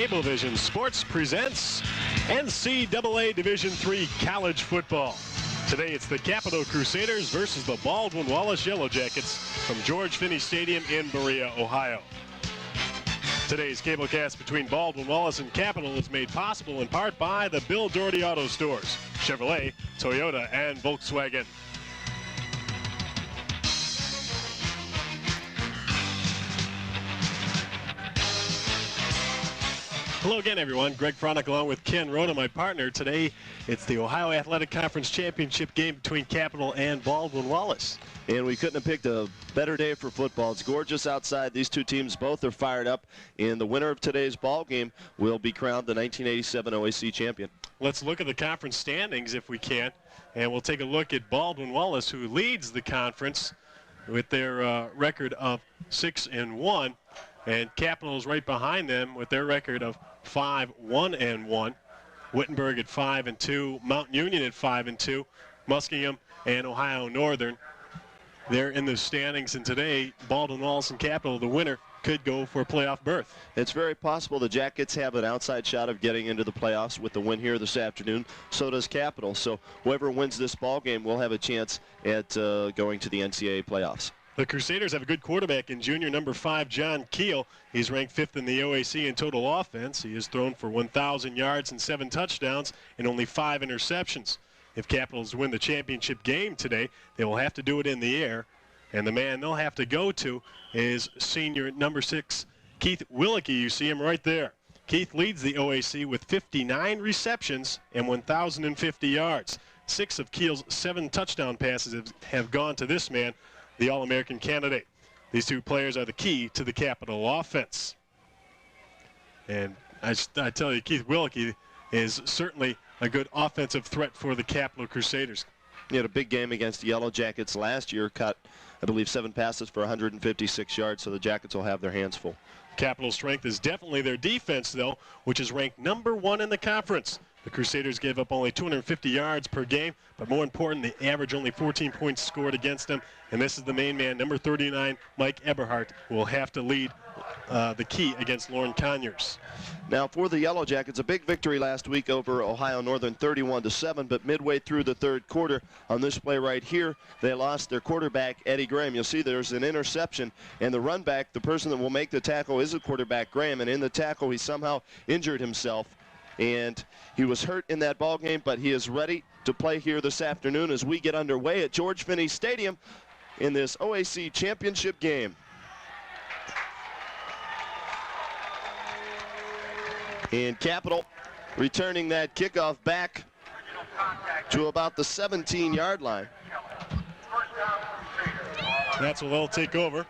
Cablevision Sports presents NCAA Division III college football. Today it's the Capital Crusaders versus the Baldwin-Wallace Yellow Jackets from George Finney Stadium in Berea, Ohio. Today's cablecast between Baldwin-Wallace and Capital is made possible in part by the Bill Doherty Auto Stores, Chevrolet, Toyota, and Volkswagen. Hello again, everyone. Greg Fronek along with Ken Roda, my partner. Today, it's the Ohio Athletic Conference Championship game between Capital and Baldwin-Wallace. And we couldn't have picked a better day for football. It's gorgeous outside. These two teams both are fired up. And the winner of today's ball game will be crowned the 1987 OAC champion. Let's look at the conference standings if we can. And we'll take a look at Baldwin-Wallace, who leads the conference with their record of 6-1. And Capital is right behind them with their record of 5-1-1. Wittenberg at 5-2, Mount Union at 5-2, Muskingum and Ohio Northern. They're in the standings, and today Baldwin-Wallace and Capital, the winner, could go for a playoff berth. It's very possible the Jackets have an outside shot of getting into the playoffs with the win here this afternoon. So does Capital. So whoever wins this ball game will have a chance at going to the NCAA playoffs. The Crusaders have a good quarterback in junior number 5, John Keel. He's ranked 5th in the OAC in total offense. He has thrown for 1,000 yards and 7 touchdowns and only 5 interceptions. If Capitals win the championship game today, they will have to do it in the air. And the man they'll have to go to is senior number 6, Keith Willicke. You see him right there. Keith leads the OAC with 59 receptions and 1,050 yards. 6 of Keel's 7 touchdown passes have gone to this man, the All-American candidate. These two players are the key to the Capital offense. And I tell you, Keith Willicke is certainly a good offensive threat for the Capital Crusaders. He had a big game against the Yellow Jackets last year, caught, I believe, 7 passes for 156 yards, so the Jackets will have their hands full. Capital's strength is definitely their defense, though, which is ranked number 1 in the conference. The Crusaders gave up only 250 yards per game, but more important, they average only 14 points scored against them. And this is the main man, number 39, Mike Eberhardt, who will have to lead the key against Lauren Conyers. Now for the Yellow Jackets, a big victory last week over Ohio Northern, 31-7, but midway through the third quarter on this play right here, they lost their quarterback, Eddie Graham. You'll see there's an interception, and the run back, the person that will make the tackle, is the quarterback, Graham, and in the tackle he somehow injured himself. And he was hurt in that ball game, but he is ready to play here this afternoon as we get underway at George Finney Stadium in this OAC championship game. And Capital returning that kickoff back to about the 17-yard line. That's what they'll take over.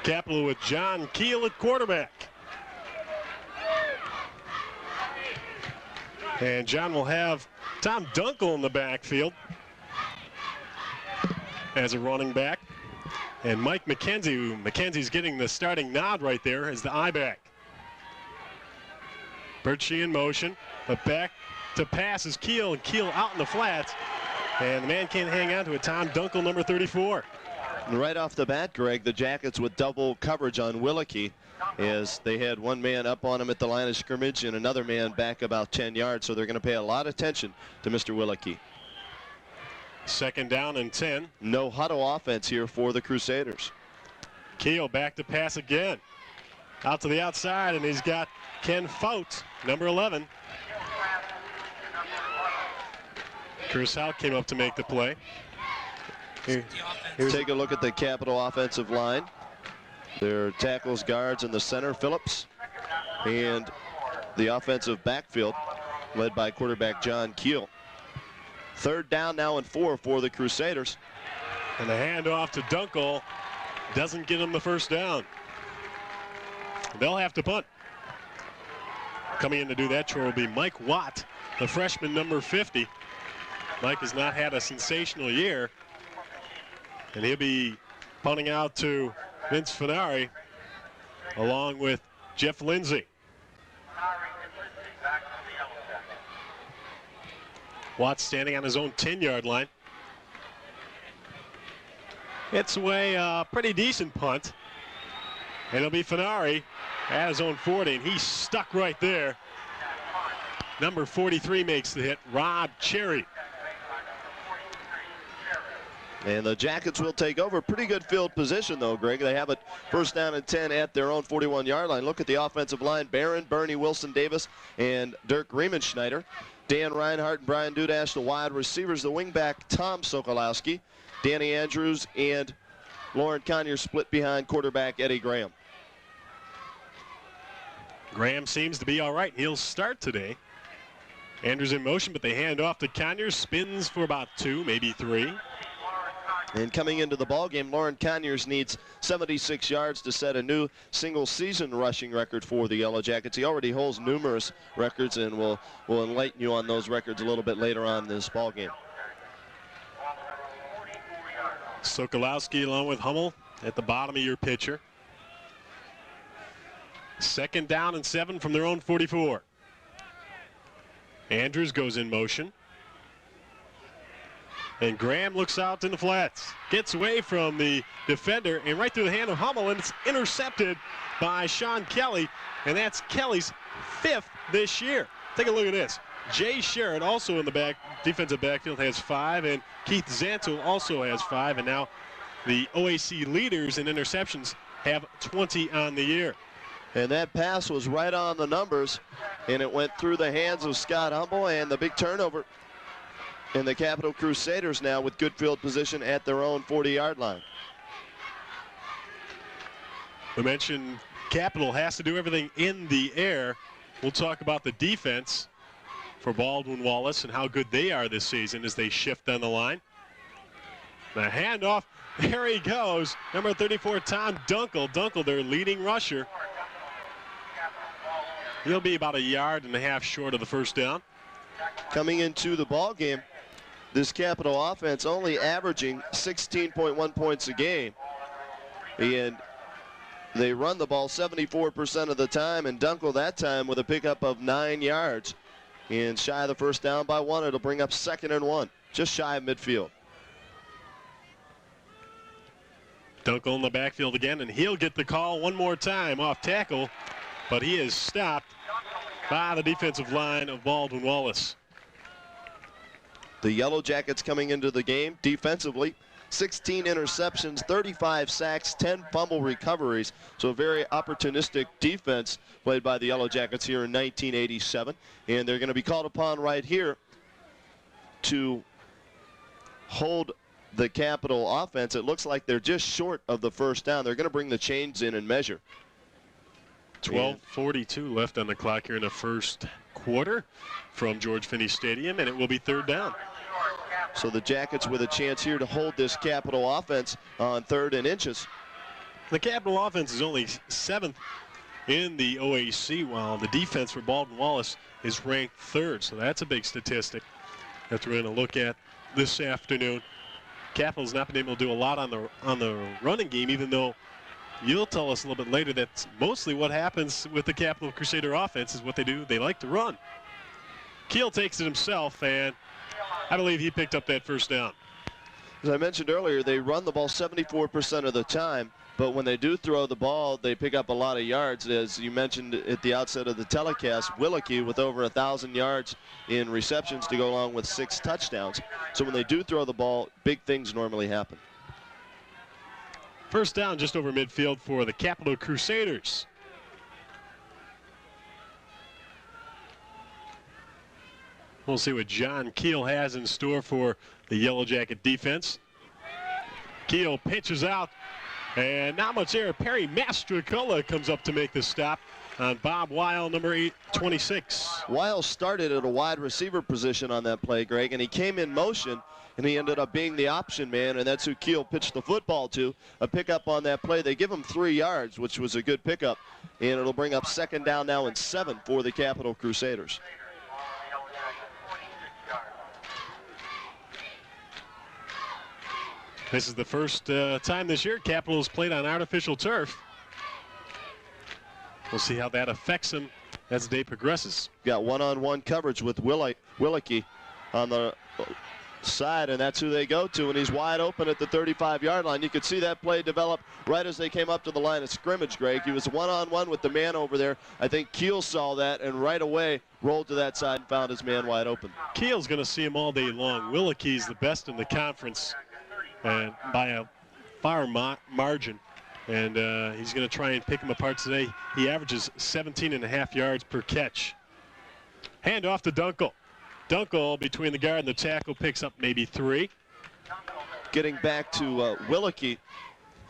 Capital with John Keel at quarterback. And John will have Tom Dunkel in the backfield as a running back. And Mike McKenzie, McKenzie's getting the starting nod right there as the I-back. Birchie in motion, but back to pass is Keel, and Keel out in the flats. And the man can't hang on to it, Tom Dunkel, number 34. And right off the bat, Greg, the Jackets with double coverage on Willicke, as they had one man up on him at the line of scrimmage and another man back about 10 yards, so they're going to pay a lot of attention to Mr. Willicke. 2nd down and 10. No huddle offense here for the Crusaders. Keel back to pass again. Out to the outside, and he's got Ken Fout, number 11. Chris Hout came up to make the play. Take a look at the Capital offensive line. Their tackles, guards in the center, Phillips, and the offensive backfield led by quarterback John Keel. 3rd down now and 4 for the Crusaders. And the handoff to Dunkel doesn't get him the 1st down. They'll have to punt. Coming in to do that chore will be Mike Watt, the freshman, number 50. Mike has not had a sensational year, and he'll be punting out to Vince Finari along with Jeff Lindsay. Watt standing on his own 10-yard line. It's away a pretty decent punt. And it'll be Finari at his own 40, and he's stuck right there. Number 43 makes the hit, Rob Cherry. And the Jackets will take over. Pretty good field position, though, Greg. They have it first down and 10 at their own 41-yard line. Look at the offensive line. Barron, Bernie Wilson-Davis, and Dirk Riemenschneider. Dan Reinhardt and Brian Dudash, the wide receivers. The wingback, Tom Sokolowski. Danny Andrews and Lauren Conyer split behind quarterback Eddie Graham. Graham seems to be all right. He'll start today. Andrews in motion, but they hand off to Conyer. Spins for about 2, maybe 3. And coming into the ballgame, Lauren Conyers needs 76 yards to set a new single-season rushing record for the Yellow Jackets. He already holds numerous records, and we'll enlighten you on those records a little bit later on in this ballgame. Sokolowski along with Hummel at the bottom of your picture. Second down and 7 from their own 44. Andrews goes in motion. And Graham looks out in the flats. Gets away from the defender and right through the hand of Hummel, and it's intercepted by Sean Kelly. And that's Kelly's 5th this year. Take a look at this. Jay Sherritt, also in the defensive backfield, has 5, and Keith Zantul also has 5. And now the OAC leaders in interceptions have 20 on the year. And that pass was right on the numbers, and it went through the hands of Scott Hummel, and the big turnover. And the Capital Crusaders now with good field position at their own 40-yard line. We mentioned Capital has to do everything in the air. We'll talk about the defense for Baldwin-Wallace and how good they are this season as they shift on the line. The handoff, there he goes. Number 34, Tom Dunkel. Dunkel, their leading rusher. He'll be about 1.5 yards short of the first down. Coming into the ball game, this Capital offense only averaging 16.1 points a game. And they run the ball 74% of the time, and Dunkel that time with a pickup of 9 yards. And shy of the first down by 1, it'll bring up 2nd and 1, just shy of midfield. Dunkel in the backfield again, and he'll get the call one more time off tackle, but he is stopped by the defensive line of Baldwin-Wallace. The Yellow Jackets coming into the game defensively, 16 interceptions, 35 sacks, 10 fumble recoveries. So a very opportunistic defense played by the Yellow Jackets here in 1987. And they're going to be called upon right here to hold the Capital offense. It looks like they're just short of the first down. They're going to bring the chains in and measure. 12:42 left on the clock here in the first quarter from George Finney Stadium, and it will be 3rd down. So the Jackets with a chance here to hold this Capital offense on 3rd and inches. The Capital offense is only 7th in the OAC, while the defense for Baldwin-Wallace is ranked 3rd. So that's a big statistic that we're going to look at this afternoon. Capital's not been able to do a lot on the running game, even though you'll tell us a little bit later that's mostly what happens with the Capital Crusader offense is what they do. They like to run. Keel takes it himself, and I believe he picked up that first down. As I mentioned earlier, they run the ball 74% of the time, but when they do throw the ball, they pick up a lot of yards. As you mentioned at the outset of the telecast, Willicke with over 1,000 yards in receptions to go along with 6 touchdowns. So when they do throw the ball, big things normally happen. First down just over midfield for the Capital Crusaders. We'll see what John Keel has in store for the Yellow Jacket defense. Keel pitches out, and not much there. Perry Mastrocola comes up to make the stop on Bob Weil, number 26. Weil started at a wide receiver position on that play, Greg, and he came in motion, and he ended up being the option man, and that's who Keel pitched the football to. A pickup on that play. They give him 3 yards, which was a good pickup, and it'll bring up 2nd down now and 7 for the Capital Crusaders. This is the first time this year Capital has played on artificial turf. We'll see how that affects them as the day progresses. Got one-on-one coverage with Willicke on the side, and that's who they go to, and he's wide open at the 35-yard line. You could see that play develop right as they came up to the line of scrimmage, Greg. He was one-on-one with the man over there. I think Keel saw that and right away rolled to that side and found his man wide open. Keel's going to see him all day long. Willikee's the best in the conference and by a far margin, and he's going to try and pick him apart today. He averages 17.5 yards per catch. Hand off to Dunkel. Dunkel between the guard and the tackle picks up maybe 3. Getting back to Willeke,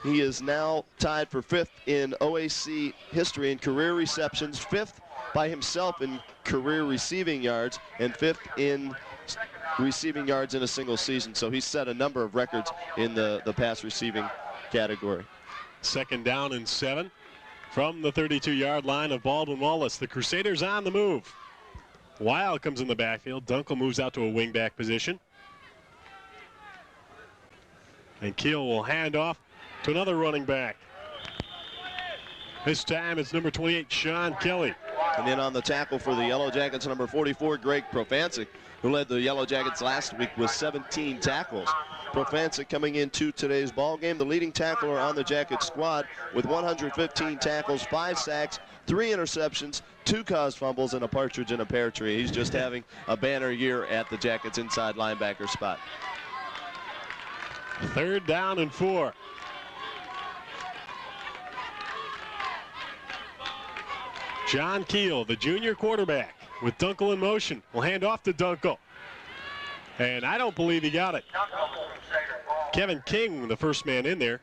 he is now tied for 5th in OAC history in career receptions, 5th by himself in career receiving yards, and 5th in receiving yards in a single season. So he's set a number of records in the pass receiving category. 2nd down and 7 from the 32-yard line of Baldwin-Wallace. The Crusaders on the move. Wild comes in the backfield. Dunkel moves out to a wingback position. And Keel will hand off to another running back. This time it's number 28, Sean Kelly. And then on the tackle for the Yellow Jackets, number 44, Greg Profancic, who led the Yellow Jackets last week with 17 tackles. Profancic coming into today's ball game, the leading tackler on the Jacket squad with 115 tackles, 5 sacks, 3 interceptions, 2 caused fumbles, and a partridge in a pear tree. He's just having a banner year at the Jackets inside linebacker spot. 3rd down and 4. John Keel, the junior quarterback, with Dunkel in motion, will hand off to Dunkel. And I don't believe he got it. Kevin King, the first man in there.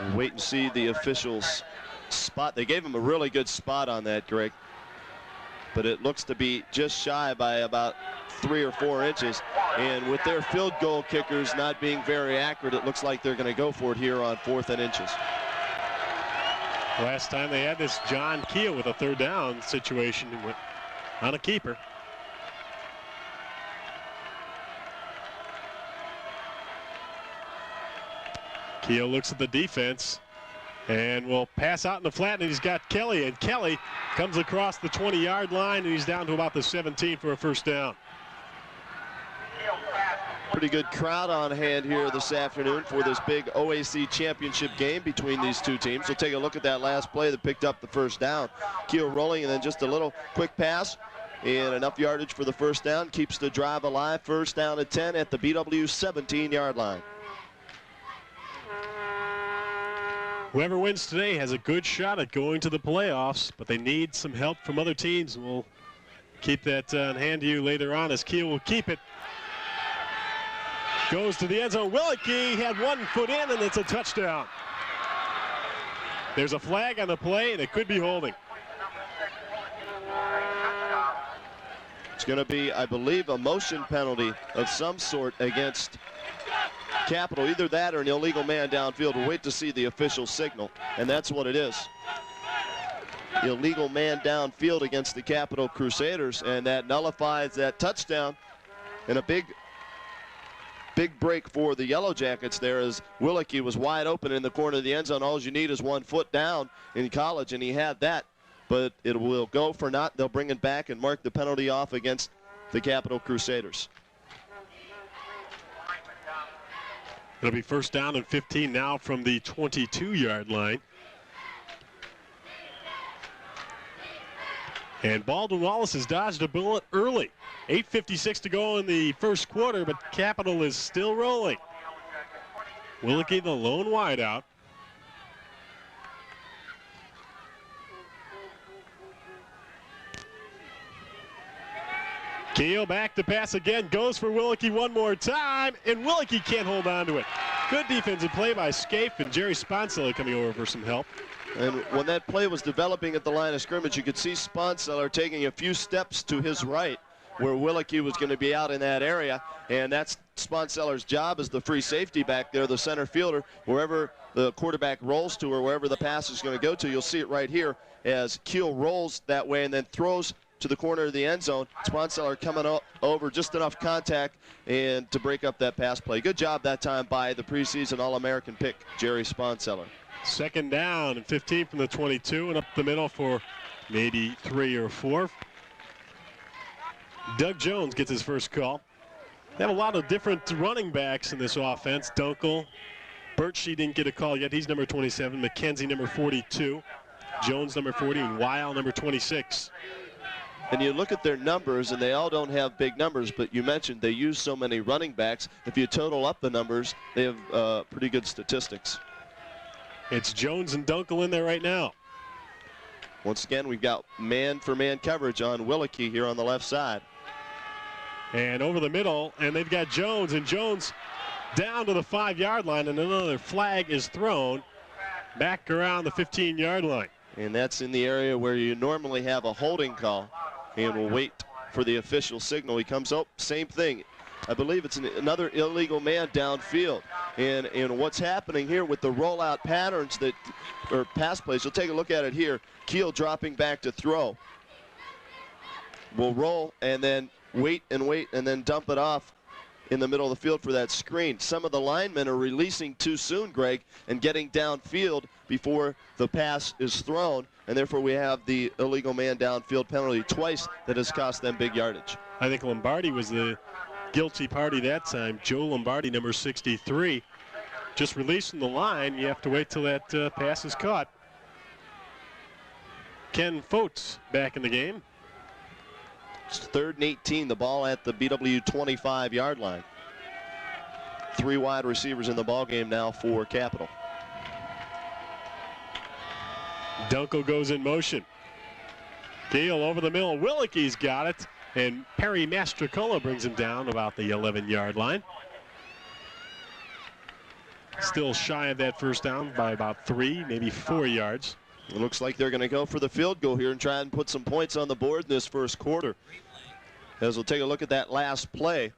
We'll wait and see the officials' spot. They gave him a really good spot on that, Greg. But it looks to be just shy by about 3 or 4 inches. And with their field goal kickers not being very accurate, it looks like they're going to go for it here on 4th and inches. Last time they had this, John Keel with a 3rd down situation on a keeper. Keel looks at the defense and will pass out in the flat, and he's got Kelly, and Kelly comes across the 20-yard line, and he's down to about the 17 for a 1st down. Pretty good crowd on hand here this afternoon for this big OAC championship game between these two teams. We'll take a look at that last play that picked up the 1st down. Keel rolling, and then just a little quick pass and enough yardage for the 1st down. Keeps the drive alive. 1st down at 10 at the BW 17-yard line. Whoever wins today has a good shot at going to the playoffs, but they need some help from other teams. We'll keep that on hand to you later on as Keel will keep it. Goes to the end zone. Willeke had 1 foot in, and it's a touchdown. There's a flag on the play, and it could be holding. It's going to be, I believe, a motion penalty of some sort against Capital. Either that or an illegal man downfield. We'll wait to see the official signal, and that's what it is. Illegal man downfield against the Capital Crusaders, and that nullifies that touchdown. And a big break for the Yellow Jackets there as Willeke was wide open in the corner of the end zone. All you need is 1 foot down in college, and he had that. But it will go for naught. They'll bring it back and mark the penalty off against the Capital Crusaders. It'll be 1st down and 15 now from the 22-yard line. And Baldwin-Wallace has dodged a bullet early. 8:56 to go in the 1st quarter, but Capital is still rolling. Willeke, the lone wideout. Keel back to pass again, goes for Willeke one more time, and Willeke can't hold on to it. Good defensive play by Scaife, and Jerry Sponseller coming over for some help. And when that play was developing at the line of scrimmage, you could see Sponseller taking a few steps to his right where Willeke was going to be out in that area, and that's Sponseller's job as the free safety back there, the center fielder. Wherever the quarterback rolls to or wherever the pass is going to go to, you'll see it right here as Keel rolls that way and then throws to the corner of the end zone. Sponseller coming over, just enough contact and to break up that pass play. Good job that time by the preseason All-American pick, Jerry Sponseller. 2nd down and 15 from the 22 and up the middle for maybe 3 or 4. Doug Jones gets his first call. They have a lot of different running backs in this offense. Dunkel, Birchie didn't get a call yet. He's number 27. McKenzie, number 42. Jones, number 40. And Weil, number 26. And you look at their numbers, and they all don't have big numbers, but you mentioned they use so many running backs. If you total up the numbers, they have pretty good statistics. It's Jones and Dunkel in there right now. Once again, we've got man-for-man coverage on Willicke here on the left side. And over the middle, and they've got Jones, and Jones down to the 5-yard line, and another flag is thrown back around the 15-yard line. And that's in the area where you normally have a holding call, and we'll wait for the official signal. He comes up, same thing. I believe it's another illegal man downfield. And what's happening here with the rollout patterns or pass plays, you'll take a look at it here. Keel dropping back to throw. Will roll and then wait and then dump it off in the middle of the field for that screen. Some of the linemen are releasing too soon, Greg, and getting downfield before the pass is thrown, and therefore we have the illegal man downfield penalty twice that has cost them big yardage. I think Lombardi was the guilty party that time. Joe Lombardi, number 63, just releasing the line. You have to wait till that pass is caught. Ken Fotes back in the game. It's 3rd and 18, the ball at the BW 25-yard line. 3 wide receivers in the ball game now for Capital. Dunkel goes in motion. Keel over the middle. Willicke's got it, and Perry Mastrocola brings him down about the 11-yard line. Still shy of that first down by about 3, maybe 4 yards. It looks like they're going to go for the field goal here and try and put some points on the board in this first quarter. As we'll take a look at that last play.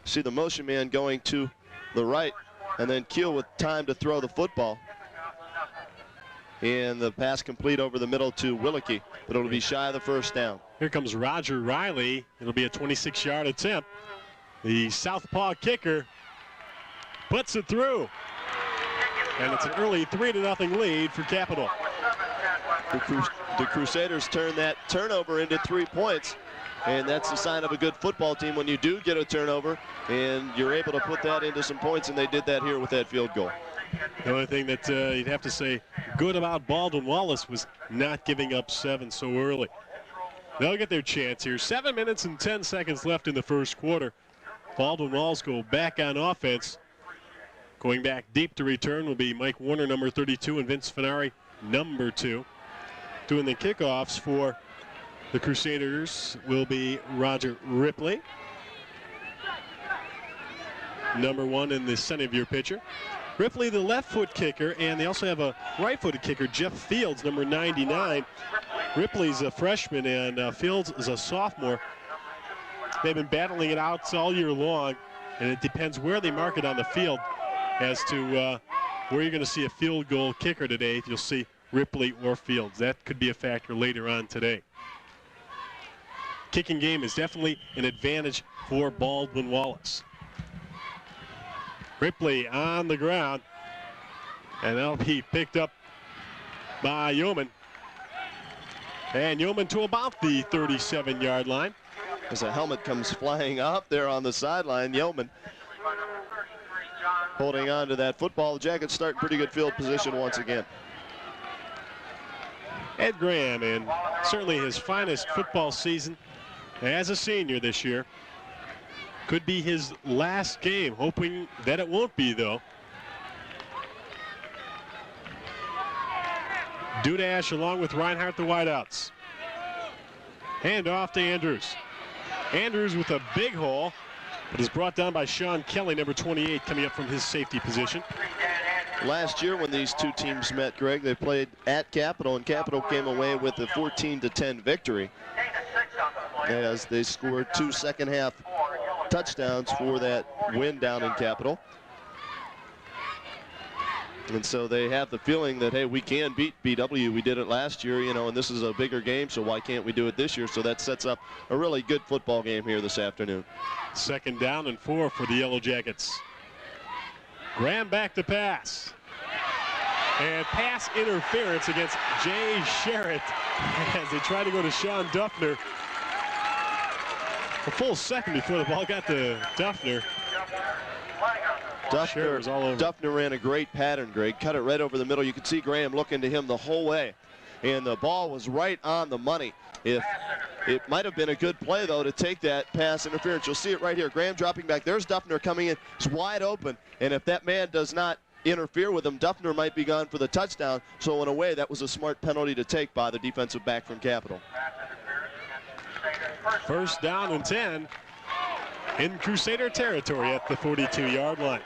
See the motion man going to the right, and then Keel with time to throw the football. And the pass complete over the middle to Willicke, but it'll be shy of the first down. Here comes Roger Riley. It'll be a 26-yard attempt. The southpaw kicker puts it through. And it's an early 3-0 lead for Capital. The Crusaders turn that turnover into 3 points, and that's a sign of a good football team when you do get a turnover and you're able to put that into some points, and they did that here with that field goal. The only thing that you'd have to say good about Baldwin-Wallace was not giving up 7 so early. They'll get their chance here. 7 minutes and 10 seconds left in the first quarter. Baldwin-Wallace go back on offense. Going back deep to return will be Mike Warner, number 32, and Vince Finari, number 2. Doing the kickoffs for the Crusaders will be Roger Ripley, number 1 in the center of your picture. Ripley, the left foot kicker, and they also have a right footed kicker, Jeff Fields, number 99. Ripley's a freshman and Fields is a sophomore. They've been battling it out all year long, and it depends where they mark it on the field as to where you're going to see a field goal kicker today. If you'll see Ripley or Fields. That could be a factor later on today. Kicking game is definitely an advantage for Baldwin-Wallace. Ripley on the ground, and that'll be picked up by Yeoman. And Yeoman to about the 37-yard line. As a helmet comes flying up there on the sideline, Yeoman holding on to that football. The Jackets start pretty good field position once again. Ed Graham, in certainly his finest football season as a senior this year. Could be his last game, hoping that it won't be, though. Dudash along with Reinhardt, the wideouts. Hand off to Andrews. Andrews with a big hole, but is brought down by Sean Kelly, number 28, coming up from his safety position. Last year when these two teams met, Greg, they played at Capital, and Capital came away with a 14-10 victory as they scored 2 second-half touchdowns for that win down in Capital. And so they have the feeling that, hey, we can beat BW. We did it last year, you know, and this is a bigger game, so why can't we do it this year? So that sets up a really good football game here this afternoon. 2nd down and 4 for the Yellow Jackets. Graham back to pass. And pass interference against Jay Sherritt as they try to go to Sean Duffner. a full second before the ball got to Duffner. Sure, was all over. Duffner ran a great pattern, Greg. Cut it right over the middle. You could see Graham looking to him the whole way. And the ball was right on the money. If it might have been a good play, though, to take that pass interference. You'll see it right here. Graham dropping back. There's Duffner coming in. It's wide open. And if that man does not interfere with him, Duffner might be gone for the touchdown. So in a way, that was a smart penalty to take by the defensive back from Capital. First down and 10 in Crusader territory at the 42-yard line.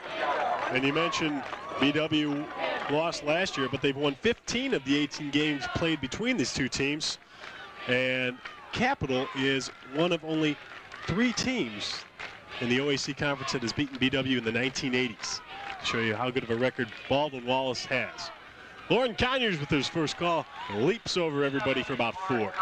And you mentioned BW lost last year, but they've won 15 of the 18 games played between these two teams. And Capital is one of only 3 teams in the OAC conference that has beaten BW in the 1980s. To show you how good of a record Baldwin-Wallace has. Lauren Conyers with his first call leaps over everybody for about 4.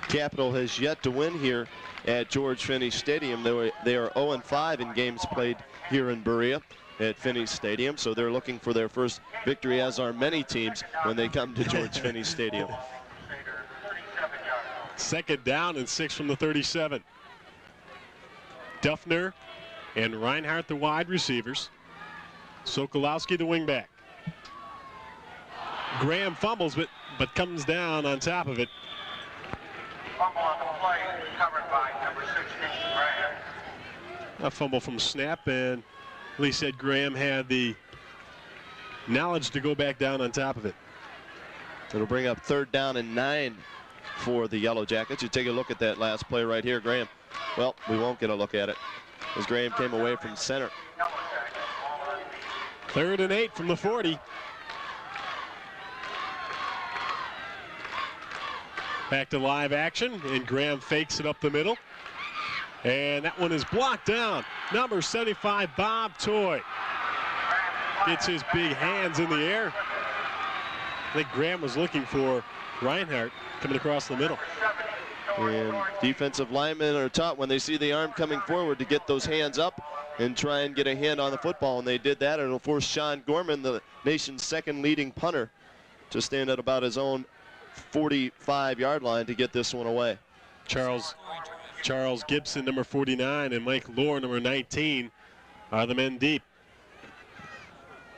Capital has yet to win here at George Finney Stadium. They are 0-5 in games played here in Berea at Finney Stadium, so they're looking for their first victory, as are many teams when they come to George Finney Stadium. Second down and 6 from the 37. Duffner and Reinhardt the wide receivers. Sokolowski the wingback. Graham fumbles but comes down on top of it. Fumble on the play, covered by number 16, Graham. A fumble from snap, and Lee said Graham had the knowledge to go back down on top of it. It'll bring up 3rd down and 9 for the Yellow Jackets. You take a look at that last play right here, Graham. Well, we won't get a look at it as Graham came away from center. 3rd and 8 from the 40. Back to live action, and Graham fakes it up the middle. And that one is blocked down. Number 75, Bob Toy. Gets his big hands in the air. I think Graham was looking for Reinhardt coming across the middle. And defensive linemen are taught when they see the arm coming forward to get those hands up and try and get a hand on the football. And they did that, and it'll force Sean Gorman, the nation's 2nd leading punter, to stand at about his own 45-yard line to get this one away. Charles Gibson, number 49, and Mike Lohr, number 19, are the men deep.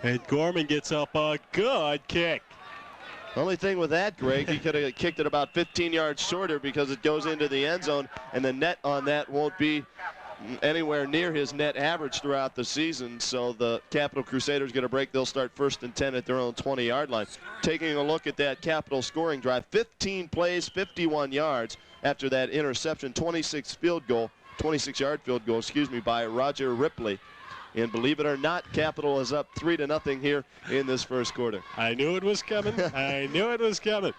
And Gorman gets up a good kick. Only thing with that, Greg, he could have kicked it about 15 yards shorter because it goes into the end zone, and the net on that won't be anywhere near his net average throughout the season. So the Capital Crusaders get a break. They'll start 1st and 10 at their own 20-yard line. Taking a look at that Capital scoring drive, 15 plays, 51 yards after that interception, 26-yard field goal, by Roger Ripley. And believe it or not, Capital is up 3-0 here in this first quarter. I knew it was coming. I knew it was coming.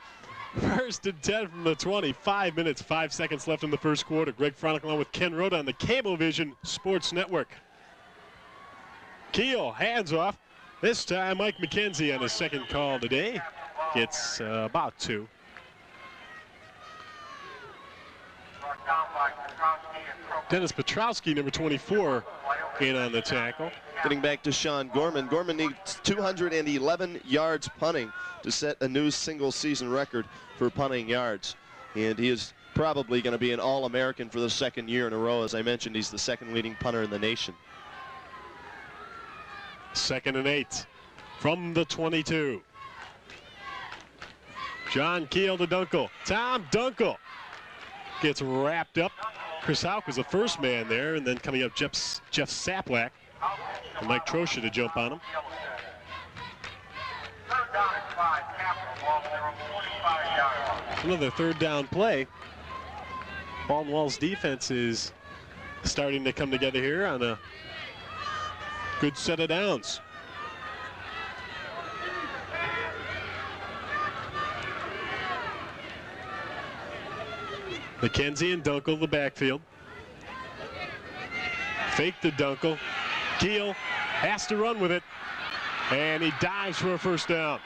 1st and 10 from the 20. 5 minutes, 5 seconds left in the first quarter. Greg Fronek along with Ken Roda on the Cablevision Sports Network. Keel, hands off. This time, Mike McKenzie on his 2nd call today. Gets about 2. Dennis Petrowski, number 24, in on the tackle. Getting back to Sean Gorman. Gorman needs 211 yards punting to set a new single-season record for punting yards. And he is probably going to be an All-American for the 2nd year in a row. As I mentioned, he's the 2nd leading punter in the nation. 2nd and 8 from the 22. John Keel to Dunkel. Tom Dunkel gets wrapped up. Chris Houck was the first man there, and then coming up Jeff Saplak and Mike Trosha to jump on him. Another 3rd down play. Baldwin-Wallace defense is starting to come together here on a good set of downs. McKenzie and Dunkel the backfield. Fake to Dunkel. Keel has to run with it, and he dives for a 1st down.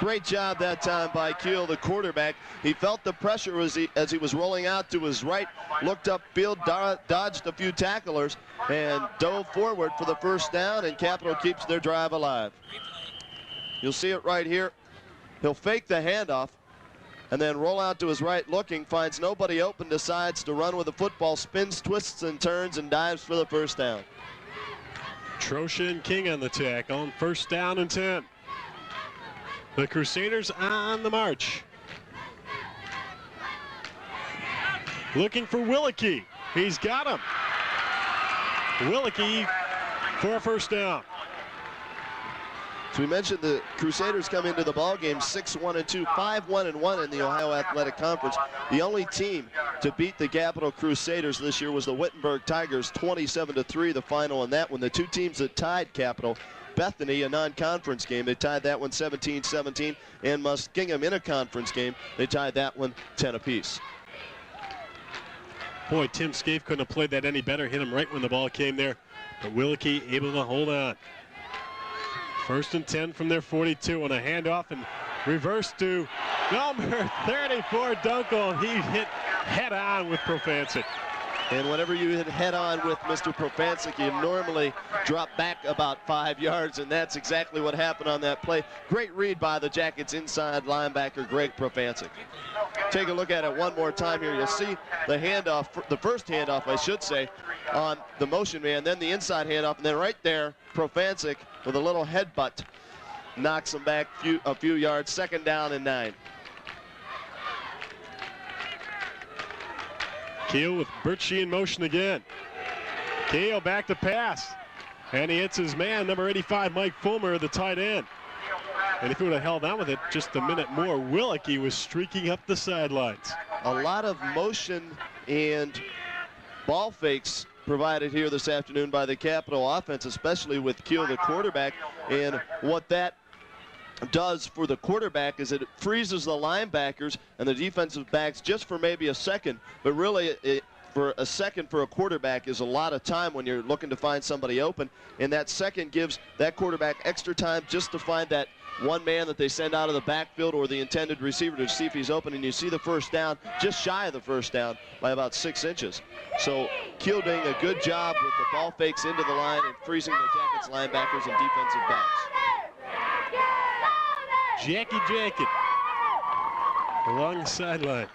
Great job that time by Keel, the quarterback. He felt the pressure as he was rolling out to his right, looked upfield, dodged a few tacklers, and dove forward for the 1st down, and Capital keeps their drive alive. You'll see it right here. He'll fake the handoff, and then roll out to his right looking, finds nobody open, decides to run with the football, spins, twists, and turns, and dives for the first down. Trosha and King on the tackle, on 1st down and 10. The Crusaders on the march. Looking for Willicke. He's got him. Willicke for a 1st down. So we mentioned the Crusaders come into the ball game 6-1-2, 5-1-1 in the Ohio Athletic Conference. The only team to beat the Capital Crusaders this year was the Wittenberg Tigers, 27-3 the final in that one. The two teams that tied Capital, Bethany, a non-conference game, they tied that one 17-17, and Muskingum in a conference game, they tied that one 10 apiece. Boy, Tim Scaife couldn't have played that any better. Hit him right when the ball came there. But Willicke able to hold on. 1st and 10 from their 42 on a handoff and reverse to number 34, Dunkel. He hit head on with Profancic. And whenever you hit head on with Mr. Profancic, you normally drop back about 5 yards, and that's exactly what happened on that play. Great read by the Jackets inside linebacker Greg Profancic. Take a look at it one more time here. You'll see the handoff, the first handoff, I should say, on the motion man, then the inside handoff, and then right there, Profancic with a little headbutt knocks him back a few yards. 2nd down and 9. Keel with Birchie in motion again. Keel back to pass. And he hits his man, number 85, Mike Fulmer, the tight end. And if he would have held on with it just a minute more, Willicke was streaking up the sidelines. A lot of motion and ball fakes provided here this afternoon by the Capital offense, especially with Keel, the quarterback. And what that does for the quarterback is it freezes the linebackers and the defensive backs just for maybe a second, but really for a second for a quarterback is a lot of time when you're looking to find somebody open, and that second gives that quarterback extra time just to find that one man that they send out of the backfield or the intended receiver to see if he's open. And you see the 1st down, just shy of the 1st down by about 6 inches. So Keel doing a good job with the ball fakes into the line and freezing the Jackets linebackers and defensive backs. Jackie Jacket along the sideline.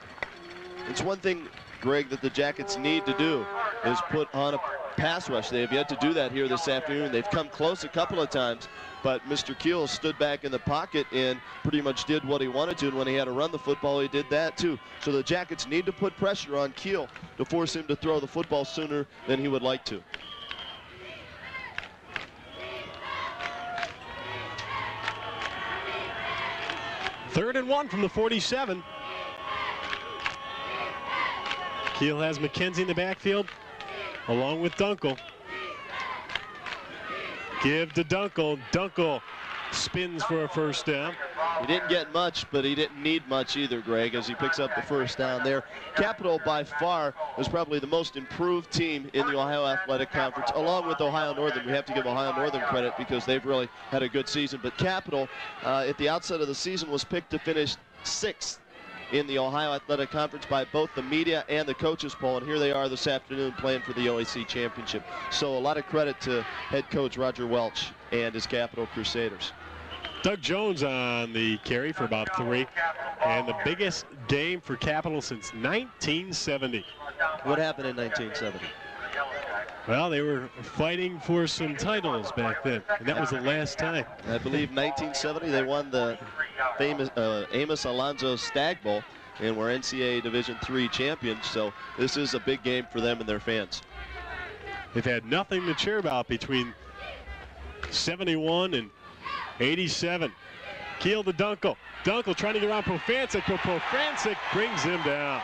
It's one thing, Greg, that the Jackets need to do is put on a pass rush. They have yet to do that here this afternoon. They've come close a couple of times, but Mr. Keel stood back in the pocket and pretty much did what he wanted to, and when he had to run the football, he did that too. So the Jackets need to put pressure on Keel to force him to throw the football sooner than he would like to. Third and 1 from the 47. Keel has McKenzie in the backfield along with Dunkel. Give to Dunkel. Dunkel spins for a 1st down. He didn't get much, but he didn't need much either, Greg, as he picks up the 1st down there. Capital by far was probably the most improved team in the Ohio Athletic Conference, along with Ohio Northern. We have to give Ohio Northern credit because they've really had a good season. But Capital, at the outset of the season, was picked to finish 6th in the Ohio Athletic Conference by both the media and the coaches poll, and here they are this afternoon playing for the OAC Championship. So a lot of credit to head coach Roger Welch and his Capital Crusaders. Doug Jones on the carry for about 3, and the biggest game for Capital since 1970. What happened in 1970? Well, they were fighting for some titles back then, and that was the last time. I believe 1970 they won the famous Amos Alonzo Stag Bowl and were NCAA Division III champions, so this is a big game for them and their fans. They've had nothing to cheer about between 71 and 87. Keel to Dunkel. Dunkel trying to get around Profancic, but Profancic brings him down.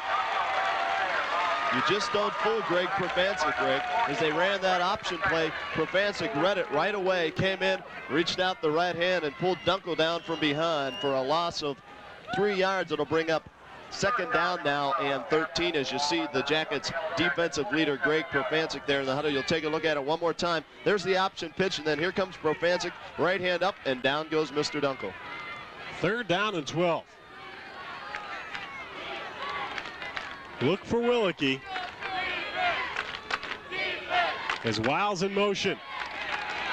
You just don't fool Greg Profancic, Greg. As they ran that option play, Profancic read it right away, came in, reached out the right hand, and pulled Dunkel down from behind for a loss of 3 yards. It'll bring up 2nd down now and 13 as you see the Jackets defensive leader Greg Profancic there in the huddle. You'll take a look at it one more time. There's the option pitch, and then here comes Profancic, right hand up, and down goes Mr. Dunkel. 3rd down and 12. Look for Willicke. As Wiles in motion.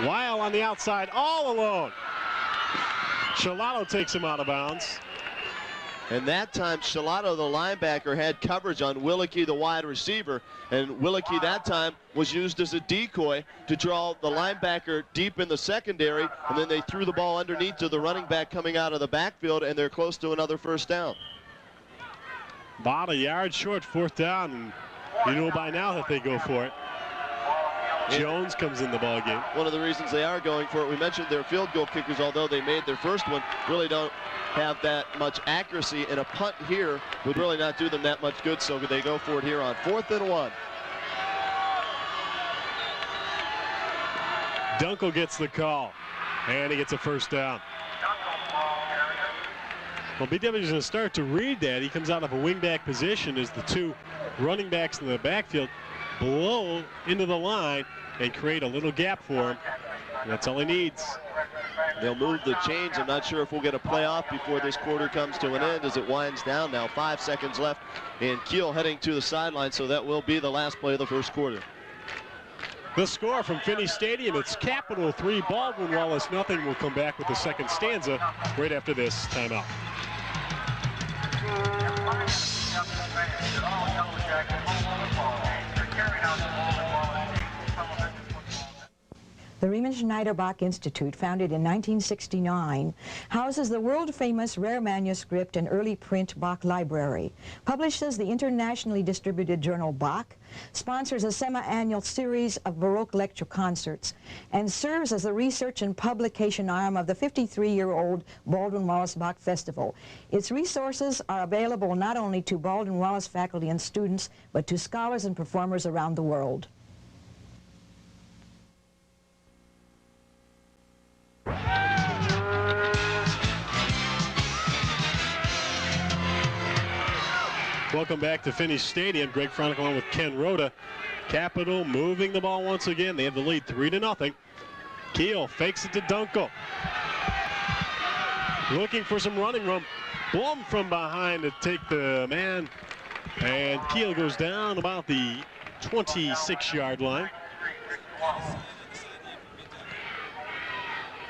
Weil on the outside, all alone. Shalalo takes him out of bounds. And that time, Shalato, the linebacker, had coverage on Willicke, the wide receiver. And Willicke that time was used as a decoy to draw the linebacker deep in the secondary. And then they threw the ball underneath to the running back coming out of the backfield, and they're close to another first down. About a yard short, fourth down. And you know by now that they go for it. Jones comes in the ball game. One of the reasons they are going for it, we mentioned their field goal kickers, although they made their first one, really don't have that much accuracy, and a punt here would really not do them that much good, so they go for it here on 4th and 1. Dunkel gets the call, and he gets a first down. Well, BW is going to start to read that. He comes out of a wingback position as the two running backs in the backfield blow into the line and create a little gap for him. And that's all he needs. They'll move the chains. I'm not sure if we'll get a playoff before this quarter comes to an end as it winds down now. 5 seconds left, and Kiel heading to the sideline, so that will be the last play of the first quarter. The score from Finney Stadium, it's Capital 3, Baldwin-Wallace nothing. We'll come back with the second stanza right after this timeout. The Riemann-Schneiderbach Institute, founded in 1969, houses the world-famous rare manuscript and early print Bach Library, publishes the internationally distributed journal Bach, sponsors a semi-annual series of Baroque lecture concerts, and serves as the research and publication arm of the 53-year-old Baldwin-Wallace Bach Festival. Its resources are available not only to Baldwin-Wallace faculty and students, but to scholars and performers around the world. Welcome back to Finney Stadium. Greg Fronek along with Ken Roda. Capital moving the ball once again. They have the lead 3-0. Kiel fakes it to Dunkel. Looking for some running room. Blum from behind to take the man. And Kiel goes down about the 26-yard line.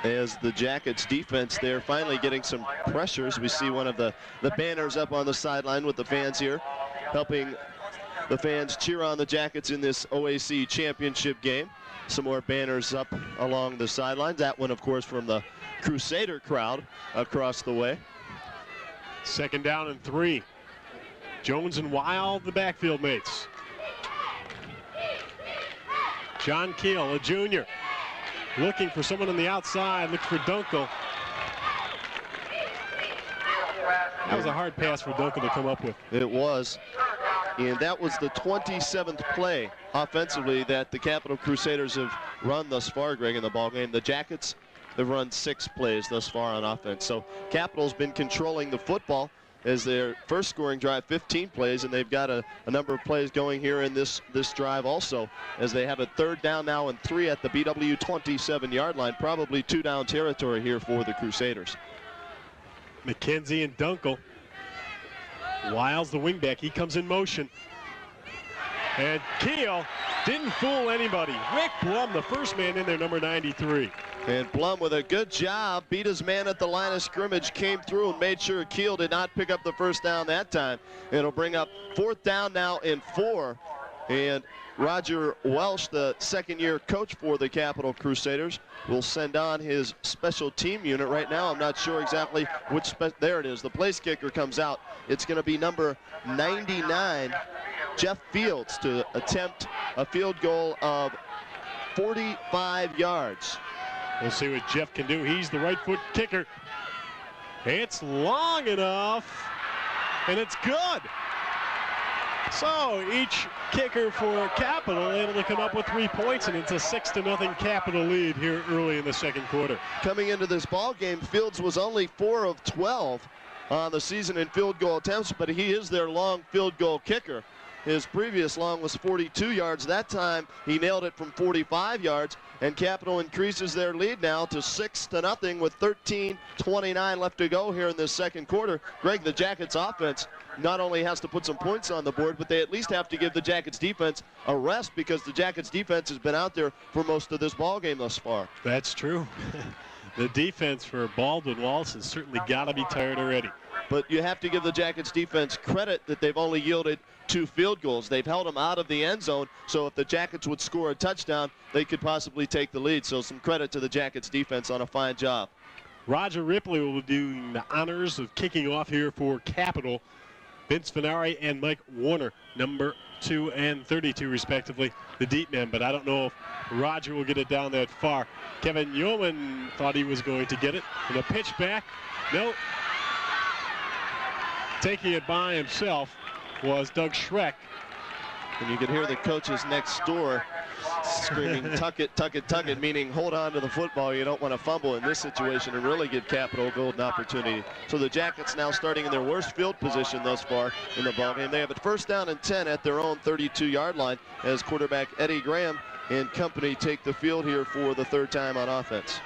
As the Jackets defense there finally getting some pressures. We see one of the banners up on the sideline with the fans here, helping the fans cheer on the Jackets in this OAC Championship game. Some more banners up along the sidelines. That one, of course, from the Crusader crowd across the way. 2nd down and 3. Jones and Wild, the backfield mates. John Kiel, a junior, looking for someone on the outside. Looks for Dunkel. That was a hard pass for Dunkel to come up with. It was. And that was the 27th play offensively that the Capital Crusaders have run thus far, Greg, in the ballgame. The Jackets have run 6 plays thus far on offense. So Capital's been controlling the football as their first scoring drive, 15 plays, and they've got a number of plays going here in this drive also, as they have a 3rd down now and 3 at the BW 27-yard line. Probably 2-down territory here for the Crusaders. McKenzie and Dunkel. Wiles the wingback. He comes in motion. And Kiel didn't fool anybody. Rick Blum, the first man in there, number 93. And Blum with a good job, beat his man at the line of scrimmage, came through and made sure Kiel did not pick up the first down that time. It'll bring up 4th down now and 4. And Roger Welsh, the second-year coach for the Capital Crusaders, will send on his special team unit right now. I'm not sure exactly which, there it is. The place kicker comes out. It's going to be number 99, Jeff Fields, to attempt a field goal of 45 yards. We'll see what Jeff can do. He's the right foot kicker. It's long enough, and it's good. So each kicker for Capital able to come up with 3 points, and it's a 6-0 Capital lead here early in the second quarter. Coming into this ball game, Fields was only 4 of 12 on the season in field goal attempts, but he is their long field goal kicker. His previous long was 42 yards. That time he nailed it from 45 yards, and Capital increases their lead now to 6-0 with 13:29 left to go here in this second quarter. Greg, the Jackets offense not only has to put some points on the board, but they at least have to give the Jackets defense a rest, because the Jackets defense has been out there for most of this ball game thus far. That's true. The defense for Baldwin-Wallace has certainly got to be tired already. but you have to give the Jackets defense credit that they've only yielded 2 field goals. They've held them out of the end zone, so if the Jackets would score a touchdown, they could possibly take the lead. So some credit to the Jackets defense on a fine job. Roger Ripley will be doing the honors of kicking off here for Capital. Vince Finari and Mike Warner, number 2 and 32 respectively, the deep men, but I don't know if Roger will get it down that far. Kevin Yeoman thought he was going to get it, and a pitch back. No. Taking it by himself was Doug Schreck. And you could hear the coaches next door screaming, tuck it, tuck it, tuck it, meaning hold on to the football. You don't want to fumble in this situation and really give Capital a golden opportunity. So the Jackets now starting in their worst field position thus far in the ballgame. They have it 1st down and 10 at their own 32-yard line as quarterback Eddie Graham and company take the field here for the 3rd time on offense.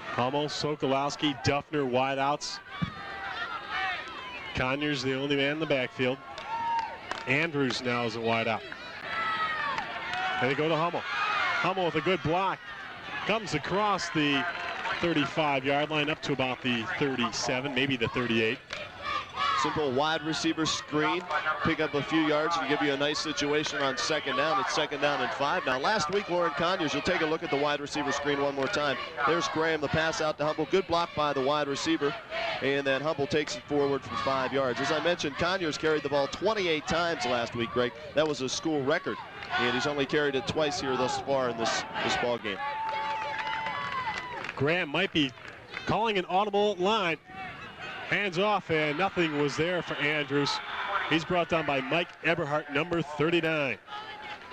Hummel, Sokolowski, Duffner, wideouts. Conyers the only man in the backfield. Andrews now is a wideout. And they go to Hummel. Hummel with a good block. Comes across the 35-yard line up to about the 37, maybe the 38. Simple wide receiver screen, pick up a few yards and give you a nice situation on 2nd down. It's 2nd down and 5. Now last week, Lauren Conyers, you'll take a look at the wide receiver screen one more time. There's Graham, the pass out to Hummel. Good block by the wide receiver. And then Hummel takes it forward for 5 yards. As I mentioned, Conyers carried the ball 28 times last week, Greg. That was a school record. And he's only carried it twice here thus far in this ball game. Graham might be calling an audible line. Hands off, and nothing was there for Andrews. He's brought down by Mike Eberhardt, number 39.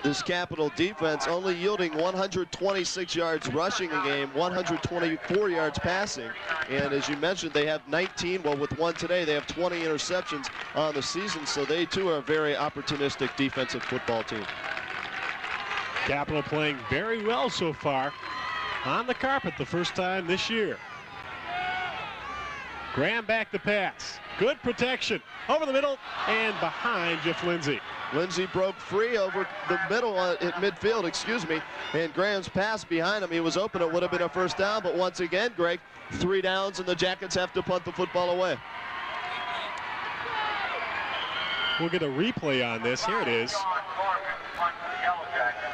This Capital defense only yielding 126 yards rushing a game, 124 yards passing. And as you mentioned, they have 19, well with one today, they have 20 interceptions on the season. So they too are a very opportunistic defensive football team. Capital playing very well so far on the carpet the first time this year. Graham back to pass. Good protection over the middle and behind Jeff Lindsay. Lindsay broke free over the middle at midfield, and Graham's pass behind him. He was open. It would have been a 1st down, but once again, Greg, 3 downs and the Jackets have to punt the football away. We'll get a replay on this. Here it is.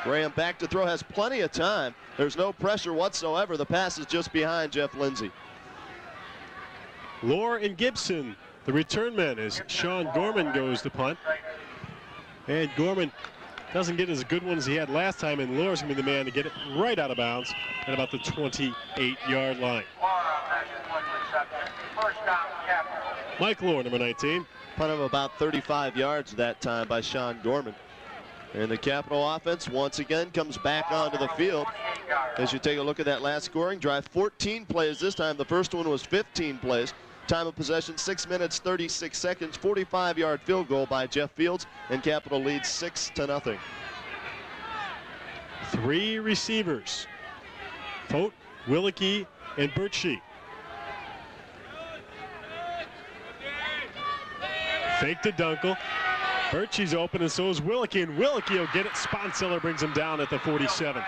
Graham back to throw, has plenty of time. There's no pressure whatsoever. The pass is just behind Jeff Lindsay. Lohr and Gibson, the return men, as Sean Gorman goes to punt. And Gorman doesn't get as good one as he had last time, and Lohr's going to be the man to get it right out of bounds at about the 28-yard line. Mike Lohr, number 19. Punt of about 35 yards that time by Sean Gorman. And the Capital offense once again comes back onto the field. As you take a look at that last scoring drive, 14 plays this time. The first one was 15 plays. Time of possession, 6 minutes, 36 seconds, 45-yard field goal by Jeff Fields, and Capital leads 6-0. 3 receivers, Fote, Willicke, and Birchie. Fake to Dunkel. Birchie's open, and so is Willicke, and Willicke will get it. Sponseller brings him down at the 47.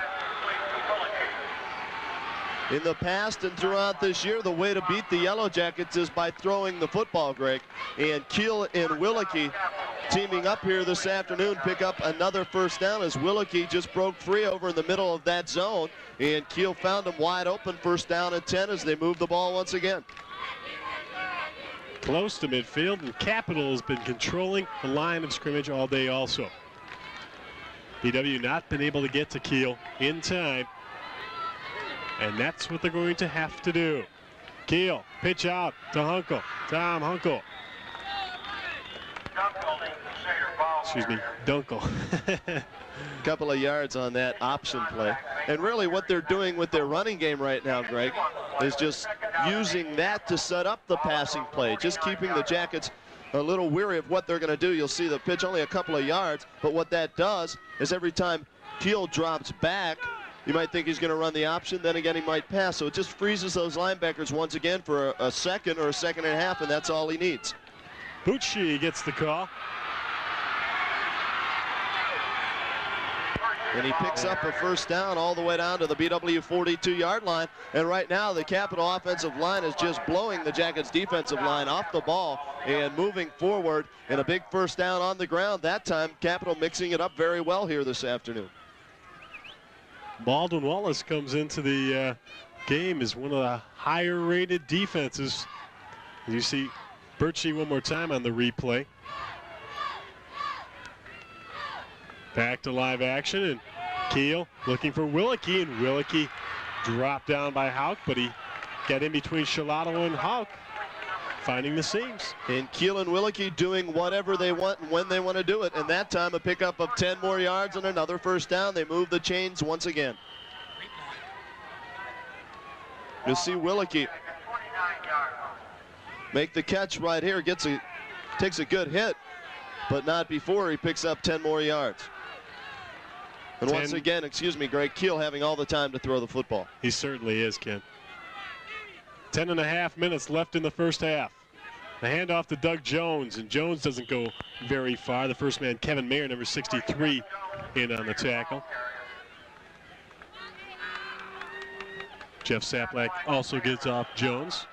In the past and throughout this year, the way to beat the Yellow Jackets is by throwing the football, Greg. And Keel and Willicke teaming up here this afternoon pick up another 1st down as Willicke just broke free over in the middle of that zone. And Keel found him wide open, 1st down and 10 as they move the ball once again. Close to midfield, and Capital has been controlling the line of scrimmage all day also. BW not been able to get to Keel in time, and that's what they're going to have to do. Keel, pitch out to Hunkel, Tom Hunkel. Excuse me, Dunkel. Couple of yards on that option play. And really what they're doing with their running game right now, Greg, is just using that to set up the passing play, just keeping the Jackets a little weary of what they're going to do. You'll see the pitch only a couple of yards, but what that does is every time Keel drops back, you might think he's going to run the option, then again he might pass. So it just freezes those linebackers once again for a second or a second and a half, and that's all he needs. Bucci gets the call. And he picks up a first down all the way down to the BW 42-yard line. And right now, the Capital offensive line is just blowing the Jackets defensive line off the ball and moving forward. And a big first down on the ground. That time, Capital mixing it up very well here this afternoon. Baldwin-Wallace comes into the game as one of the higher-rated defenses. You see Birchie one more time on the replay. Back to live action, and Keel looking for Willicke, and Willicke dropped down by Hauk, but he got in between Shalato and Hauk, finding the seams. And Keel and Willicke doing whatever they want and when they want to do it. And that time a pickup of 10 more yards and another first down. They move the chains once again. You see Willicke make the catch right here, takes a good hit, but not before he picks up 10 more yards. And once again, Greg, Keel having all the time to throw the football. He certainly is, Ken. 10.5 minutes left in the first half. The handoff to Doug Jones, and Jones doesn't go very far. The first man, Kevin Mayer, number 63, in on the tackle. Jeff Saplak also gets off Jones.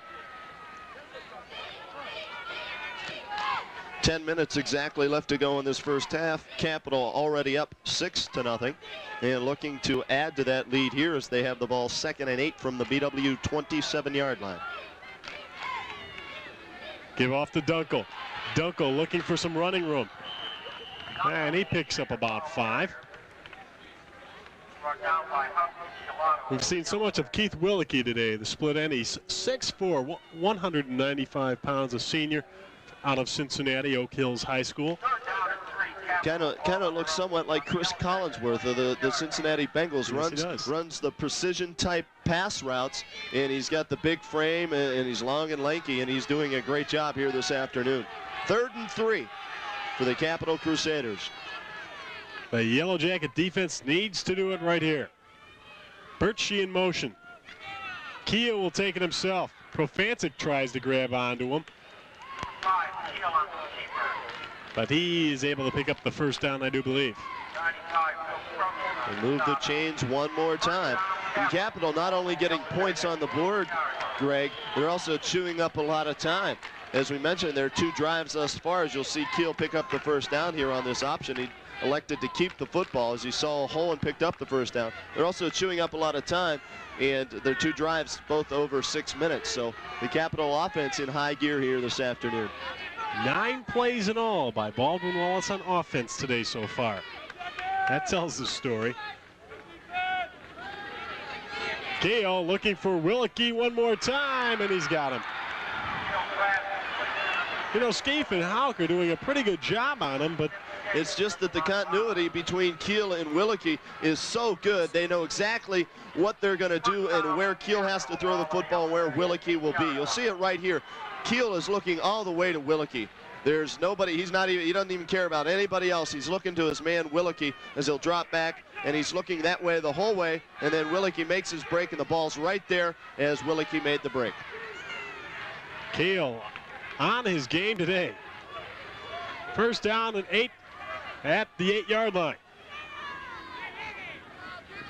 10 minutes exactly left to go in this first half. Capital already up 6-0, and looking to add to that lead here as they have the ball 2nd and 8 from the BW 27-yard line. Give off to Dunkel. Dunkel looking for some running room, and he picks up about 5. We've seen so much of Keith Willicke today, the split end. He's 6'4", 195 pounds, a senior out of Cincinnati, Oak Hills High School. Kind of looks somewhat like Chris Collinsworth of the Cincinnati Bengals. Yes, runs the precision type pass routes, and he's got the big frame, and he's long and lanky, and he's doing a great job here this afternoon. 3rd and 3 for the Capital Crusaders. The Yellow Jacket defense needs to do it right here. Birchie in motion. Keel will take it himself. Profancic tries to grab onto him, but he is able to pick up the first down, I do believe. And move the chains one more time. And Capital not only getting points on the board, Greg, they're also chewing up a lot of time. As we mentioned, there are 2 drives thus far. As you'll see Keel pick up the first down here on this option. He elected to keep the football as he saw a hole and picked up the first down. They're also chewing up a lot of time, and their 2 drives both over 6 minutes. So the Capital offense in high gear here this afternoon. 9 plays in all by Baldwin-Wallace on offense today so far. That tells the story. Keel looking for Willicke one more time, and he's got him. You know, Scaife and Hauk are doing a pretty good job on him, but it's just that the continuity between Keel and Willicke is so good. They know exactly what they're going to do and where Keel has to throw the football and where Willicke will be. You'll see it right here. Keel is looking all the way to Willicke. There's nobody, he doesn't even care about anybody else. He's looking to his man Willicke as he'll drop back, and he's looking that way the whole way, and then Willicke makes his break, and the ball's right there as Willicke made the break. Keel on his game today. First down and 8 at the 8-yard line.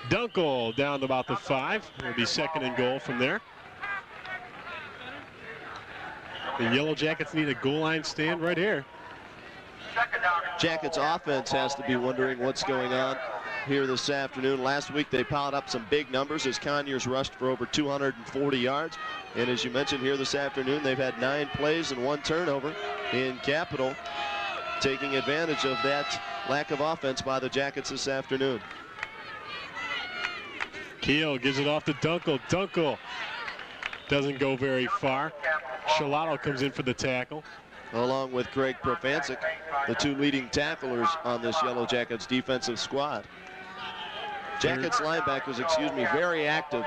Dunkel down to about the 5. It'll be 2nd and goal from there. The Yellow Jackets need a goal line stand right here. Jackets offense has to be wondering what's going on here this afternoon. Last week they piled up some big numbers as Conyers rushed for over 240 yards. And as you mentioned here this afternoon, they've had 9 plays and 1 turnover in Capital, taking advantage of that lack of offense by the Jackets this afternoon. Keel gives it off to Dunkel. Dunkel doesn't go very far. Shalato comes in for the tackle, along with Greg Profancic, the 2 leading tacklers on this Yellow Jackets defensive squad. Jackets linebackers, very active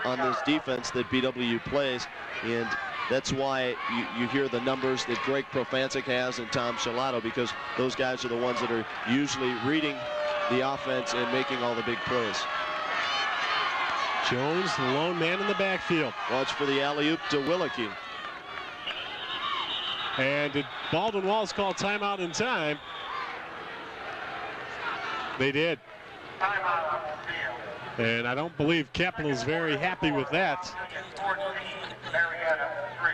on this defense that BW plays, and that's why you hear the numbers that Greg Profancic has and Tom Shalato, because those guys are the ones that are usually reading the offense and making all the big plays. Jones, the lone man in the backfield. Watch for the alley-oop to Willicke. And did Baldwin-Wallace call timeout in time? They did. Timeout on the field. And I don't believe Capital's very happy with that. 14, Marietta 3.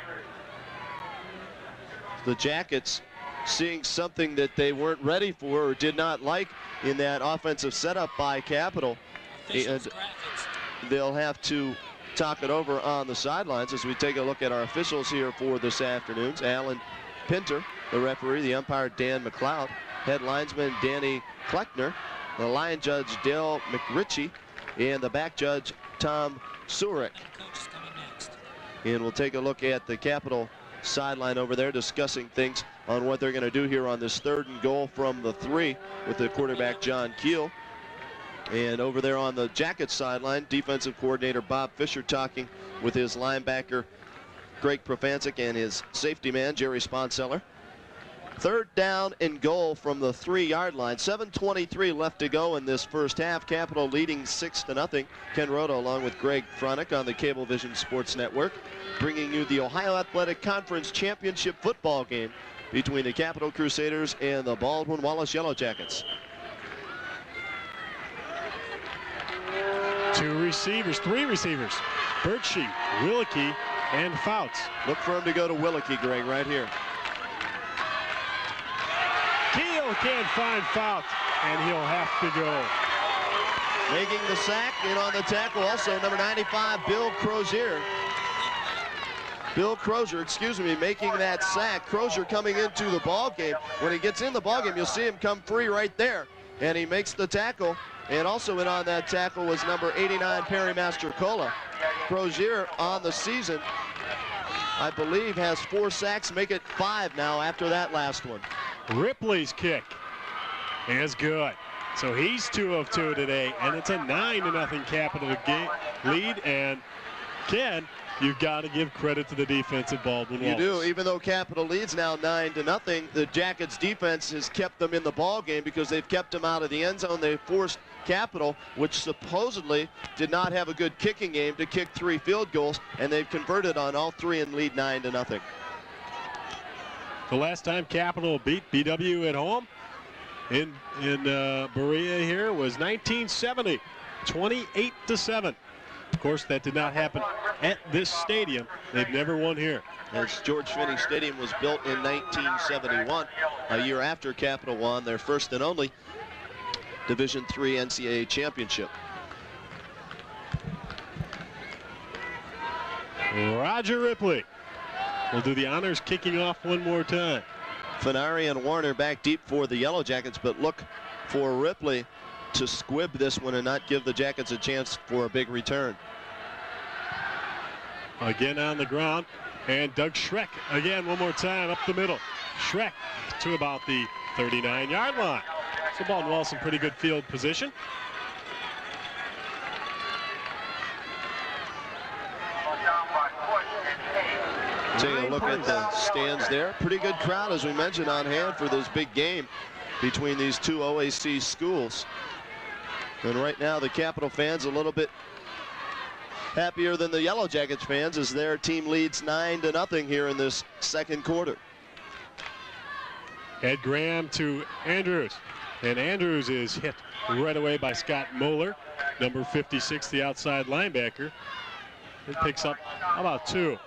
The Jackets seeing something that they weren't ready for or did not like in that offensive setup by Capital. And they'll have to talk it over on the sidelines as we take a look at our officials here for this afternoon's. Alan Pinter, the referee, the umpire Dan McLeod, head linesman Danny Kleckner, the line judge Dale McRitchie, and the back judge Tom Surik. And we'll take a look at the Capital sideline over there discussing things on what they're going to do here on this 3rd and goal from the 3 with the quarterback John Keel. And over there on the Jackets sideline, defensive coordinator Bob Fisher talking with his linebacker Greg Profancic and his safety man Jerry Sponseller. 3rd down and goal from the 3-yard line. 7:23 left to go in this first half. Capital leading 6-0. Ken Roda along with Greg Fronek on the Cablevision Sports Network, bringing you the Ohio Athletic Conference Championship football game between the Capital Crusaders and the Baldwin-Wallace Yellow Jackets. 3 receivers, Birchie, Willicke, and Fouts. Look for him to go to Willicke, Greg, right here. Keel can't find Fouts, and he'll have to go. Making the sack, in on the tackle also number 95, Bill Crozier. Making that sack. Crozier coming into the ball game. When he gets in the ball game, you'll see him come free right there, and he makes the tackle. And also in on that tackle was number 89, Perry Mastrocola. Crozier on the season, I believe, has 4 sacks, make it 5 now after that last one. Ripley's kick is good. So he's 2 of 2 today, and it's a 9-0 Capital lead. And Ken, you've got to give credit to the defense of Baldwin-Wallace. You do, even though Capital leads now 9-0, the Jackets defense has kept them in the ball game because they've kept them out of the end zone. They've forced Capital, which supposedly did not have a good kicking game, to kick 3 field goals, and they've converted on all 3 and lead 9-0. The last time Capital beat BW at home in Berea here was 1970, 28-7. Of course, that did not happen at this stadium. They've never won here. As George Finney Stadium was built in 1971, a year after Capital won their first and only Division III NCAA championship. Roger Ripley will do the honors, kicking off one more time. Fenari and Warner back deep for the Yellow Jackets, but look for Ripley to squib this one and not give the Jackets a chance for a big return. Again on the ground, and Doug Schreck again one more time up the middle. Schreck to about the 39-yard line. So Baldwin-Wallace in pretty good field position. Take a look at the stands there. Pretty good crowd, as we mentioned, on hand for this big game between these 2 OAC schools. And right now the Capital fans a little bit happier than the Yellow Jackets fans as their team leads 9-0 here in this second quarter. Ed Graham to Andrews, and Andrews is hit right away by Scott Moeller, number 56, the outside linebacker. It picks up about 2.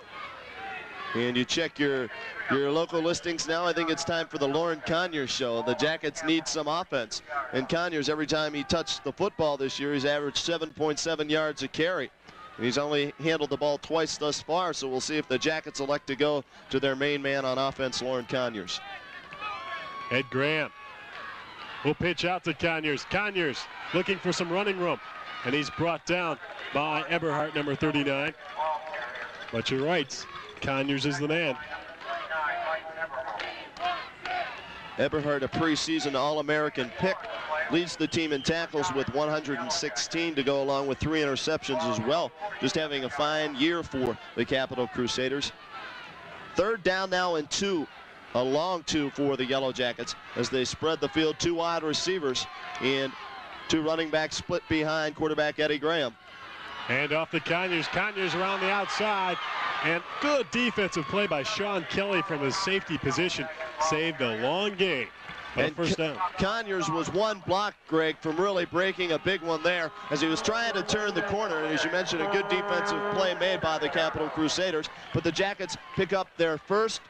And you check your local listings now. I think it's time for the Lauren Conyers show. The Jackets need some offense. And Conyers, every time he touched the football this year, he's averaged 7.7 yards a carry. And he's only handled the ball twice thus far, so we'll see if the Jackets elect to go to their main man on offense, Lauren Conyers. Ed Graham will pitch out to Conyers. Conyers looking for some running room, and he's brought down by Eberhardt, number 39. But you're right, Conyers is the man. Eberhardt, a preseason All-American pick, leads the team in tackles with 116 to go along with 3 interceptions as well. Just having a fine year for the Capital Crusaders. 3rd down now and 2, a long 2 for the Yellow Jackets as they spread the field. 2 wide receivers and 2 running backs split behind quarterback Eddie Graham. And off to Conyers. Conyers around the outside. And good defensive play by Sean Kelly from his safety position. Saved a long gain. And first down. Conyers was one block, Greg, from really breaking a big one there as he was trying to turn the corner. And as you mentioned, a good defensive play made by the Capital Crusaders. But the Jackets pick up their first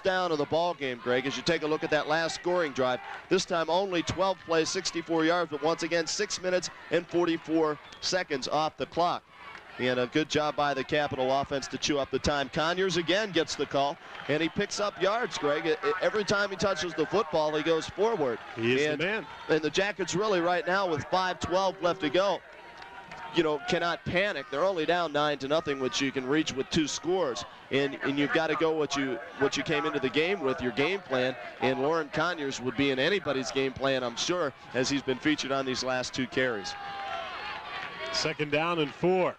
down of the ball game, Greg, as you take a look at that last scoring drive. This time only 12 plays, 64 yards, but once again 6 minutes and 44 seconds off the clock. And a good job by the Capital offense to chew up the time. Conyers again gets the call, and he picks up yards, Greg. Every time he touches the football, he goes forward. He is the man. And the Jackets really right now with 5:12 left to go, you know, cannot panic. They're only down 9-0, which you can reach with 2 scores. And you've got to go what you came into the game with, your game plan. And Lauren Conyers would be in anybody's game plan, I'm sure, as he's been featured on these last 2 carries. 2nd down and 4.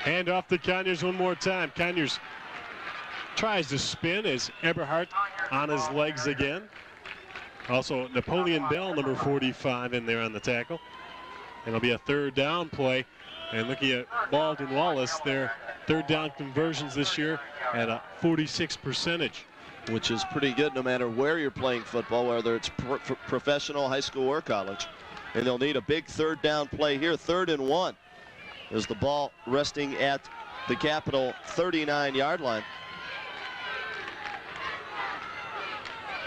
Hand off to Conyers one more time. Conyers tries to spin as Eberhardt on his legs again. Also Napoleon Bell, number 45, in there on the tackle. And it'll be a 3rd down play. And looking at Baldwin-Wallace, their 3rd down conversions this year at a 46%. Which is pretty good no matter where you're playing football, whether it's professional, high school, or college. And they'll need a big 3rd down play here, 3rd and 1. As the ball resting at the Capital 39-yard line.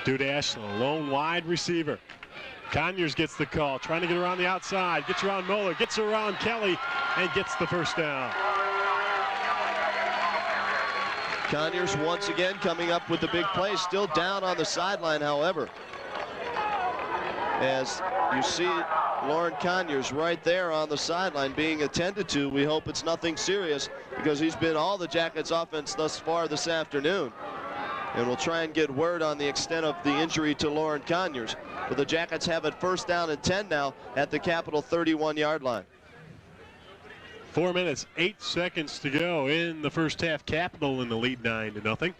Dudash, a lone wide receiver. Conyers gets the call, trying to get around the outside, gets around Moeller, gets around Kelly, and gets the 1st down. Conyers once again coming up with the big play, still down on the sideline, however. As you see Lauren Conyers right there on the sideline being attended to. We hope it's nothing serious because he's been all the Jackets offense thus far this afternoon. And we'll try and get word on the extent of the injury to Lauren Conyers. But the Jackets have it 1st down and 10 now at the Capital 31-yard line. 4 minutes, 8 seconds to go in the first half. Capital in the lead 9-0.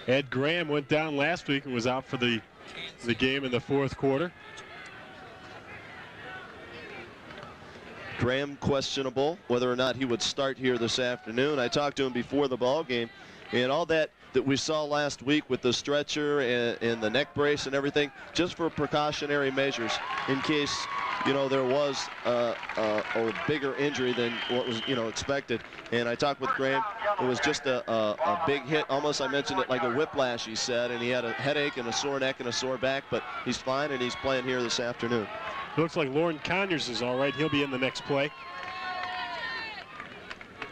Ed Graham went down last week and was out for the game in the 4th quarter. Graham questionable whether or not he would start here this afternoon. I talked to him before the ball game, and all that we saw last week with the stretcher and the neck brace and everything, just for precautionary measures in case, you know, there was a bigger injury than what was, you know, expected. And I talked with Graham. It was just a big hit, almost, I mentioned it like a whiplash, he said, and he had a headache and a sore neck and a sore back, but he's fine and he's playing here this afternoon. It looks like Lauren Conyers is all right. He'll be in the next play.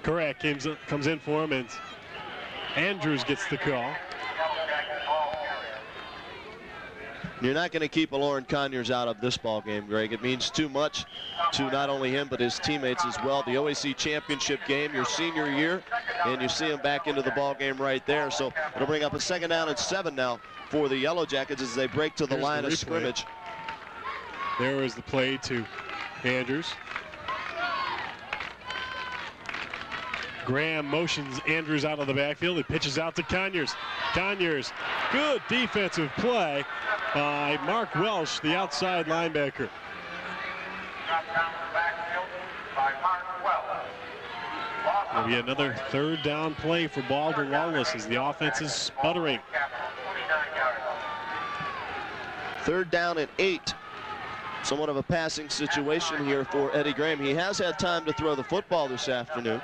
Korak comes in for him, and Andrews gets the call. You're not going to keep a Lauren Conyers out of this ball game, Greg. It means too much to not only him but his teammates as well. The OAC Championship game, your senior year, and you see him back into the ball game right there. So it'll bring up a 2nd down and 7 now for the Yellow Jackets as they break to the line of scrimmage. There is the play to Andrews. Graham motions Andrews out of the backfield. He pitches out to Conyers. Conyers, good defensive play by Mark Welsh, the outside linebacker. There'll be another 3rd down play for Baldwin-Wallace as the offense is sputtering. 3rd down and 8. Somewhat of a passing situation here for Eddie Graham. He has had time to throw the football this afternoon.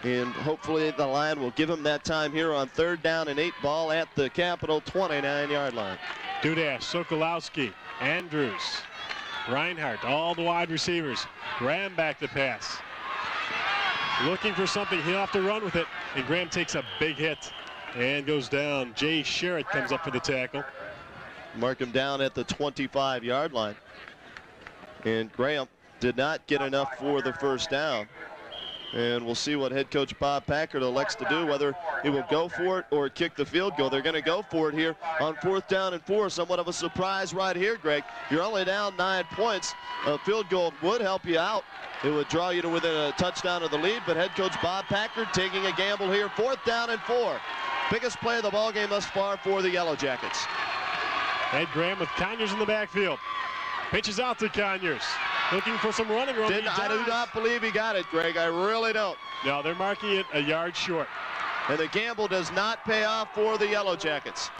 And hopefully the line will give him that time here on 3rd down and 8, ball at the Capital 29-yard line. Dudash, Sokolowski, Andrews, Reinhardt, all the wide receivers. Graham back to pass. Looking for something, he'll have to run with it. And Graham takes a big hit and goes down. Jay Sherritt comes up for the tackle. Mark him down at the 25-yard line. And Graham did not get enough for the 1st down. And we'll see what head coach Bob Packard elects to do, whether he will go for it or kick the field goal. They're going to go for it here on 4th down and 4. Somewhat of a surprise right here, Greg. You're only down 9 points. A field goal would help you out. It would draw you to within a touchdown of the lead, but head coach Bob Packard taking a gamble here. 4th down and 4. Biggest play of the ball game thus far for the Yellow Jackets. Ed Graham with Conyers in the backfield. Pitches out to Conyers. Looking for some running room. I do not believe he got it, Greg. I really don't. No, they're marking it a yard short. And the gamble does not pay off for the Yellow Jackets.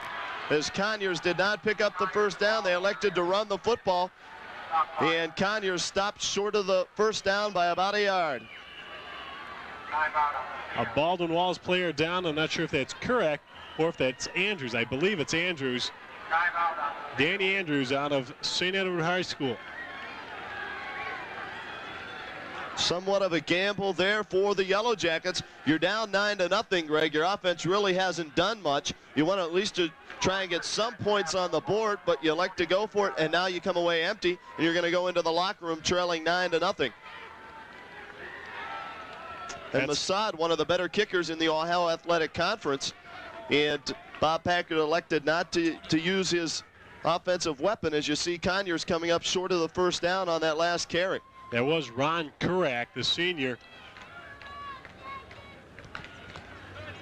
As Conyers did not pick up the first down, they elected to run the football. And Conyers stopped short of the first down by about a yard. A Baldwin-Wallace player down. I'm not sure if that's correct or if that's Andrews. I believe it's Andrews. Danny Andrews out of St. Edward High School. Somewhat of a gamble there for the Yellow Jackets. You're down 9-0, Greg. Your offense really hasn't done much. You want at least to try and get some points on the board, but you like to go for it, and now you come away empty, and you're going to go into the locker room trailing 9-0. And Masad, one of the better kickers in the Ohio Athletic Conference, and Bob Packard elected not to use his offensive weapon, as you see Conyers coming up short of the first down on that last carry. That was Ron Kurak, the senior.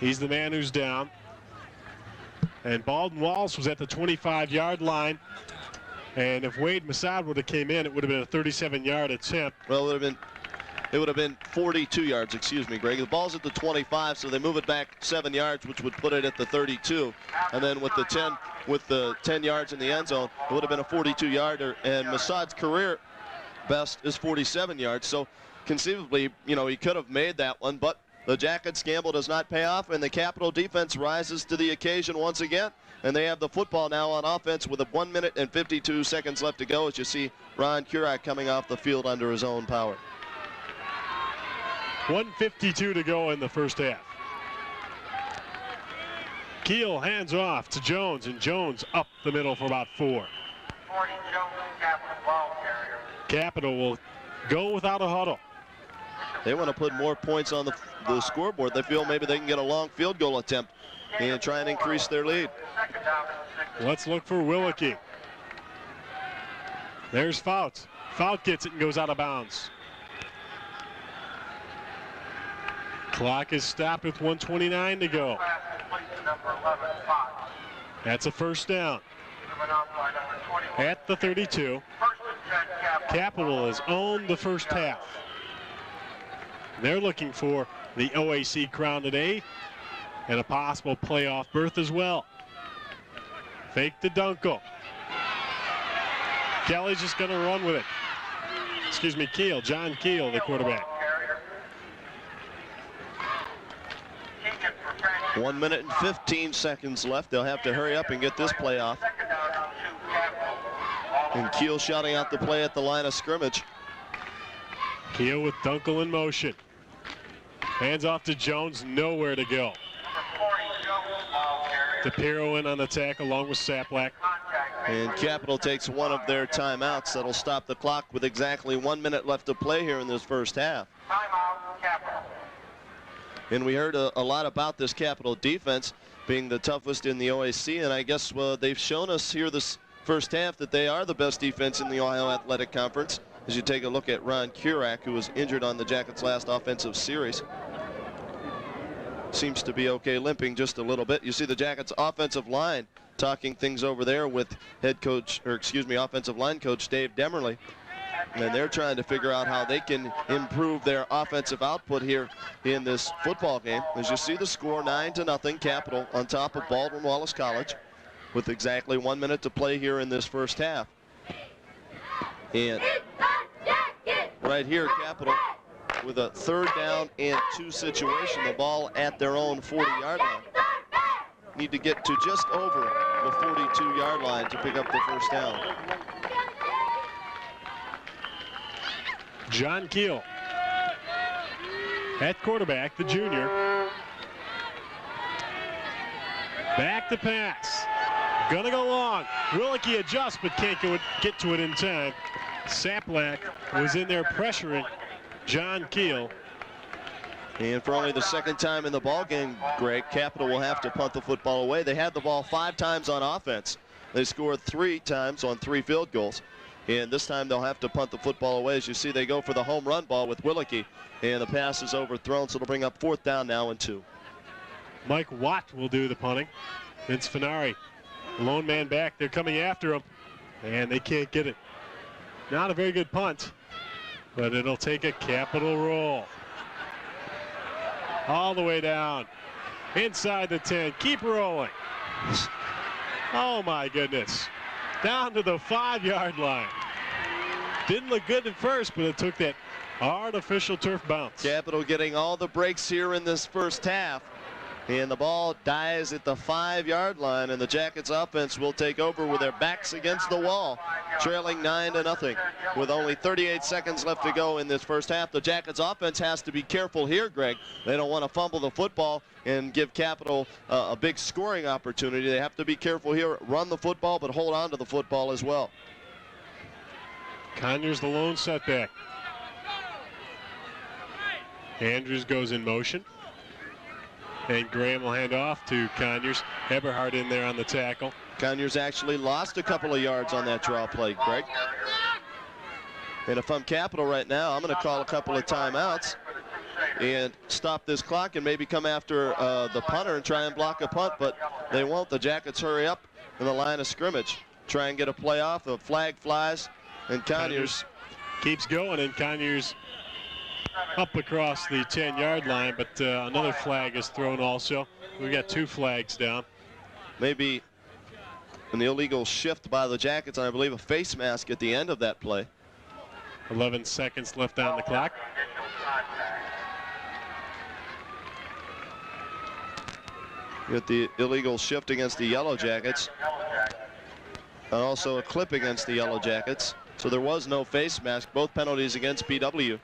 He's the man who's down. And Baldwin-Wallace was at the 25-yard line. And if Wade Masad would have came in, it would have been a 37-yard attempt. Well, it would have been 42 yards, excuse me, Greg. The ball's at the 25, so they move it back 7 yards, which would put it at the 32. And then with the 10 yards in the end zone, it would have been a 42-yarder. And Masad's career best is 47 yards. So conceivably, you know, he could have made that one, but the Jackets' gamble does not pay off, and the Capital defense rises to the occasion once again. And they have the football now on offense with 1 minute and 52 seconds left to go, as you see Ron Kurak coming off the field under his own power. 1:52 to go in the first half. Keel hands off to Jones, and Jones up the middle for about 4. 40 Jones, Capital ball carrier. Capital will go without a huddle. They want to put more points on the scoreboard. They feel maybe they can get a long field goal attempt and try and increase their lead. Let's look for Willicke. There's Fout. Fout gets it and goes out of bounds. Clock is stopped with 1:29 to go. That's a first down. At the 32. Capital has owned the first half. They're looking for the OAC crown today and a possible playoff berth as well. Fake to Dunkel. Kelly's just going to run with it. Excuse me, Keel. John Keel, the quarterback. 1 minute and 15 seconds left. They'll have to hurry up and get this play off. And Keel shouting out the play at the line of scrimmage. Keel with Dunkel in motion. Hands off to Jones, nowhere to go. DePiro in on the tackle along with Saplak. And Capital takes one of their timeouts. That'll stop the clock with exactly 1 minute left to play here in this first half. Timeout, Capital. And we heard a lot about this Capital defense being the toughest in the OAC, and I guess they've shown us here this first half that they are the best defense in the Ohio Athletic Conference. As you take a look at Ron Kurak, who was injured on the Jackets' last offensive series. Seems to be okay, limping just a little bit. You see the Jackets' offensive line talking things over there with offensive line coach Dave Demerly. And they're trying to figure out how they can improve their offensive output here in this football game. As you see the score, 9-0, Capital on top of Baldwin-Wallace College with exactly 1 minute to play here in this first half. And right here, Capital with a 3rd down and 2 situation, the ball at their own 40-yard line. Need to get to just over the 42-yard line to pick up the first down. John Keel at quarterback, the junior. Back to pass. Gonna go long. Willicke adjusts but can't get to it in time. Saplak was in there pressuring John Keel. And for only the 2nd time in the ball game, Greg, Capital will have to punt the football away. They had the ball 5 times on offense. They scored 3 times on 3 field goals. And this time they'll have to punt the football away. As you see, they go for the home run ball with Willicke. And the pass is overthrown, so it'll bring up 4th down now and 2. Mike Watt will do the punting. Vince Finari, lone man back. They're coming after him, and they can't get it. Not a very good punt, but it'll take a Capital roll. All the way down. Inside the 10. Keep rolling. Oh, my goodness. Down to the 5-yard line. Didn't look good at first, but it took that artificial turf bounce. Capital getting all the breaks here in this first half. And the ball dies at the 5-yard line, and the Jackets offense will take over with their backs against the wall, trailing 9-0 with only 38 seconds left to go in this first half. The Jackets offense has to be careful here, Greg. They don't want to fumble the football and give Capital a big scoring opportunity. They have to be careful here, run the football, but hold on to the football as well. Conyers the lone setback. Andrews goes in motion. And Graham will hand off to Conyers. Eberhardt in there on the tackle. Conyers actually lost a couple of yards on that draw play, Greg. And if I'm Capital right now, I'm going to call a couple of timeouts and stop this clock and maybe come after the punter and try and block a punt, but they won't. The Jackets hurry up in the line of scrimmage. Try and get a play off. The flag flies, and Conyers keeps going, and Conyers up across the 10-yard line, but another flag is thrown also. We got 2 flags down. Maybe an illegal shift by the Jackets, and I believe a face mask at the end of that play. 11 seconds left on the clock. With the illegal shift against the Yellow Jackets, and also a clip against the Yellow Jackets. So there was no face mask, both penalties against BW.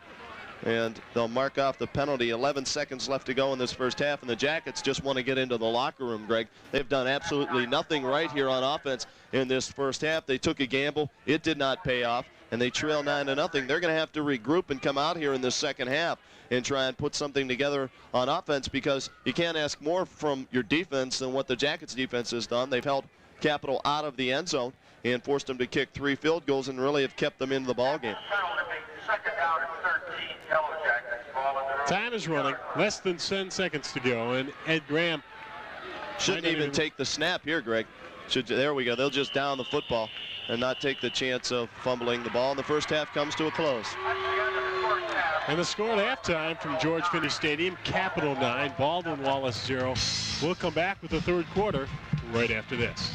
And they'll mark off the penalty. 11 seconds left to go in this first half, and the Jackets just want to get into the locker room, Greg. They've done absolutely nothing right here on offense in this first half. They took a gamble. It did not pay off, and they trail 9-0. They're going to have to regroup and come out here in this second half and try and put something together on offense, because you can't ask more from your defense than what the Jackets defense has done. They've held Capital out of the end zone and forced them to kick 3 field goals and really have kept them into the ball game. Time is running. Less than 10 seconds to go, and Ed Graham shouldn't even take the snap here, Greg. There we go. They'll just down the football and not take the chance of fumbling the ball. And the first half comes to a close. And the score at halftime from George Finney Stadium: Capital 9, Baldwin-Wallace 0. We'll come back with the third quarter right after this.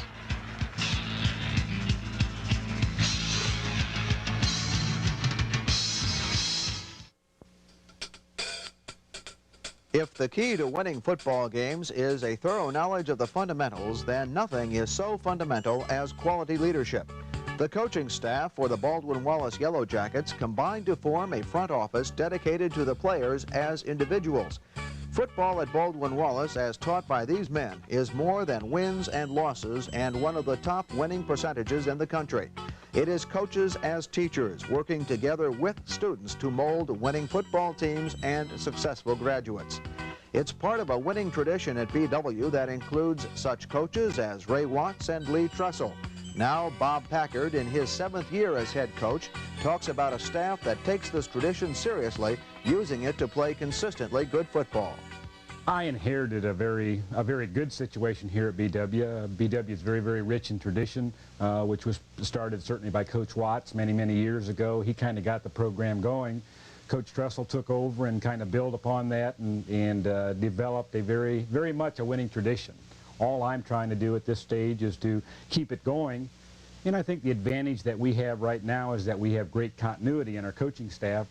If the key to winning football games is a thorough knowledge of the fundamentals, then nothing is so fundamental as quality leadership. The coaching staff for the Baldwin-Wallace Yellow Jackets combined to form a front office dedicated to the players as individuals. Football at Baldwin-Wallace, as taught by these men, is more than wins and losses and one of the top winning percentages in the country. It is coaches as teachers working together with students to mold winning football teams and successful graduates. It's part of a winning tradition at BW that includes such coaches as Ray Watts and Lee Trussell. Now Bob Packard, in his 7th year as head coach, talks about a staff that takes this tradition seriously, using it to play consistently good football. I inherited a very good situation here at BW. BW is very, very rich in tradition, which was started certainly by Coach Watts many, many years ago. He kind of got the program going. Coach Trussell took over and kind of built upon that and developed a very much a winning tradition. All I'm trying to do at this stage is to keep it going. And I think the advantage that we have right now is that we have great continuity in our coaching staff.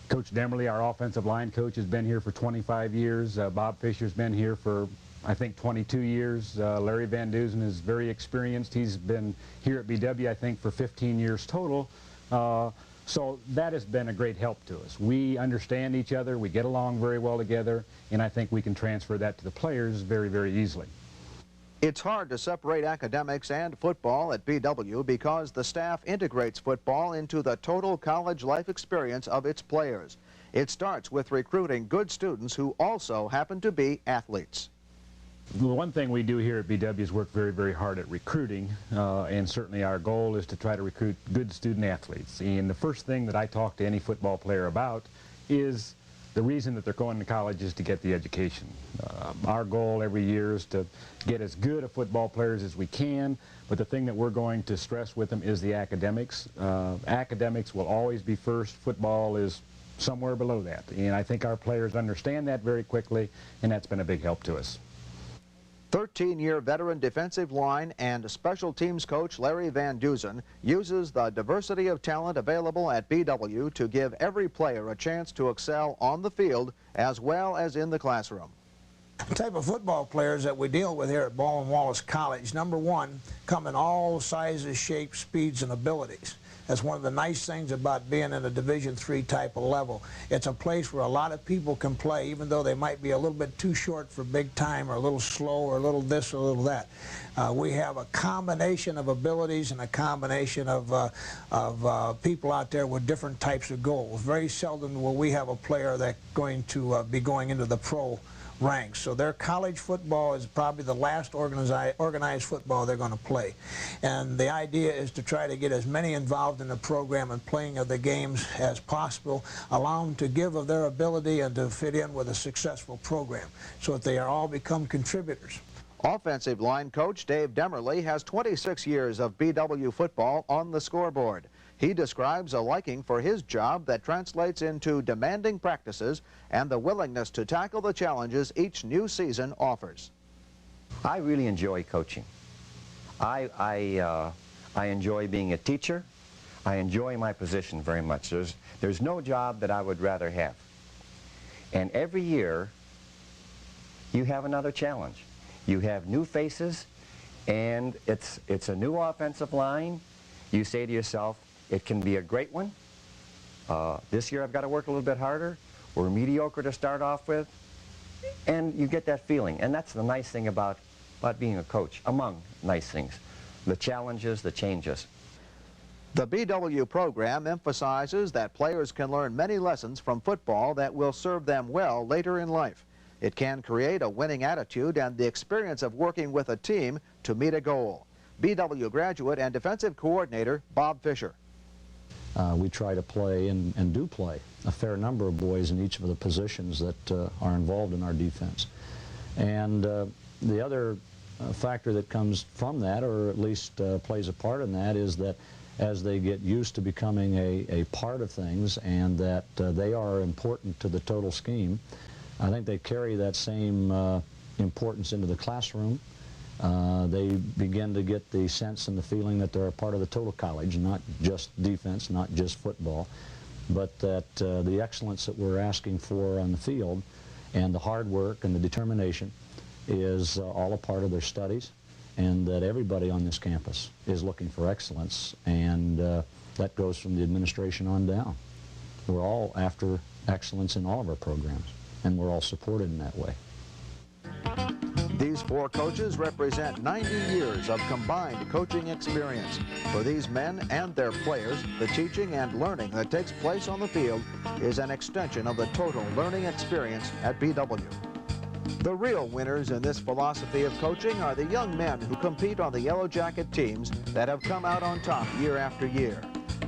Coach Demerly, our offensive line coach, has been here for 25 years. Bob Fisher's been here for, I think, 22 years. Larry Van Dusen is very experienced. He's been here at BW, I think, for 15 years total. So that has been a great help to us. We understand each other, we get along very well together, and I think we can transfer that to the players very, very easily. It's hard to separate academics and football at BW because the staff integrates football into the total college life experience of its players. It starts with recruiting good students who also happen to be athletes. The one thing we do here at BW is work very, very hard at recruiting, and certainly our goal is to try to recruit good student athletes. And the first thing that I talk to any football player about is the reason that they're going to college is to get the education. Our goal every year is to get as good a football players as we can, but the thing that we're going to stress with them is the academics. Academics will always be first. Football is somewhere below that. And I think our players understand that very quickly, and that's been a big help to us. 13-year veteran defensive line and special teams coach Larry Van Dusen uses the diversity of talent available at BW to give every player a chance to excel on the field as well as in the classroom. The type of football players that we deal with here at Baldwin-Wallace College, number one, come in all sizes, shapes, speeds, and abilities. That's one of the nice things about being in a Division III type of level. It's a place where a lot of people can play, even though they might be a little bit too short for big time, or a little slow, or a little this or a little that. We have a combination of abilities and a combination of people out there with different types of goals. Very seldom will we have a player that's going to be going into the pro ranks. So their college football is probably the last organized football they're going to play. And the idea is to try to get as many involved in the program and playing of the games as possible, allow them to give of their ability and to fit in with a successful program so that they are all become contributors. Offensive line coach Dave Demerly has 26 years of BW football on the scoreboard. He describes a liking for his job that translates into demanding practices and the willingness to tackle the challenges each new season offers. I really enjoy coaching. I enjoy being a teacher. I enjoy my position very much. There's no job that I would rather have. And every year, you have another challenge. You have new faces, and it's a new offensive line. You say to yourself, it can be a great one. This year I've got to work a little bit harder. We're mediocre to start off with. And you get that feeling. And that's the nice thing about being a coach, among nice things. The challenges, the changes. The BW program emphasizes that players can learn many lessons from football that will serve them well later in life. It can create a winning attitude and the experience of working with a team to meet a goal. BW graduate and defensive coordinator Bob Fisher. We try to play and do play a fair number of boys in each of the positions that are involved in our defense. And the other factor that comes from that, or at least plays a part in that, is that as they get used to becoming a part of things and that they are important to the total scheme, I think they carry that same importance into the classroom. They begin to get the sense and the feeling that they're a part of the total college, not just defense, not just football, but that the excellence that we're asking for on the field and the hard work and the determination is all a part of their studies, and that everybody on this campus is looking for excellence, and that goes from the administration on down. We're all after excellence in all of our programs, and we're all supported in that way. These four coaches represent 90 years of combined coaching experience. For these men and their players, the teaching and learning that takes place on the field is an extension of the total learning experience at BW. The real winners in this philosophy of coaching are the young men who compete on the Yellow Jacket teams that have come out on top year after year.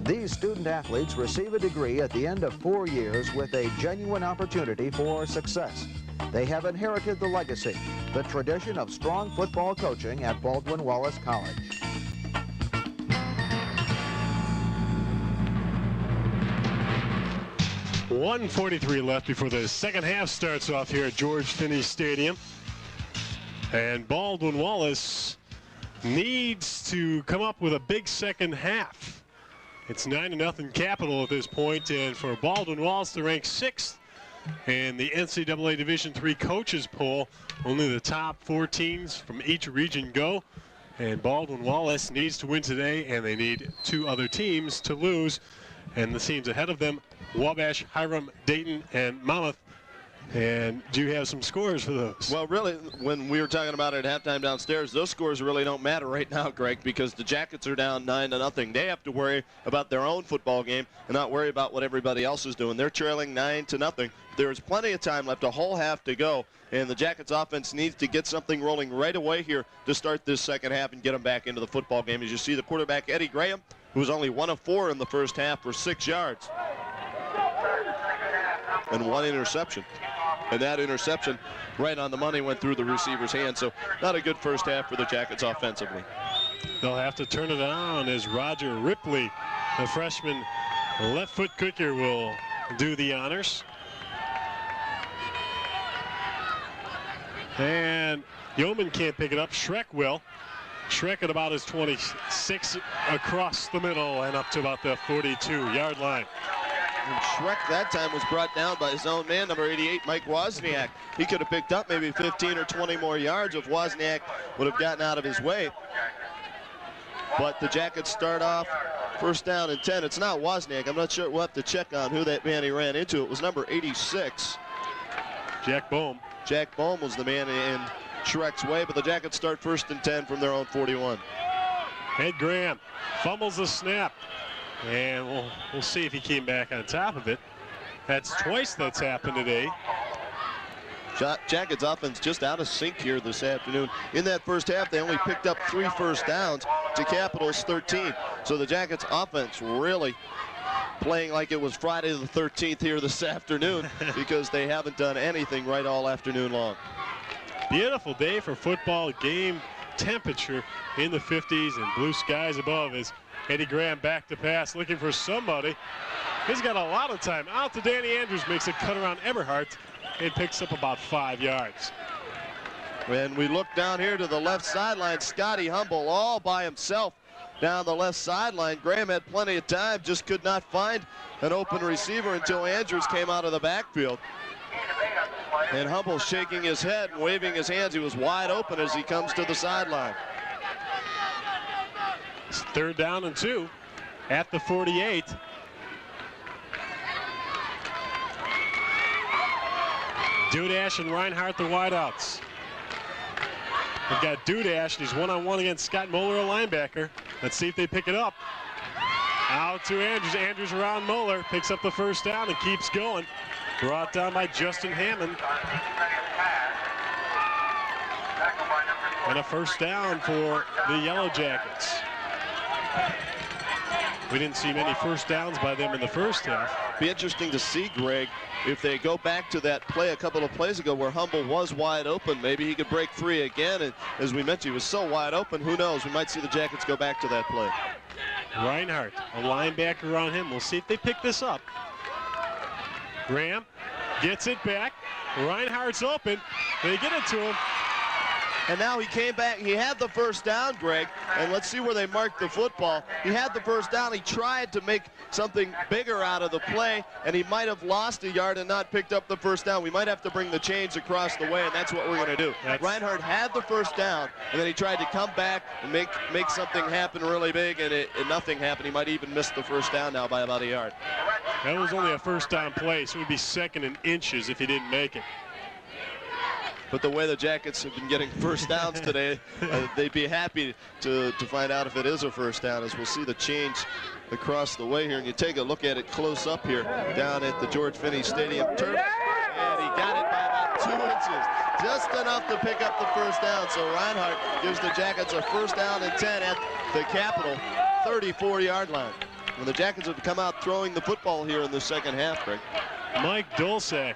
These student athletes receive a degree at the end of 4 years with a genuine opportunity for success. They have inherited the legacy, the tradition of strong football coaching at Baldwin-Wallace College. .143 left before the second half starts off here at George Finney Stadium. And Baldwin-Wallace needs to come up with a big second half. It's 9-0 Capital at this point, and for Baldwin-Wallace to rank 6th in the NCAA Division III coaches poll, only the top 4 teams from each region go. And Baldwin-Wallace needs to win today, and they need 2 other teams to lose. And the teams ahead of them, Wabash, Hiram, Dayton, and Monmouth. And do you have some scores for those? Well, really, when we were talking about it at halftime downstairs, those scores really don't matter right now, Greg, because the Jackets are down 9-0. They have to worry about their own football game and not worry about what everybody else is doing. They're trailing 9-0. There's plenty of time left, a whole half to go, and the Jackets offense needs to get something rolling right away here to start this second half and get them back into the football game. As you see, the quarterback, Eddie Graham, who was only 1 of 4 in the first half for 6 yards and 1 interception. And that interception right on the money went through the receiver's hand. So not a good first half for the Jackets offensively. They'll have to turn it on as Roger Ripley, the freshman left foot kicker, will do the honors. And Yeoman can't pick it up. Schreck will. Schreck at about his 26 across the middle and up to about the 42-yard line. And Schreck that time was brought down by his own man, number 88, Mike Wozniak. He could have picked up maybe 15 or 20 more yards if Wozniak would have gotten out of his way. But the Jackets start off first down and 10. It's not Wozniak. I'm not sure. We'll have to check on who that man he ran into. It was number 86. Jack Bohm. Jack Bohm was the man in Schreck's way, but the Jackets start first and 10 from their own 41. Ed Graham fumbles the snap, and we'll see if he came back on top of it. That's twice that's happened today. Jackets offense just out of sync here this afternoon. In that first half, they only picked up 3 first downs to Capital's 13. So the Jackets offense really playing like it was Friday the 13th here this afternoon because they haven't done anything right all afternoon long. Beautiful day for football. Game temperature in the 50s and blue skies above as Eddie Graham back to pass, looking for somebody. He's got a lot of time. Out to Danny Andrews, makes a cut around Eberhardt and picks up about 5 yards. When we look down here to the left sideline, Scotty Humble all by himself down the left sideline. Graham had plenty of time, just could not find an open receiver until Andrews came out of the backfield. And Humble shaking his head and waving his hands. He was wide open as he comes to the sideline. It's 3rd down and 2 at the 48. Dudash and Reinhardt, the wideouts. We've got Dudash, and he's one-on-one against Scott Moeller, a linebacker. Let's see if they pick it up. Out to Andrews. Andrews around Moeller, picks up the first down and keeps going. Brought down by Justin Hammond. And a first down for the Yellow Jackets. We didn't see many first downs by them in the first half. Be interesting to see, Greg, if they go back to that play a couple of plays ago where Humble was wide open. Maybe he could break free again. And as we mentioned, he was so wide open, who knows? We might see the Jackets go back to that play. Reinhardt, a linebacker on him. We'll see if they pick this up. Graham gets it back. Reinhardt's open. They get it to him. And now he came back. He had the first down, Greg. And let's see where they marked the football. He had the first down. He tried to make something bigger out of the play, and he might have lost a yard and not picked up the first down. We might have to bring the chains across the way, and that's what we're going to do. Reinhardt had the first down, and then he tried to come back and make something happen really big, and nothing happened. He might even miss the first down now by about a yard. That was only a first down play, so it would be 2nd and inches if he didn't make it. But the way the Jackets have been getting first downs today, they'd be happy to find out if it is a first down, as we'll see the change across the way here. And you take a look at it close up here down at the George Finney Stadium turf. And he got it by about 2 inches, just enough to pick up the first down. So Reinhardt gives the Jackets a first down and 10 at the Capital 34-yard line. When the Jackets have come out throwing the football here in the second half, Greg. Mike Dulsack,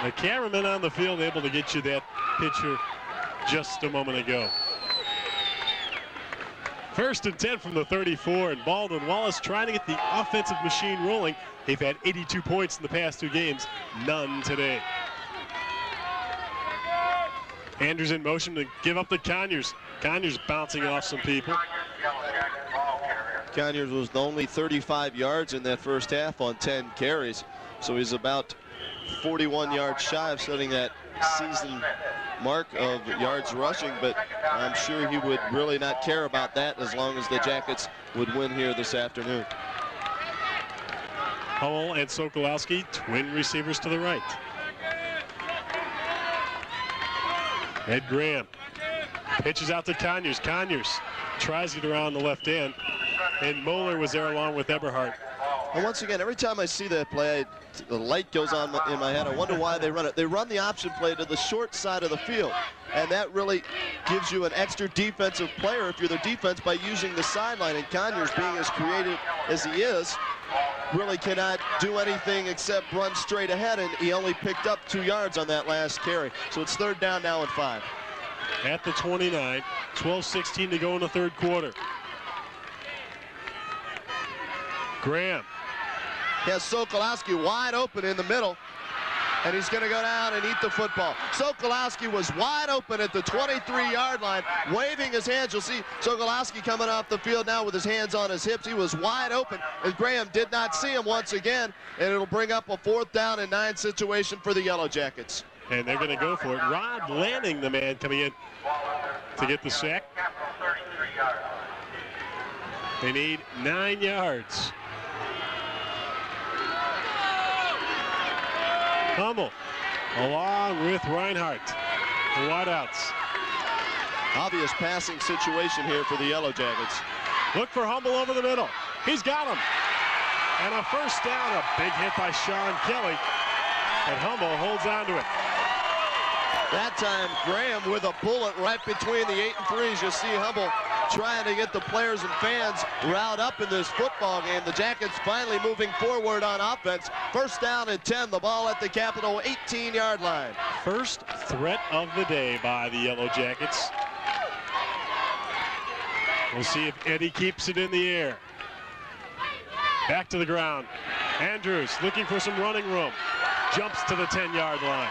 the cameraman on the field, able to get you that picture just a moment ago. 1st and 10 from the 34, and Baldwin-Wallace trying to get the offensive machine rolling. They've had 82 points in the past 2 games, none today. Andrews in motion to give up to Conyers. Conyers bouncing off some people. Conyers was only 35 yards in that first half on 10 carries. So he's about 41 yards shy of setting that season mark of yards rushing, but I'm sure he would really not care about that as long as the Jackets would win here this afternoon. Howell and Sokolowski, twin receivers to the right. Ed Graham pitches out to Conyers. Conyers tries it around the left end, and Moeller was there along with Eberhardt. And once again, every time I see that play, the light goes on in my head. I wonder why they run it. They run the option play to the short side of the field, and that really gives you an extra defensive player if you're the defense by using the sideline. And Conyers, being as creative as he is, really cannot do anything except run straight ahead, and he only picked up 2 yards on that last carry. So it's 3rd down now and 5. At the 29, 12:16 to go in the 3rd quarter. Graham He has Sokolowski wide open in the middle, and he's going to go down and eat the football. Sokolowski was wide open at the 23-yard line, waving his hands. You'll see Sokolowski coming off the field now with his hands on his hips. He was wide open, and Graham did not see him once again, and it'll bring up a 4th down and 9 situation for the Yellow Jackets. And they're going to go for it. Rod Lanning, the man coming in to get the sack. They need 9 yards. Hummel along with Reinhardt. The wideouts. Obvious passing situation here for the Yellow Jackets. Look for Hummel over the middle. He's got him. And a 1st down. A big hit by Sean Kelly. And Hummel holds on to it. That time, Graham with a bullet right between the 8 and 3s. You see Hummel trying to get the players and fans riled up in this football game. The Jackets finally moving forward on offense. 1st down and 10. The ball at the Capital 18-yard line. First threat of the day by the Yellow Jackets. We'll see if Eddie keeps it in the air. Back to the ground. Andrews looking for some running room. Jumps to the 10-yard line.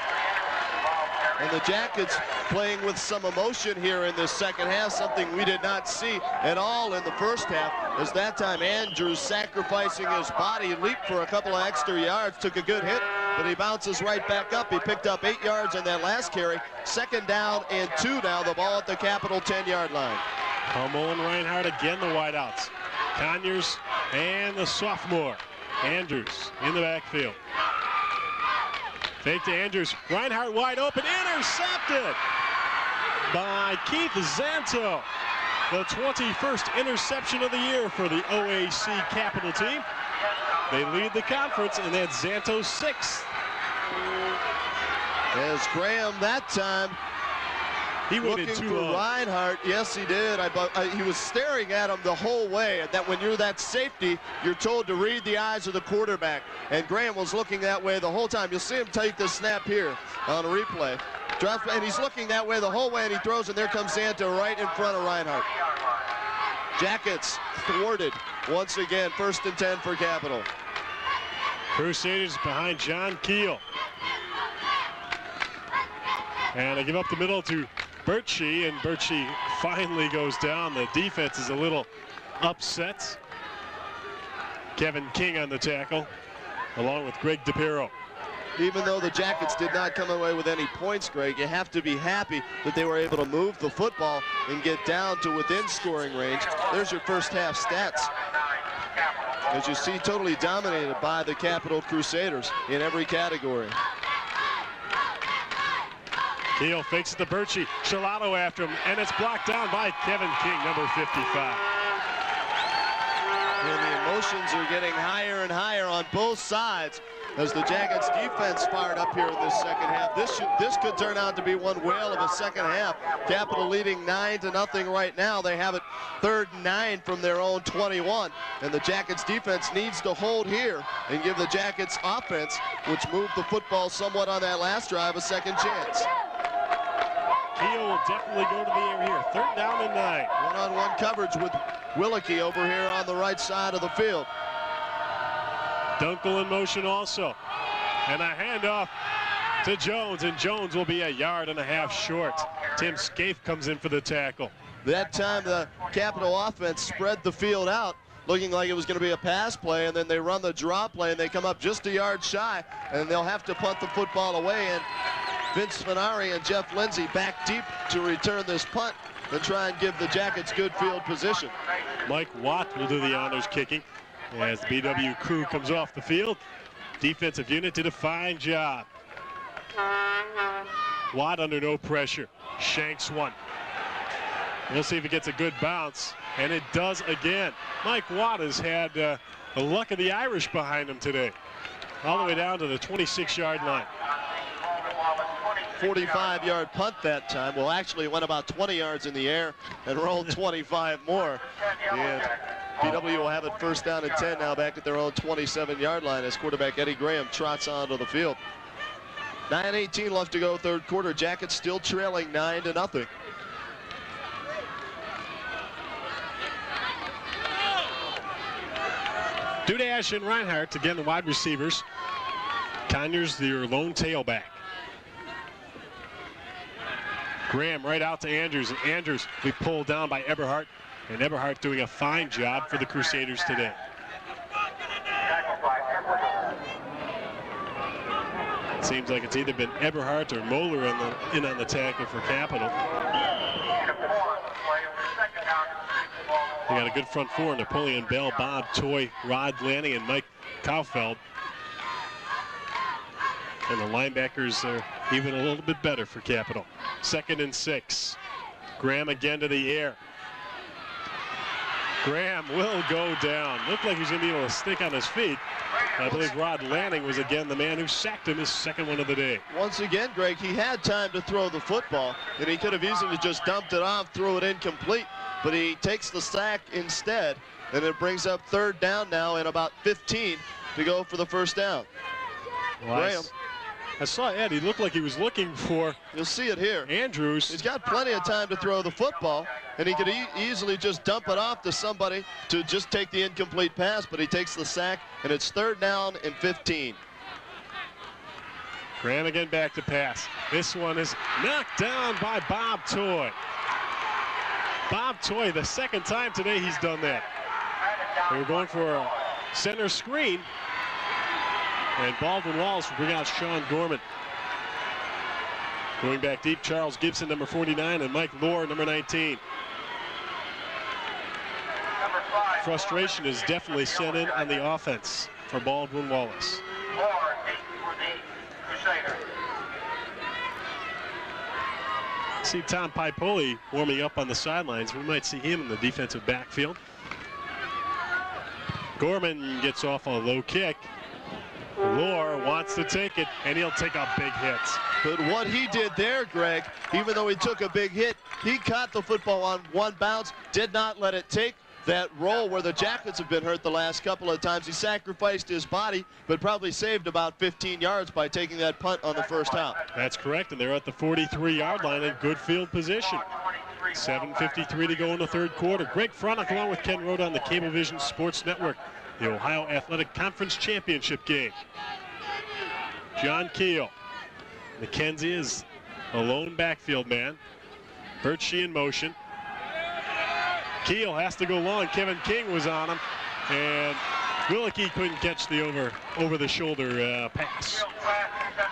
And the Jackets playing with some emotion here in this second half, something we did not see at all in the first half, as that time Andrews sacrificing his body, leaped for a couple of extra yards, took a good hit, but he bounces right back up. He picked up 8 yards on that last carry. 2nd down and 2 now, the ball at the Capital 10-yard line. Hummel and Reinhardt again the wideouts. Conyers and the sophomore. Andrews in the backfield. Fake to Andrews. Reinhardt wide open. Intercepted by Keith Zanto. The 21st interception of the year for the OAC Capital team. They lead the conference, and that's Zanto's 6th. As Graham that time he waited looking too for long. Reinhardt. Yes, he did. He was staring at him the whole way. And that when you're that safety, you're told to read the eyes of the quarterback. And Graham was looking that way the whole time. You'll see him take the snap here on a replay. And he's looking that way the whole way, and he throws, and there comes Zanto right in front of Reinhardt. Jackets thwarted once again. 1st and 10 for Capital. Crusaders behind John Keel. And they give up the middle to Birchie, and Birchie finally goes down. The defense is a little upset. Kevin King on the tackle, along with Greg DePiro. Even though the Jackets did not come away with any points, Greg, you have to be happy that they were able to move the football and get down to within scoring range. There's your first half stats. As you see, totally dominated by the Capital Crusaders in every category. Keel fakes it to Birchie. Shalano after him, and it's blocked down by Kevin King, number 55. And the emotions are getting higher and higher on both sides as the Jackets defense fired up here in this second half. This could turn out to be one whale of a second half. Capital leading 9-0 right now. They have it 3rd and 9 from their own 21. And the Jackets defense needs to hold here and give the Jackets offense, which moved the football somewhat on that last drive, a second chance. Keel will definitely go to the air here. 3rd down and 9. One-on-one coverage with Willicke over here on the right side of the field. Dunkel in motion also. And a handoff to Jones, and Jones will be 1.5 yards short. Tim Scaife comes in for the tackle. That time the Capital offense spread the field out, looking like it was going to be a pass play, and then they run the draw play, and they come up just 1 yard shy, and they'll have to punt the football away. And Vince Finari and Jeff Lindsay back deep to return this punt and try and give the Jackets good field position. Mike Watt will do the honors kicking as the BW crew comes off the field. Defensive unit did a fine job. Watt under no pressure. Shanks one. We'll see if it gets a good bounce, and it does again. Mike Watt has had the luck of the Irish behind him today. All the way down to the 26-yard line. 45-yard punt that time. Well, actually, it went about 20 yards in the air and rolled 25 more. And BW will have it 1st down and 10 now, back at their own 27-yard line as quarterback Eddie Graham trots onto the field. 9:18 left to go, 3rd quarter. Jackets still trailing 9-0. Dudash and Reinhardt, again, the wide receivers. Conyers, their lone tailback. Graham right out to Andrews, and Andrews will be pulled down by Eberhardt, and Eberhardt doing a fine job for the Crusaders today. It seems like it's either been Eberhardt or Moeller in on the tackle for Capital. They got a good front four: Napoleon Bell, Bob Toy, Rod Lanning, and Mike Kaufeld. And the linebackers are even a little bit better for Capital. 2nd and 6. Graham again to the air. Graham will go down. Looked like he was going to be able to stick on his feet. I believe Rod Lanning was again the man who sacked him, his second one of the day. Once again, Greg, he had time to throw the football, and he could have easily just dumped it off, threw it incomplete, but he takes the sack instead, and it brings up 3rd down now and about 15 to go for the first down. Well, Graham. I saw Ed. He looked like he was looking for. You'll see it here. Andrews. He's got plenty of time to throw the football, and he could easily just dump it off to somebody to just take the incomplete pass, but he takes the sack, and it's 3rd down and 15. Graham again back to pass. This one is knocked down by Bob Toy. Bob Toy, the 2nd time today he's done that. They were going for a center screen. And Baldwin-Wallace will bring out Sean Gorman. Going back deep, Charles Gibson, number 49, and Mike Lohr, number 19. Frustration is definitely set in on the offense for Baldwin-Wallace. See Tom Pipoli warming up on the sidelines. We might see him in the defensive backfield. Gorman gets off a low kick. Lohr wants to take it, and he'll take a big hit. But what he did there, Greg, even though he took a big hit, he caught the football on one bounce, did not let it take that roll where the Jackets have been hurt the last couple of times. He sacrificed his body, but probably saved about 15 yards by taking that punt on the first out. That's correct, and they're at the 43-yard line in good field position. 7:53 to go in the 3rd quarter. Greg Fronek along with Ken Roda on the Cablevision Sports Network. The Ohio Athletic Conference Championship game. John Keel. McKenzie is a lone backfield man. Birchie in motion. Keel has to go long. Kevin King was on him, and Willicke couldn't catch the over-the-shoulder pass.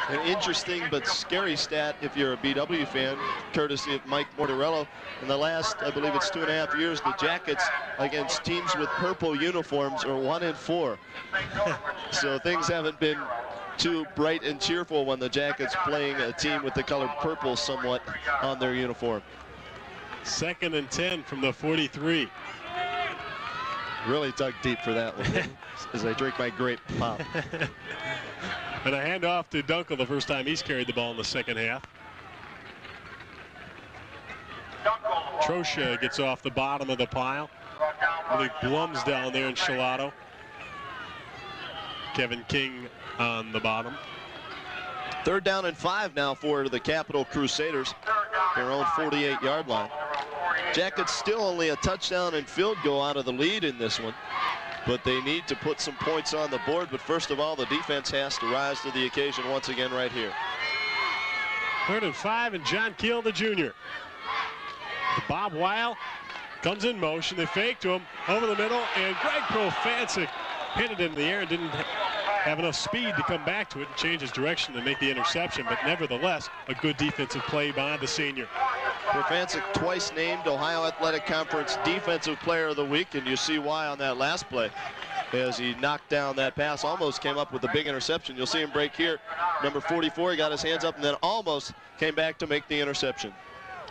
An interesting but scary stat if you're a BW fan, courtesy of Mike Mortarello. In the last, I believe it's 2.5 years, the Jackets against teams with purple uniforms are 1-4. So things haven't been too bright and cheerful when the Jackets playing a team with the color purple somewhat on their uniform. 2nd and 10 from the 43. Really dug deep for that one as I drink my grape pop. And a handoff to Dunkel the first time he's carried the ball in the 2nd half. Trosha gets off the bottom of the pile. Really Blum's down there in Shalato. Kevin King on the bottom. 3rd down and 5 now for the Capital Crusaders. Their own 48-yard line. Jackets still only a touchdown and field goal out of the lead in this one. But they need to put some points on the board. But first of all, the defense has to rise to the occasion once again right here. 3rd and 5, and John Keel, the junior. Bob Weil comes in motion. They fake to him over the middle, and Greg Profancic hit it in the air and didn't have enough speed to come back to it and change his direction to make the interception. But nevertheless, a good defensive play by the senior. Profancic twice named Ohio Athletic Conference Defensive Player of the Week, and you see why on that last play as he knocked down that pass, almost came up with a big interception. You'll see him break here. Number 44, he got his hands up and then almost came back to make the interception.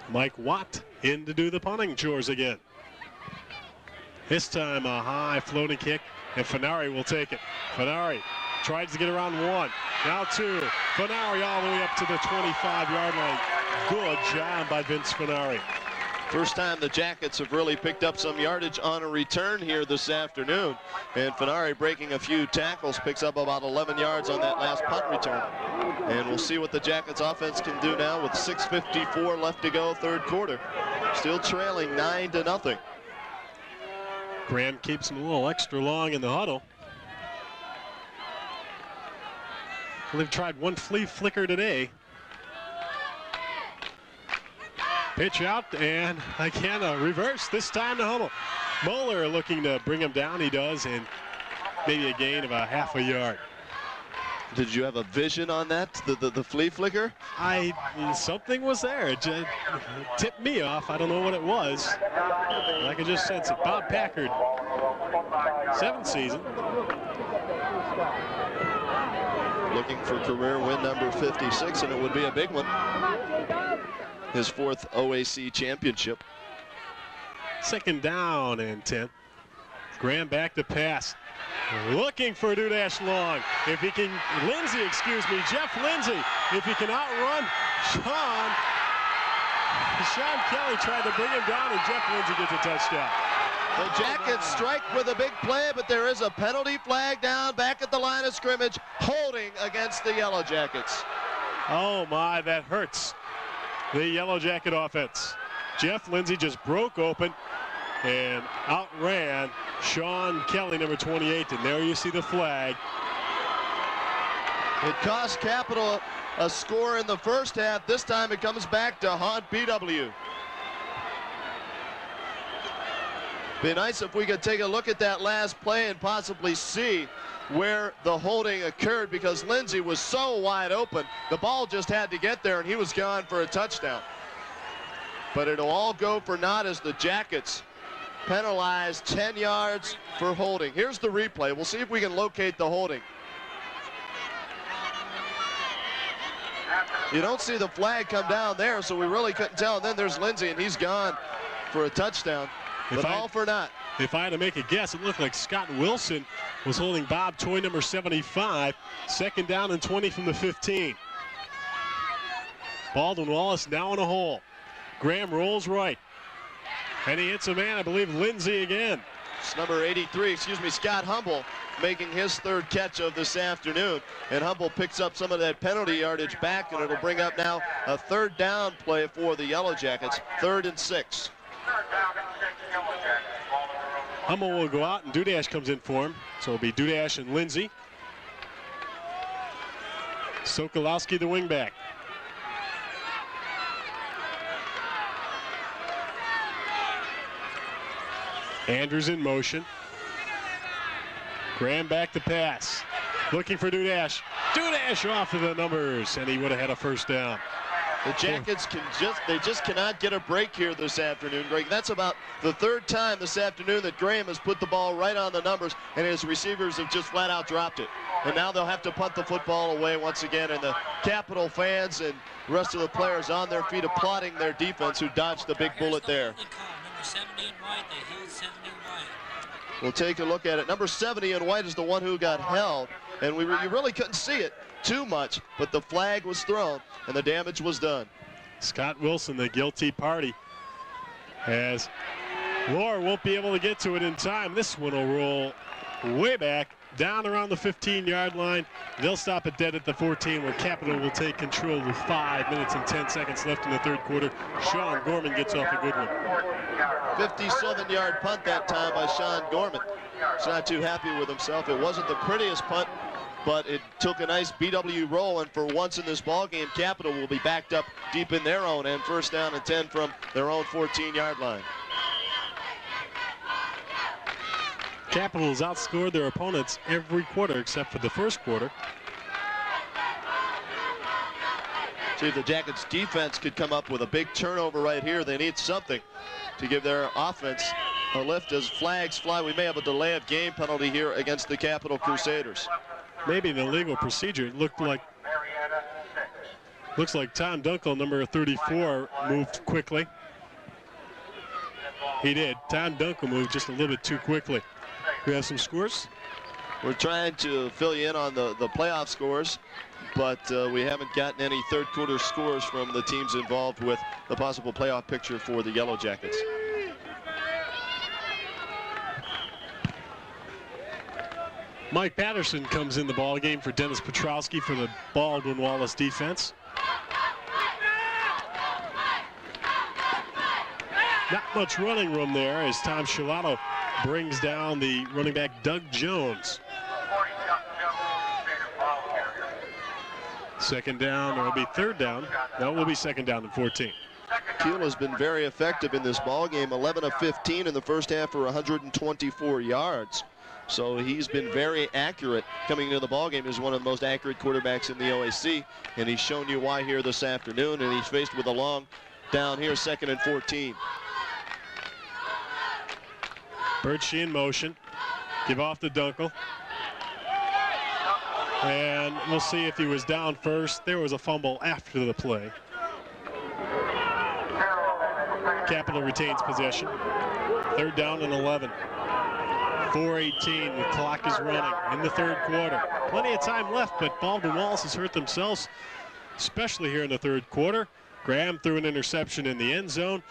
Mike Watt in to do the punting chores again. This time a high floating kick, and Fenari will take it. Fenari tries to get around 1, now 2. Fenari all the way up to the 25-yard line. Good job by Vince Fenari. First time the Jackets have really picked up some yardage on a return here this afternoon. And Fenari, breaking a few tackles, picks up about 11 yards on that last punt return. And we'll see what the Jackets offense can do now with 6:54 left to go, 3rd quarter. Still trailing 9-0. Graham keeps him a little extra long in the huddle. They've tried one flea flicker today. Pitch out, and again a reverse, this time to Hummel. Moeller looking to bring him down, he does, and maybe a gain of a half a yard. Did you have a vision on that, the flea flicker? Something was there. It just tipped me off. I don't know what it was. I could just sense it. Bob Packard, 7th season. Looking for career win number 56, and it would be a big one. His 4th OAC championship. 2nd down and 10. Graham back to pass. Looking for Dudash long. If he can, Jeff Lindsay, if he can outrun Sean Kelly tried to bring him down, and Jeff Lindsay gets a touchdown. The Jackets strike with a big play, but there is a penalty flag down back at the line of scrimmage, holding against the Yellow Jackets. Oh my, that hurts the Yellow Jacket offense. Jeff Lindsay just broke open and outran Sean Kelly, number 28, and there you see the flag. It cost Capital a score in the first half. This time it comes back to haunt BW. Be nice if we could take a look at that last play and possibly see where the holding occurred, because Lindsay was so wide open. The ball just had to get there, and he was gone for a touchdown. But it'll all go for naught as the Jackets penalized 10 yards for holding. Here's the replay. We'll see if we can locate the holding. You don't see the flag come down there, so we really couldn't tell. And then there's Lindsay, and he's gone for a touchdown. But all for naught. If I had to make a guess, it looked like Scott Wilson was holding Bob Toy, number 75. 2nd down and 20 from the 15. Baldwin-Wallace now in a hole. Graham rolls right. And he hits a man, I believe, Lindsay again. It's number 83, Scott Humble, making his 3rd catch of this afternoon. And Humble picks up some of that penalty yardage back, and it'll bring up now a 3rd down play for the Yellow Jackets, 3rd and 6. Hummel will go out, and Dudash comes in for him. So it'll be Dudash and Lindsay. Sokolowski, the wingback. Andrews in motion. Graham back to pass. Looking for Dudash. Dudash off of the numbers, and he would have had a 1st down. The Jackets just cannot get a break here this afternoon, Greg. That's about the 3rd time this afternoon that Graham has put the ball right on the numbers, and his receivers have just flat out dropped it. And now they'll have to punt the football away once again, and the Capital fans and the rest of the players on their feet applauding their defense, who dodged the big bullet there. We'll take a look at it. Number 70 in white is the one who got held, and you really couldn't see it too much, but the flag was thrown and the damage was done. Scott Wilson, the guilty party, as Lohr won't be able to get to it in time. This one will roll way back down around the 15-yard line. They'll stop it dead at the 14, where Capital will take control with 5 minutes and 10 seconds left in the 3rd quarter. Sean Gorman gets off a good one. 57-yard punt that time by Sean Gorman. He's not too happy with himself. It wasn't the prettiest punt, but it took a nice BW roll, and for once in this ball game, Capital will be backed up deep in their own end. 1st down and 10 from their own 14-yard line. Capital has outscored their opponents every quarter except for the 1st quarter. See if the Jackets defense could come up with a big turnover right here. They need something to give their offense a lift as flags fly. We may have a delay of game penalty here against the Capital Crusaders. Maybe an illegal procedure. It looks like Tom Dunkel, number 34, moved quickly. He did. Tom Dunkel moved just a little bit too quickly. We have some scores. We're trying to fill you in on the playoff scores, but we haven't gotten any 3rd quarter scores from the teams involved with the possible playoff picture for the Yellow Jackets. Mike Patterson comes in the ball game for Dennis Petrowski for the Baldwin-Wallace defense. Not much running room there as Tom Scilato brings down the running back Doug Jones. Second down, or it'll be third down. No, it will be second down and 14. Keel has been very effective in this ball game, 11 of 15 in the first half for 124 yards. So he's been very accurate coming into the ball game. He's one of the most accurate quarterbacks in the OAC, and he's shown you why here this afternoon, and he's faced with a long down here, 2nd and 14. Birchie in motion. Give off to Dunkel. And we'll see if he was down first. There was a fumble after the play. Capital retains possession. Third down and 11. 4:18, the clock is running in the third quarter. Plenty of time left, but Baldwin-Wallace has hurt themselves, especially here in the third quarter. Graham threw an interception in the end zone,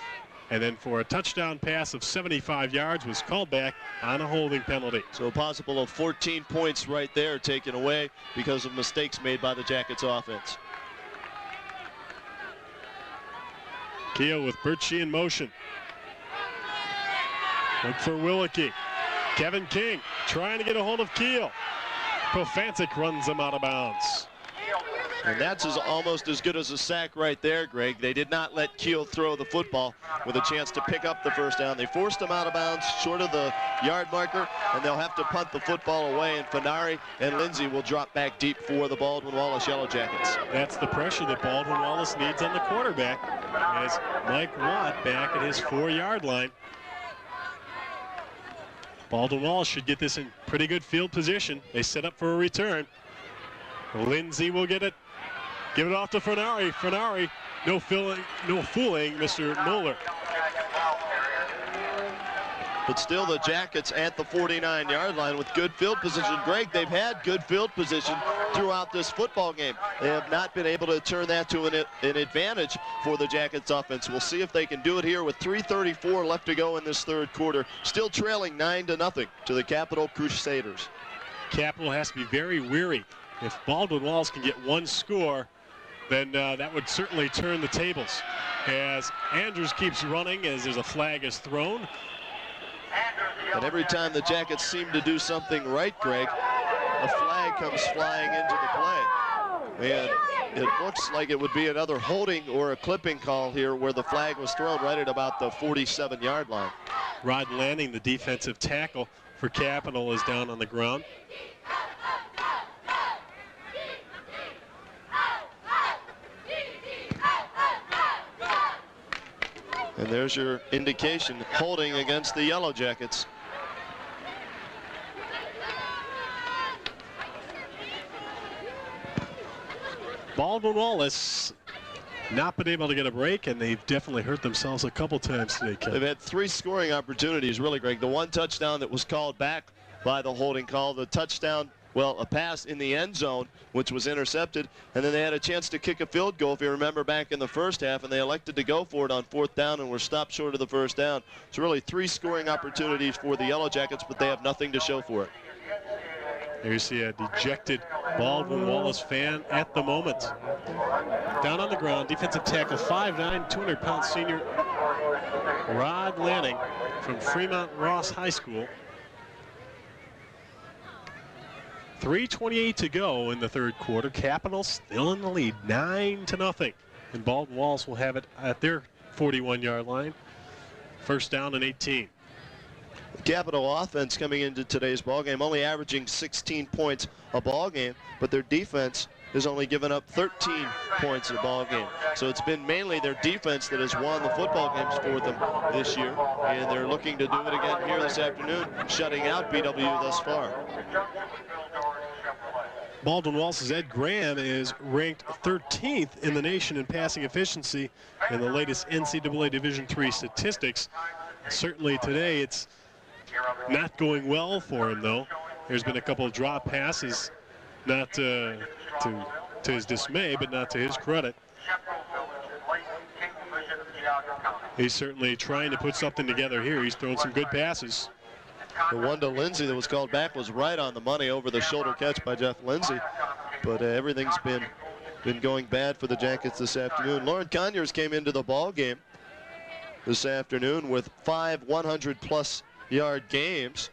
and then for a touchdown pass of 75 yards was called back on a holding penalty. So a possible of 14 points right there taken away because of mistakes made by the Jackets offense. Keel with Birchie in motion. Look for Willicke. Kevin King trying to get a hold of Keel. Profantic runs him out of bounds. And that's almost as good as a sack right there, Greg. They did not let Keel throw the football with a chance to pick up the first down. They forced him out of bounds short of the yard marker, and they'll have to punt the football away, and Fenari and Lindsay will drop back deep for the Baldwin-Wallace Yellow Jackets. That's the pressure that Baldwin-Wallace needs on the quarterback, as Mike Watt back at his 4-yard line. Baldwin-Wallace should get this in pretty good field position. They set up for a return. Lindsay will get it. Give it off to Fenari. Fenari, no fooling Mr. Mueller. But still the Jackets at the 49-yard line with good field position. Greg, they've had good field position throughout this football game. They have not been able to turn that to an advantage for the Jackets offense. We'll see if they can do it here with 3:34 left to go in this third quarter. Still trailing 9-0 to the Capital Crusaders. Capital has to be very weary. If Baldwin-Wallace can get one score, then that would certainly turn the tables. As Andrews keeps running as there's a flag is thrown. And every time the Jackets seem to do something right, Greg, a flag comes flying into the play. And it looks like it would be another holding or a clipping call here where the flag was thrown right at about the 47-yard line. Rod Lanning, the defensive tackle for Capital, is down on the ground. And there's your indication, holding against the Yellow Jackets. Baldwin-Wallace not been able to get a break, and they've definitely hurt themselves a couple times today, Ken. They've had 3 scoring opportunities, really, Greg. The one touchdown that was called back by the holding call, the touchdown, well, a pass in the end zone, which was intercepted, and then they had a chance to kick a field goal, if you remember, back in the first half, and they elected to go for it on 4th down and were stopped short of the first down. So really 3 scoring opportunities for the Yellow Jackets, but they have nothing to show for it. There you see a dejected Baldwin-Wallace fan at the moment. Down on the ground, defensive tackle, 5'9", 200-pound senior Rod Lanning from Fremont Ross High School. 3:28 to go in the third quarter. Capital still in the lead, 9-0. And Baldwin-Wallace will have it at their 41-yard line. First down and 18. Capital offense coming into today's ball game only averaging 16 points a ball game, but their defense has only given up 13 points a ball game. So it's been mainly their defense that has won the football games for them this year, and they're looking to do it again here this afternoon, shutting out BW thus far. Baldwin-Wallace's Ed Graham is ranked 13th in the nation in passing efficiency in the latest NCAA Division III statistics. Certainly today it's not going well for him, though. There's been a couple of drop passes, not to his dismay, but not to his credit. He's certainly trying to put something together here. He's thrown some good passes. The one to Lindsay that was called back was right on the money, over the shoulder catch by Jeff Lindsay. But everything's been going bad for the Jackets this afternoon. Lauren Conyers came into the ball game this afternoon with 5 100-plus yard games.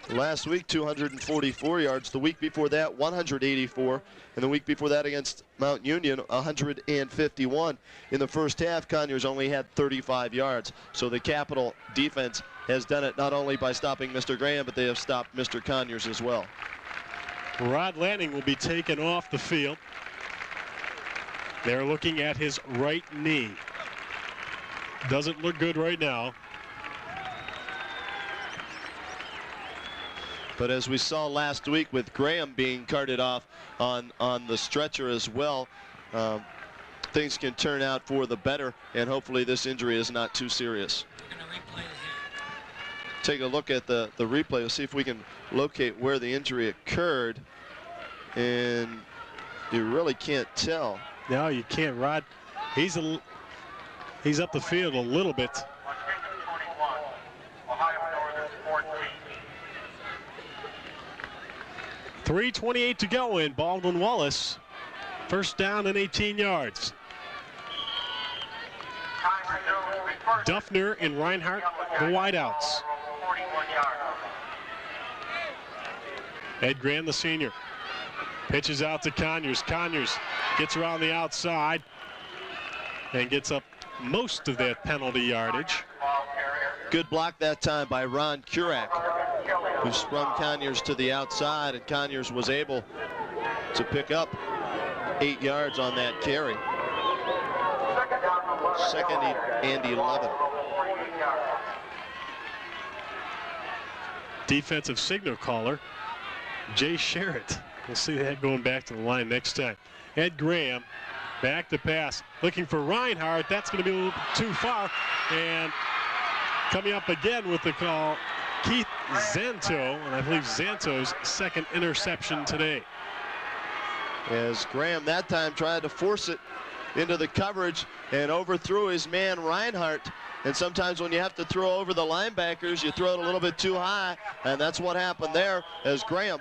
Last week, 244 yards. The week before that, 184. And the week before that against Mount Union, 151. In the first half, Conyers only had 35 yards. So the Capital defense has done it not only by stopping Mr. Graham, but they have stopped Mr. Conyers as well. Rod Lanning will be taken off the field. They're looking at his right knee. Doesn't look good right now. But as we saw last week with Graham being carted off on the stretcher as well, things can turn out for the better, and hopefully this injury is not too serious. Take a look at the replay. We'll see if we can locate where the injury occurred. And you really can't tell. No, you can't, Rod. He's up the field a little bit. 3:28 to go in Baldwin-Wallace. First down and 18 yards. Duffner and Reinhardt, the wideouts. Ed Graham, the senior, pitches out to Conyers. Conyers gets around the outside and gets up most of that penalty yardage. Good block that time by Ron Kurak, who sprung Conyers to the outside, and Conyers was able to pick up 8 yards on that carry. Second and 11. Defensive signal caller, Jay Sherritt. We'll see that going back to the line next time. Ed Graham back to pass, looking for Reinhardt. That's going to be a little too far. And coming up again with the call, Keith Zanto, and I believe Zanto's second interception today. As Graham that time tried to force it into the coverage and overthrew his man Reinhardt. And sometimes when you have to throw over the linebackers, you throw it a little bit too high, and that's what happened there as Graham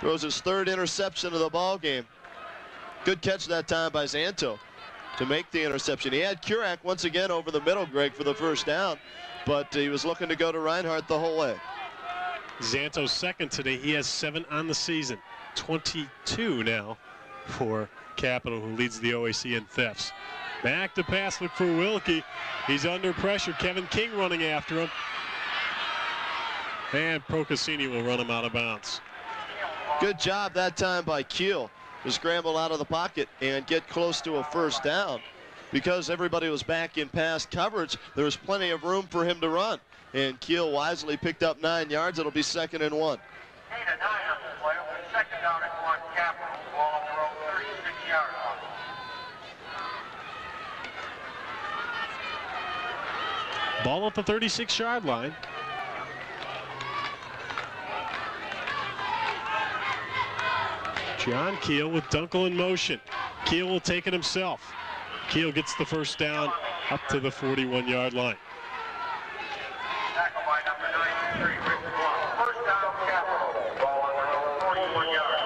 throws his third interception of the ball game. Good catch that time by Zanto to make the interception. He had Kurak once again over the middle, Greg, for the first down, but he was looking to go to Reinhardt the whole way. Zanto's second today. He has 7 on the season. 22 now for Capital, who leads the OAC in thefts. Back to pass, look for Wilkie. He's under pressure. Kevin King running after him. And Procaccini will run him out of bounds. Good job that time by Keel to scramble out of the pocket and get close to a first down. Because everybody was back in pass coverage, there was plenty of room for him to run. And Keel wisely picked up 9 yards. It'll be 2nd and 1. 8 and 9 on the play. Second down and 1, Capital. Ball on the road, 36 yards. Ball at the 36-yard line. John Keel with Dunkel in motion. Keel will take it himself. Keel gets the first down up to the 41-yard line. Tackle by number 93, Rick Blunt. First down, Capital. Ball on the road, 41 yards.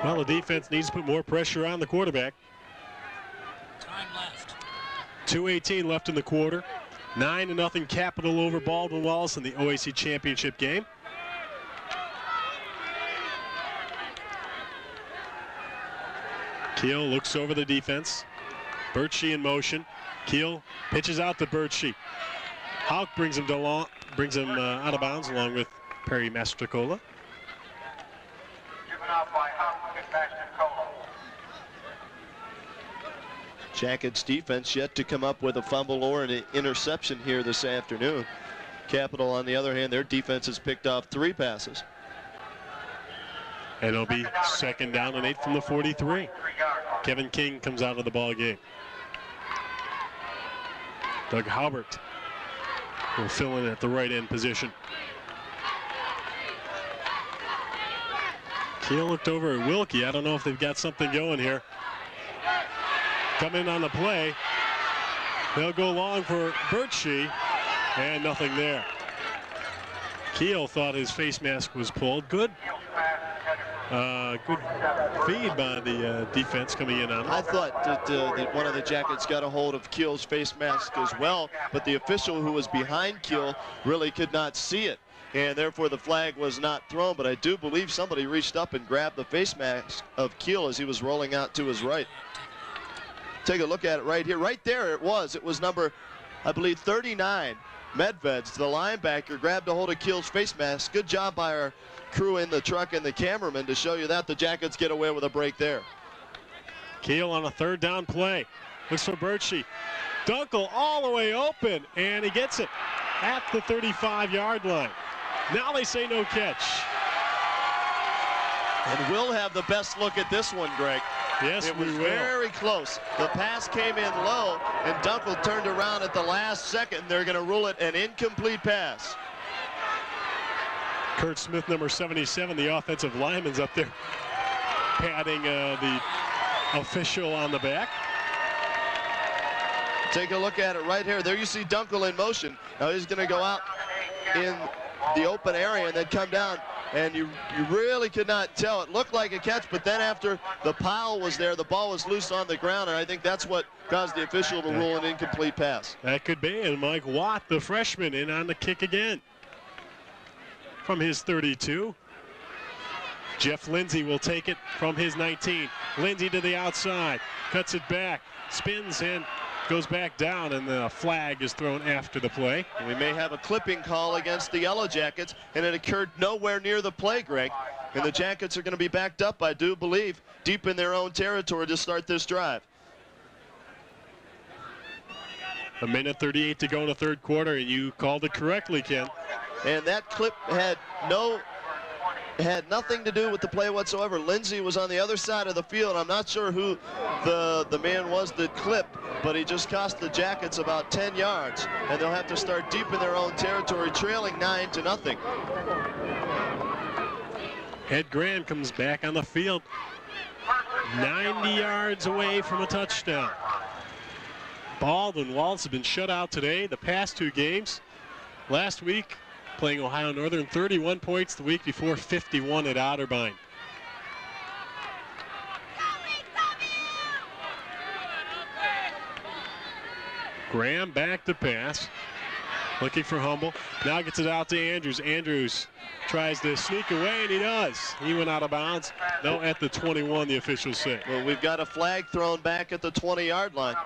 Well, the defense needs to put more pressure on the quarterback. Time left. 2:18 left in the quarter. 9-0 Capital over Baldwin-Wallace in the OAC Championship game. Keel looks over the defense. Birchie in motion. Keel pitches out to Birchie. Houck brings him out of bounds along with Perry Mastrocola. Given out by Houck and Mastrocola. Jackets defense yet to come up with a fumble or an interception here this afternoon. Capital, on the other hand, their defense has picked off 3 passes. And it'll be 2nd down and 8 from the 43. Kevin King comes out of the ball game. Doug Halbert will fill in at the right end position. Keel looked over at Wilkie. I don't know if they've got something going here. Come in on the play. They'll go long for Birchie, and nothing there. Keel thought his face mask was pulled. Good Good feed by the defense coming in on it. I thought that one of the Jackets got a hold of Keel's face mask as well, but the official who was behind Keel really could not see it, and therefore the flag was not thrown. But I do believe somebody reached up and grabbed the face mask of Keel as he was rolling out to his right. Take a look at it right here. Right there it was. It was number, I believe, 39. Medveds, the linebacker, grabbed a hold of Keel's face mask. Good job by our crew in the truck and the cameraman to show you that. The Jackets get away with a break there. Keel on a 3rd down play. Looks for Birchie. Dunkel all the way open, and he gets it at the 35-yard line. Now they say no catch. And we'll have the best look at this one, Greg. Yes, we will. It was very close. The pass came in low, and Dunkel turned around at the last second. They're going to rule it an incomplete pass. Kurt Smith, number 77, the offensive lineman's up there, patting the official on the back. Take a look at it right here. There you see Dunkel in motion. Now he's going to go out in the open area and then come down. And you really could not tell. It looked like a catch, but then after the pile was there, the ball was loose on the ground, and I think that's what caused the official to rule an incomplete pass. That could be, and Mike Watt, the freshman, in on the kick again from his 32. Jeff Lindsay will take it from his 19. Lindsay to the outside, cuts it back, spins and goes back down, and the flag is thrown after the play. We may have a clipping call against the Yellow Jackets, and it occurred nowhere near the play, Greg. And the Jackets are going to be backed up, I do believe, deep in their own territory to start this drive. 1:38 to go in the 3rd quarter, and you called it correctly, Ken. And that clip had nothing to do with the play whatsoever. Lindsay was on the other side of the field. I'm not sure who the man was that clipped, but he just cost the Jackets about 10 yards, and they'll have to start deep in their own territory, trailing 9-0. Ed Graham comes back on the field, 90 yards away from a touchdown. Baldwin-Wallace has been shut out today the past 2 games. Last week, playing Ohio Northern, 31 points. The week before, 51 at Otterbein. Graham back to pass, looking for Humble. Now gets it out to Andrews. Andrews tries to sneak away, and he does. He went out of bounds. No, at the 21, the officials say. Well, we've got a flag thrown back at the 20-yard line.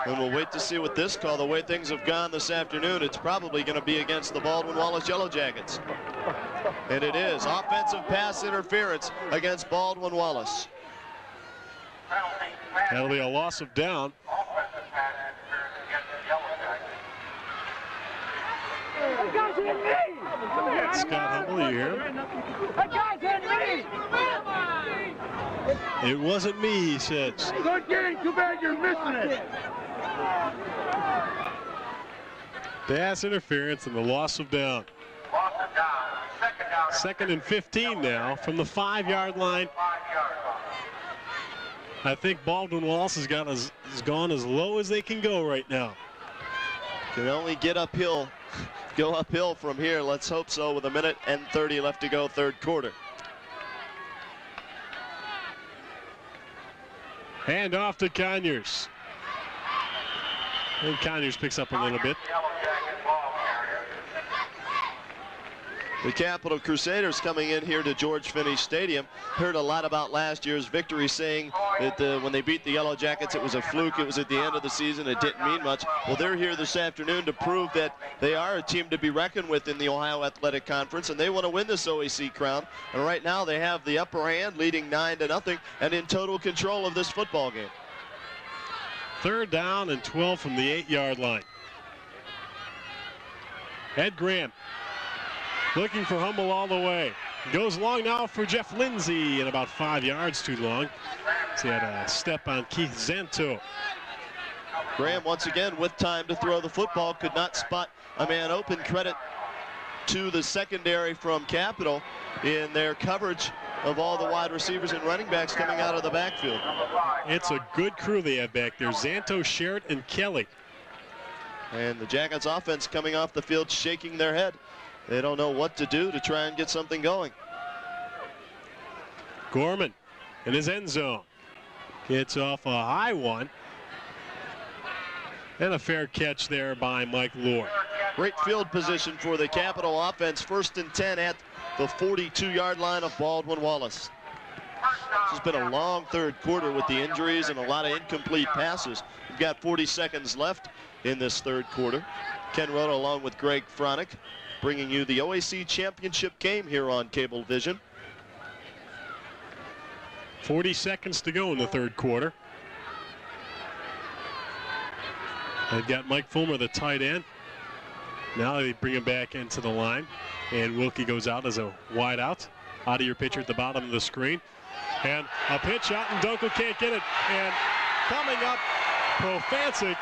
And we'll wait to see with this call. The way things have gone this afternoon, it's probably going to be against the Baldwin-Wallace Yellow Jackets. And it is. Offensive pass interference against Baldwin-Wallace. That'll be a loss of down. Scott Humble, you hear him? It wasn't me, he says. Good game, too bad you're missing it. Pass interference and the loss of down. 2nd and 15 now from the 5-yard line. I think Baldwin-Wallace has gone as low as they can go right now. Can only get uphill, go uphill from here. Let's hope so, with 1:30 left to go, 3rd quarter. Hand off to Conyers. And Conyers picks up a little bit. The Capital Crusaders coming in here to George Finney Stadium. Heard a lot about last year's victory, saying that when they beat the Yellow Jackets, it was a fluke. It was at the end of the season. It didn't mean much. Well, they're here this afternoon to prove that they are a team to be reckoned with in the Ohio Athletic Conference, and they want to win this OAC crown. And right now they have the upper hand, leading 9-0, and in total control of this football game. 3rd down and 12 from the 8-yard line. Ed Graham looking for Humble all the way. Goes long now for Jeff Lindsay, and about 5 yards too long. So he had a step on Keith Zanto. Graham once again with time to throw the football, could not spot a man open. Credit to the secondary from Capital in their coverage of all the wide receivers and running backs coming out of the backfield. It's a good crew they have back there. Zanto, Sherritt, and Kelly. And the Jackets offense coming off the field shaking their head. They don't know what to do to try and get something going. Gorman in his end zone. Gets off a high one. And a fair catch there by Mike Lohr. Great field position for the Capital offense. 1st and 10 at the 42-yard line of Baldwin-Wallace. This has been a long third quarter with the injuries and a lot of incomplete passes. We've got 40 seconds left in this third quarter. Ken Roda along with Greg Fronek bringing you the OAC Championship game here on Cablevision. 40 seconds to go in the third quarter. They've got Mike Fulmer, the tight end. Now they bring him back into the line. And Wilkie goes out as a wide out. Out of your pitcher at the bottom of the screen. And a pitch out, and Dunkel can't get it. And coming up, Profancic.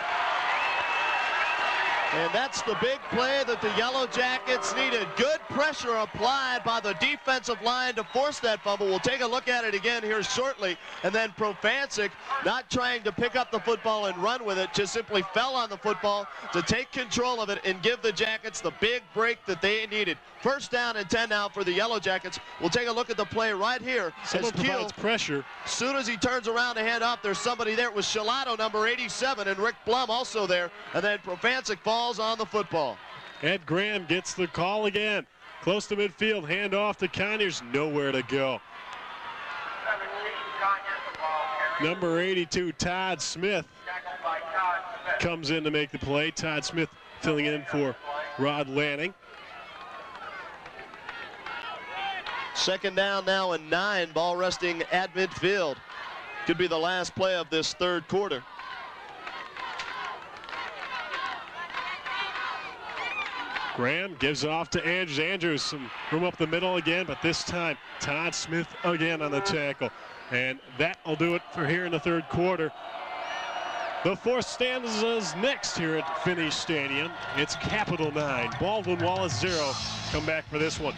And that's the big play that the Yellow Jackets needed. Good pressure applied by the defensive line to force that fumble. We'll take a look at it again here shortly. And then Profancic, not trying to pick up the football and run with it, just simply fell on the football to take control of it and give the Jackets the big break that they needed. 1st down and 10 now for the Yellow Jackets. We'll take a look at the play right here. Someone provides pressure. As soon as he turns around to hand off, there's somebody there. It was Shalato, number 87, and Rick Blum also there. And then Profancic falls on the football. Ed Graham gets the call again. Close to midfield, hand off to Conyers, nowhere to go. Number 82, Todd Smith, comes in to make the play. Todd Smith filling in for Rod Lanning. 2nd down now and 9, ball resting at midfield. Could be the last play of this third quarter. Graham gives it off to Andrews. Andrews, some room up the middle again, but this time Todd Smith again on the tackle. And that'll do it for here in the third quarter. The 4th stanza's next here at Finney Stadium. It's Capital 9, Baldwin-Wallace 0. Come back for this one.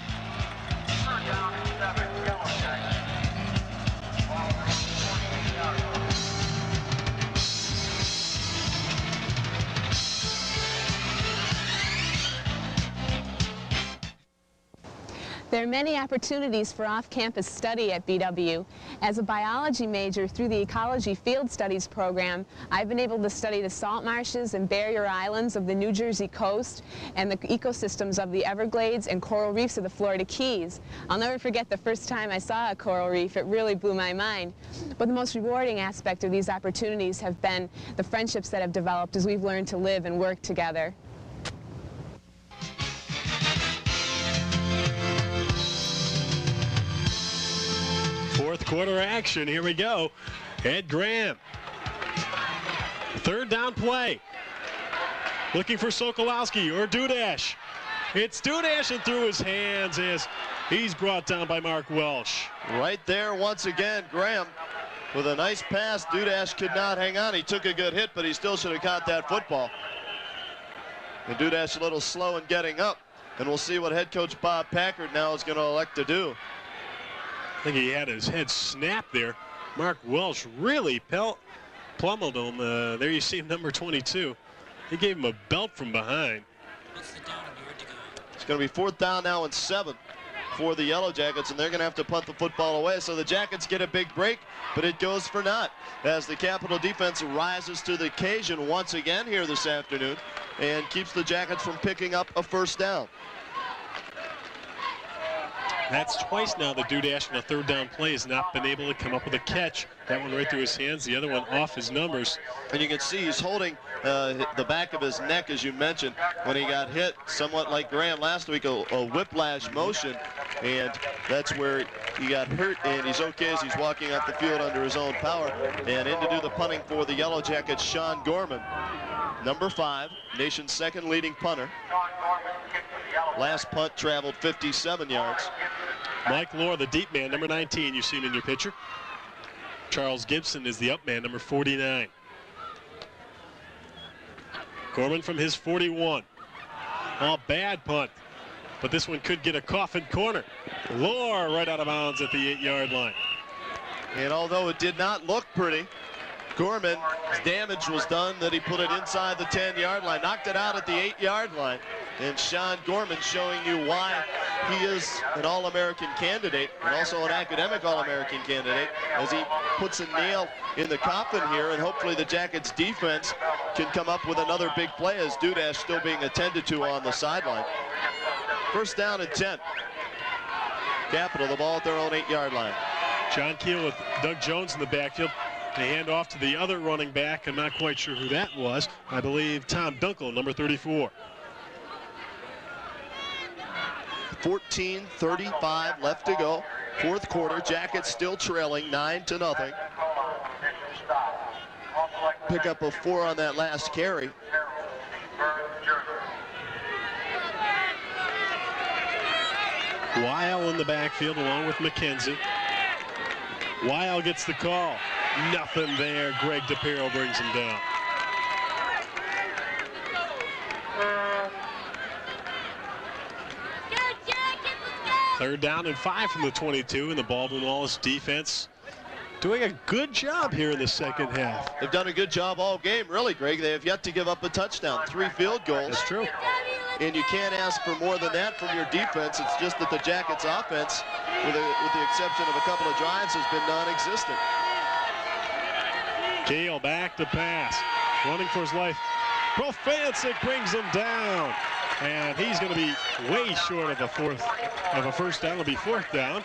There are many opportunities for off-campus study at BW. As a biology major through the Ecology Field Studies program, I've been able to study the salt marshes and barrier islands of the New Jersey coast and the ecosystems of the Everglades and coral reefs of the Florida Keys. I'll never forget the first time I saw a coral reef. It really blew my mind. But the most rewarding aspect of these opportunities have been the friendships that have developed as we've learned to live and work together. Fourth quarter action, here we go. Ed Graham. 3rd down play. Looking for Sokolowski or Dudash. It's Dudash and through his hands as he's brought down by Mark Welsh. Right there once again, Graham with a nice pass. Dudash could not hang on. He took a good hit, but he still should have caught that football. And Dudash a little slow in getting up. And we'll see what head coach Bob Packard now is going to elect to do. I think he had his head snapped there. Mark Welsh really plummeled him. There you see number 22. He gave him a belt from behind. It's going to be 4th down now and 7 for the Yellow Jackets, and they're going to have to punt the football away. So the Jackets get a big break, but it goes for naught as the Capital defense rises to the occasion once again here this afternoon and keeps the Jackets from picking up a 1st down. That's twice now that Dudash on a 3rd down play has not been able to come up with a catch. That one right through his hands, the other one off his numbers. And you can see he's holding the back of his neck, as you mentioned, when he got hit, somewhat like Graham last week, a whiplash motion. And that's where he got hurt, and he's okay as he's walking off the field under his own power. And in to do the punting for the Yellow Jackets, Sean Gorman. Number 5, nation's 2nd leading punter. Last punt traveled 57 yards. Mike Lohr, the deep man, number 19, you see him in your picture. Charles Gibson is the up man, number 49. Gorman from his 41. Oh, bad punt. But this one could get a coffin corner. Lohr right out of bounds at the 8-yard line. And although it did not look pretty, Gorman's damage was done that he put it inside the 10-yard line, knocked it out at the 8-yard line. And Sean Gorman showing you why he is an All-American candidate and also an academic All-American candidate, as he puts a nail in the coffin here, and hopefully the Jackets defense can come up with another big play as Dudash still being attended to on the sideline. First down and 10. Capital, the ball at their own 8-yard line. John Keel with Doug Jones in the backfield. They hand off to the other running back. I'm not quite sure who that was. I believe Tom Dunkel, number 34. 14:35 left to go. Fourth quarter. Jackets still trailing 9-0. Pick up a 4 on that last carry. Weil in the backfield along with McKenzie. Weil gets the call. Nothing there. Greg DePiro brings him down. Third down and 5 from the 22, and the Baldwin-Wallace defense doing a good job here in the second half. They've done a good job all game, really, Greg. They have yet to give up a touchdown. 3 field goals. That's true. And you can't ask for more than that from your defense. It's just that the Jackets offense, with the exception of a couple of drives, has been non-existent. Keel back to pass, running for his life. Profancic brings him down, and he's going to be way short of a first down. It'll be fourth down.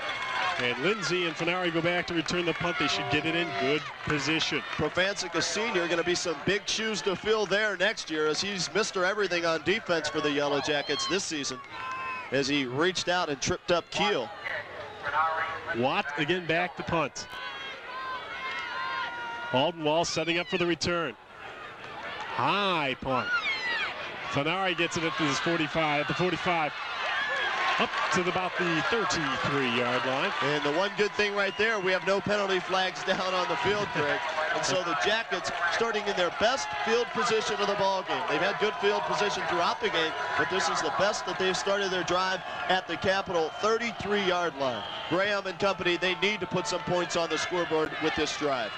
And Lindsay and Fenari go back to return the punt. They should get it in good position. Profancic, a senior, going to be some big shoes to fill there next year, as he's Mr. Everything on defense for the Yellow Jackets this season, as he reached out and tripped up Keel. Watt again back to punt. Baldwin-Wallace setting up for the return. High punt. Fenari gets it at his 45, the 45. Up to about the 33-yard line. And the one good thing right there, we have no penalty flags down on the field, Greg. And so the Jackets starting in their best field position of the ball game. They've had good field position throughout the game, but this is the best that they've started their drive at the Capital 33-yard line. Graham and company, they need to put some points on the scoreboard with this drive.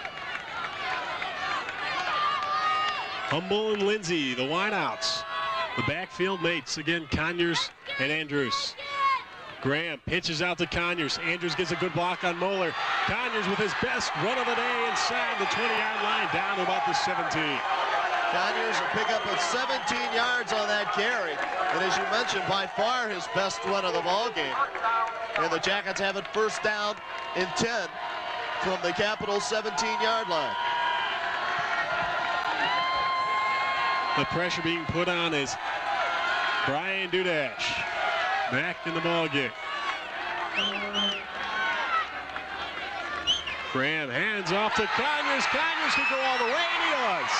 Humble and Lindsay, the wideouts. The backfield mates, again, Conyers and Andrews. Graham pitches out to Conyers. Andrews gets a good block on Moeller. Conyers with his best run of the day inside the 20-yard line, down to about the 17. Conyers will pick up 17 yards on that carry. And as you mentioned, by far his best run of the ball game. And the Jackets have it first down and 10 from the Capital 17-yard line. The pressure being put on is Brian Dudash back in the ballgame. Graham hands off to Conyers. Conyers can go all the way, and he does.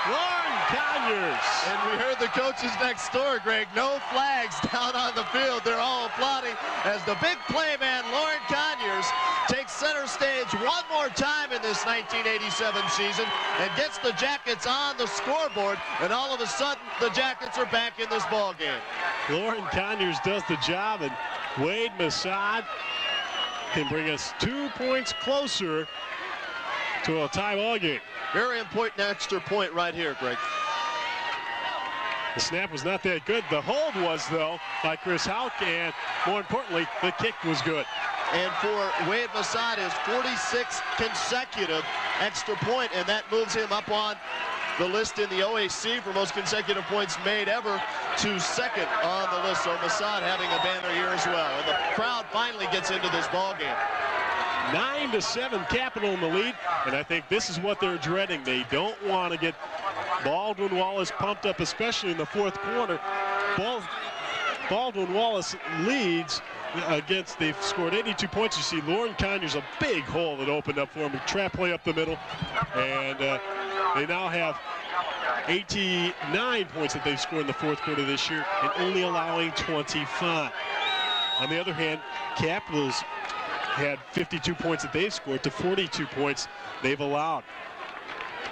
Lauren Conyers. And we heard the coaches next door, Greg. No flags down on the field. They're all applauding as the big play man, Lauren Conyers, takes center stage one more time in this 1987 season and gets the Jackets on the scoreboard. And all of a sudden, the Jackets are back in this ball game. Lauren Conyers does the job, and Wade Masad can bring us 2 points closer to a tie ball game. Very important extra point right here, Greg. The snap was not that good. The hold was, though, by Chris Houck, and more importantly, the kick was good. And for Wade Masad, his 46th consecutive extra point, and that moves him up on the list in the OAC for most consecutive points made ever to second on the list. So Masad having a banner year as well. And the crowd finally gets into this ball game. 9-7 Capital in the lead, and I think this is what they're dreading. They don't want to get Baldwin-Wallace pumped up, especially in the fourth quarter. Baldwin-Wallace leads against, they've scored 82 points. You see Lauren Conyers, a big hole that opened up for him. A trap play up the middle, and they now have 89 points that they've scored in the fourth quarter this year, and only allowing 25. On the other hand, Capital's had 52 points that they've scored to 42 points they've allowed.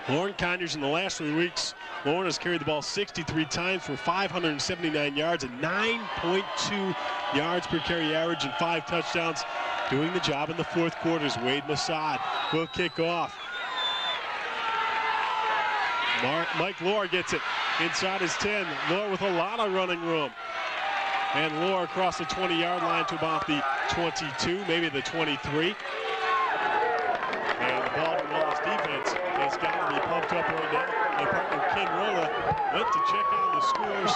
Lauren Conyers in the last 3 weeks, Lauren has carried the ball 63 times for 579 yards and 9.2 yards per carry average and 5 touchdowns. Doing the job in the fourth quarter is Wade Masad will kick off. Mike Lohr gets it inside his 10. Lohr with a lot of running room. And Lohr across the 20-yard line to about the 22, maybe the 23. And the Baldwin-Wallace defense has got to be pumped up right now. My partner Ken Roda went to check out the scores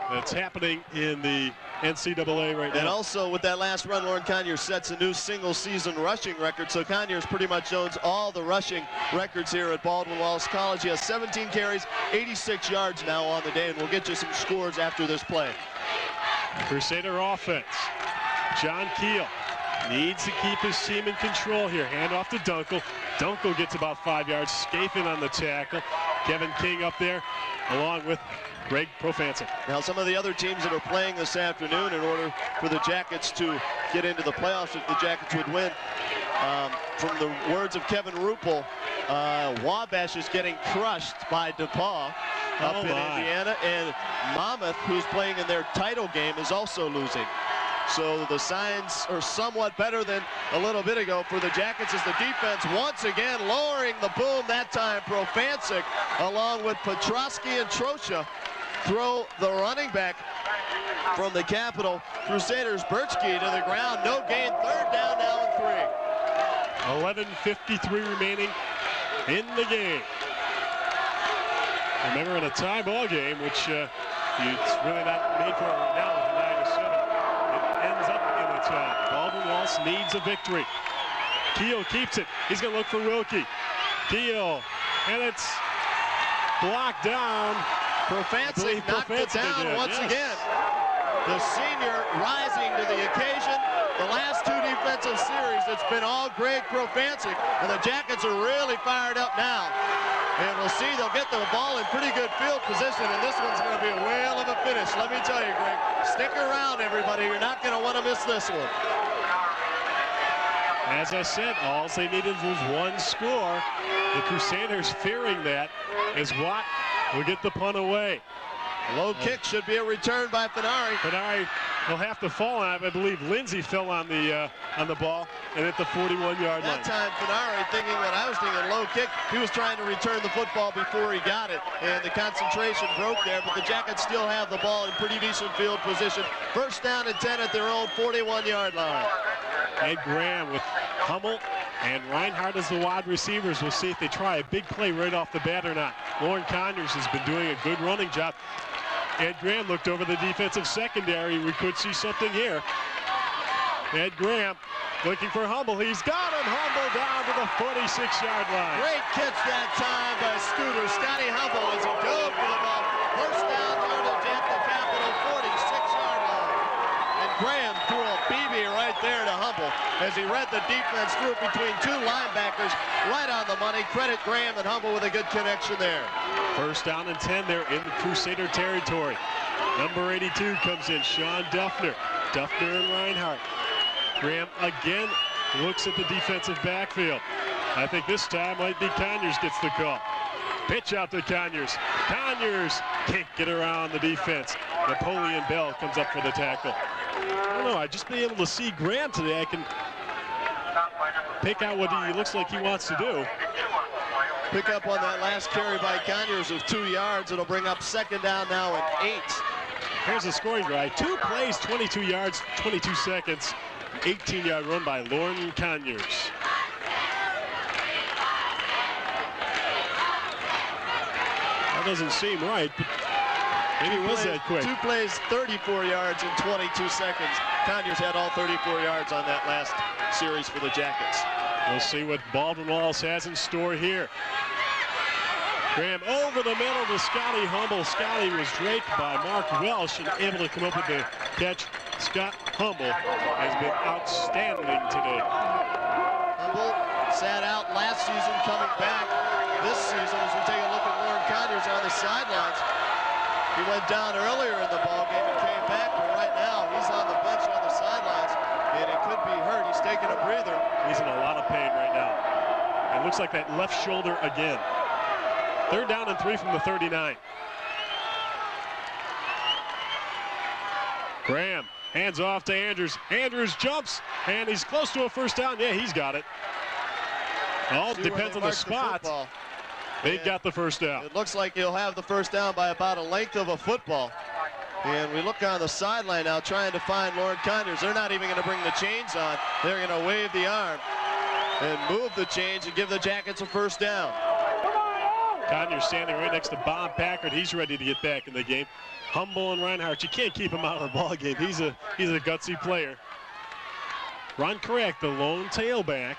that's happening in the NCAA right now. And also with that last run, Lauren Conyers sets a new single-season rushing record. So Conyers pretty much owns all the rushing records here at Baldwin-Wallace College. He has 17 carries, 86 yards now on the day, and we'll get you some scores after this play. Crusader offense. John Keel needs to keep his team in control here. Hand off to Dunkel. Dunkel gets about 5 yards. Scapin on the tackle. Kevin King up there along with Greg Profancic. Now some of the other teams that are playing this afternoon, in order for the Jackets to get into the playoffs, if the Jackets would win, from the words of Kevin Ruppel, Wabash is getting crushed by DePaul up in Indiana, and Monmouth, who's playing in their title game, is also losing. So the signs are somewhat better than a little bit ago for the Jackets, as the defense once again lowering the boom. That time Profancic along with Petrosky and Trosha throw the running back from the Capital Crusaders, Birchke, to the ground. No gain. Third down now and 3. 11:53 remaining in the game. Remember, in a tie ball game, which it's really not made for right now with a 9-7, it ends up in a tie. Baldwin-Wallace needs a victory. Keel keeps it. He's going to look for Wilkie. Keel, and it's blocked down. Profancic knocked it down once again. The senior rising to the occasion. The last two defensive series, it's been all Greg Profancic, and the Jackets are really fired up now. And we'll see, they'll get the ball in pretty good field position, and this one's going to be a whale of a finish. Let me tell you, Greg, stick around, everybody. You're not going to want to miss this one. As I said, all they needed was one score. The Crusaders, fearing that, as Watt will get the punt away. Low kick should be a return by Fenari. Fenari will have to fall on it. I believe Lindsay fell on the ball and hit the 41-yard line. That time, Fenari, thinking what I was thinking, low kick. He was trying to return the football before he got it, and the concentration broke there, but the Jackets still have the ball in pretty decent field position. First down and 10 at their own 41-yard line. Ed Graham with Hummel and Reinhardt as the wide receivers. We'll see if they try a big play right off the bat or not. Lauren Conyers has been doing a good running job. Ed Graham looked over the defensive secondary. We could see something here. Ed Graham looking for Hummel. He's got him. Hummel down to the 46-yard line. Great catch that time by Scooter. Scotty Hummel as he dove for the ball. First down yardage at the Capital 46-yard line. And Graham threw a BB right there to Hummel as he read the defense through it between two linebackers. Right on the money. Credit Graham and Hummel with a good connection there. First down and 10 there in the Crusader territory. Number 82 comes in, Sean Duffner. Duffner and Reinhardt. Graham again looks at the defensive backfield. I think this time might be Conyers gets the call. Pitch out to Conyers. Conyers can't get around the defense. Napoleon Bell comes up for the tackle. I don't know, I've just been able to see Graham today. I can pick out what he looks like he wants to do. Pick up on that last carry by Conyers of 2 yards. It'll bring up second down now at 8. Here's the scoring drive. 2 plays, 22 yards, 22 seconds. 18-yard run by Lauren Conyers. That doesn't seem right, but maybe it was that quick. 2 plays, 34 yards in 22 seconds. Conyers had all 34 yards on that last series for the Jackets. We'll see what Baldwin-Wallace has in store here. Graham over the middle to Scotty Hummel. Scotty was draped by Mark Welsh and able to come up with the catch. Scott Hummel has been outstanding today. Hummel sat out last season, coming back this season as we take a look at Lauren Conyers on the sidelines. He went down earlier in the ballgame and came back, but right now he's on the bench on the sidelines, and he could be hurt. He's taking a breather. He's in a lot of pain right now. It looks like that left shoulder again. Third down and 3 from the 39. Graham hands off to Andrews. Andrews jumps, and he's close to a first down. Yeah, he's got it. All depends on the spot. They got the first down. It looks like he'll have the first down by about a length of a football. And we look on the sideline now trying to find Lauren Conyers. They're not even going to bring the chains on. They're going to wave the arm and move the chains and give the Jackets a first down. Conyers standing right next to Bob Packard. He's ready to get back in the game. Humble and Reinhardt, you can't keep him out of the ball game. He's a gutsy player. Ron Crack, the lone tailback.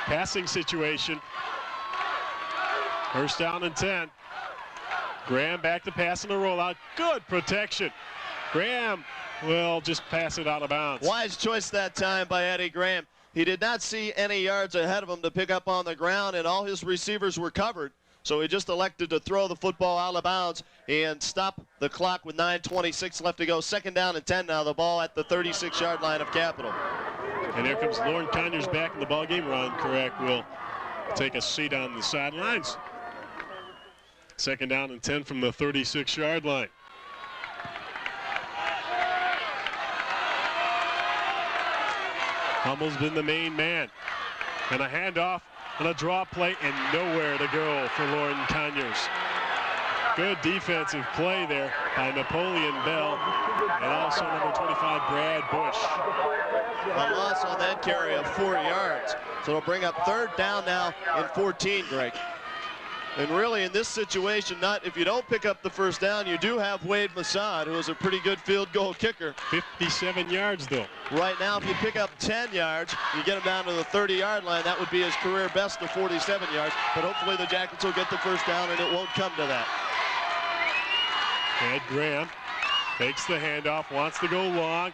Passing situation. First down and 10. Graham back to pass in the rollout. Good protection. Graham will just pass it out of bounds. Wise choice that time by Eddie Graham. He did not see any yards ahead of him to pick up on the ground, and all his receivers were covered. So he just elected to throw the football out of bounds and stop the clock with 9:26 left to go. Second down and 10 now. The ball at the 36-yard line of Capital. And here comes Lauren Conyers back in the ball game. Ron Crack will take a seat on the sidelines. Second down and 10 from the 36-yard line. Hummel's been the main man. And a handoff and a draw play and nowhere to go for Lauren Conyers. Good defensive play there by Napoleon Bell and also number 25, Brad Bush. A loss on that carry of 4 yards. So it'll bring up third down now and 14, Greg. And really in this situation, not if you don't pick up the first down, you do have Wade Massad, who is a pretty good field goal kicker. 57 yards though. Right now, if you pick up 10 yards, you get him down to the 30-yard line. That would be his career best of 47 yards. But hopefully the Jackets will get the first down and it won't come to that. Ed Graham takes the handoff, wants to go long.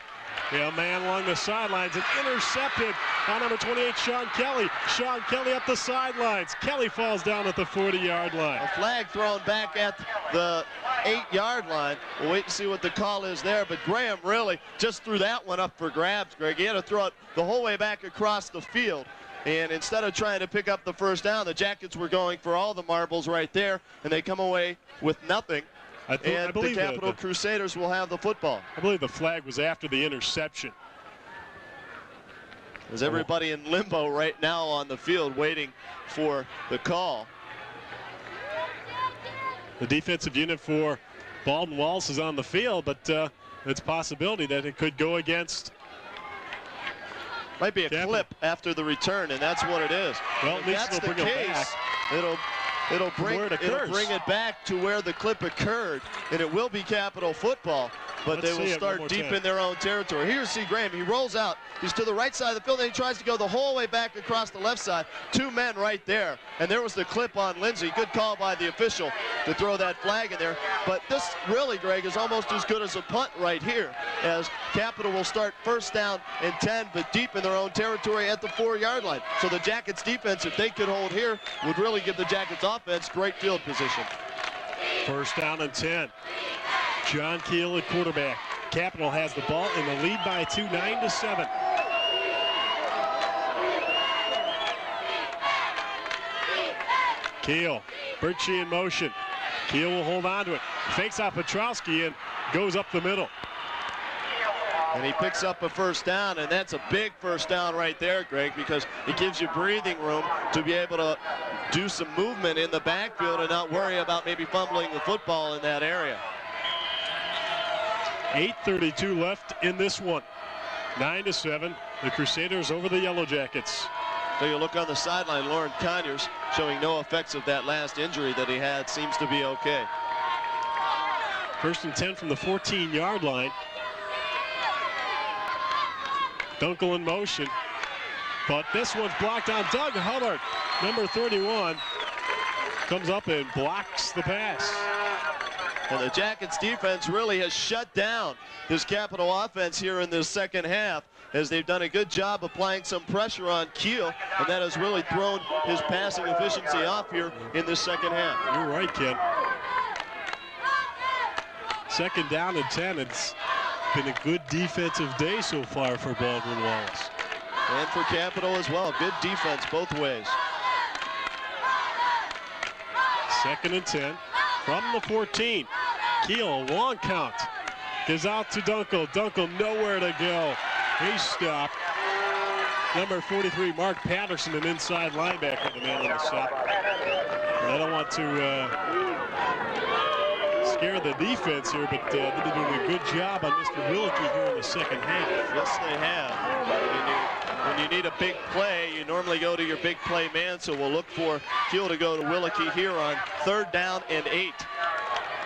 A man along the sidelines and intercepted by number 28, Sean Kelly. Sean Kelly up the sidelines. Kelly falls down at the 40-yard line. A flag thrown back at the 8-yard line. We'll wait and see what the call is there. But Graham really just threw that one up for grabs, Greg. He had to throw it the whole way back across the field. And instead of trying to pick up the first down, the Jackets were going for all the marbles right there, and they come away with nothing. And the Capital Crusaders will have the football. I believe the flag was after the interception. There's everybody in limbo right now on the field waiting for the call. The defensive unit for Baldwin-Wallace is on the field, but it's a possibility that it could go against. Might be a clip after the return, and that's what it is. Well, at least that's the case. It'll bring it back to where the clip occurred, and it will be Capital football, but they will start deep in their own territory. Here's C. Graham. He rolls out. He's to the right side of the field, and he tries to go the whole way back across the left side. 2 men right there, and there was the clip on Lindsay. Good call by the official to throw that flag in there. But this really, Greg, is almost as good as a punt right here, as Capital will start first down and 10, but deep in their own territory at the 4-yard line. So the Jackets defense, if they could hold here, would really give the Jackets offense great field position. First down and 10. John Keel at quarterback. Capital has the ball in the lead by 2, 9-7. Keel, Birchie in motion. Keel will hold on to it. Fakes out Petrowski and goes up the middle. And he picks up a first down, and that's a big first down right there, Greg, because it gives you breathing room to be able to do some movement in the backfield and not worry about maybe fumbling the football in that area. 8:32 left in this one. 9-7. The Crusaders over the Yellow Jackets. So you look on the sideline, Lauren Conyers showing no effects of that last injury that he had. Seems to be okay. First and 10 from the 14-yard line. Dunkel in motion, but this one's blocked on. Doug Hubbard, number 31, comes up and blocks the pass. And the Jackets defense really has shut down this Capital offense here in this second half, as they've done a good job applying some pressure on Keel, and that has really thrown his passing efficiency off here in this second half. You're right, Ken. Second down and 10. It's been a good defensive day so far for Baldwin-Wallace. And for Capital as well. Good defense both ways. Second and 10 from the 14. Keel, long count. Gives out to Dunkel. Dunkel nowhere to go. He stopped. Number 43, Mark Patterson, an inside linebacker, the man on the stop. I don't want to scare the defense here, but they've been doing a good job on Mr. Wilkie here in the second half. Yes, they have. When you need a big play, you normally go to your big play man, so we'll look for Keel to go to Wilkie here on 3rd down and 8.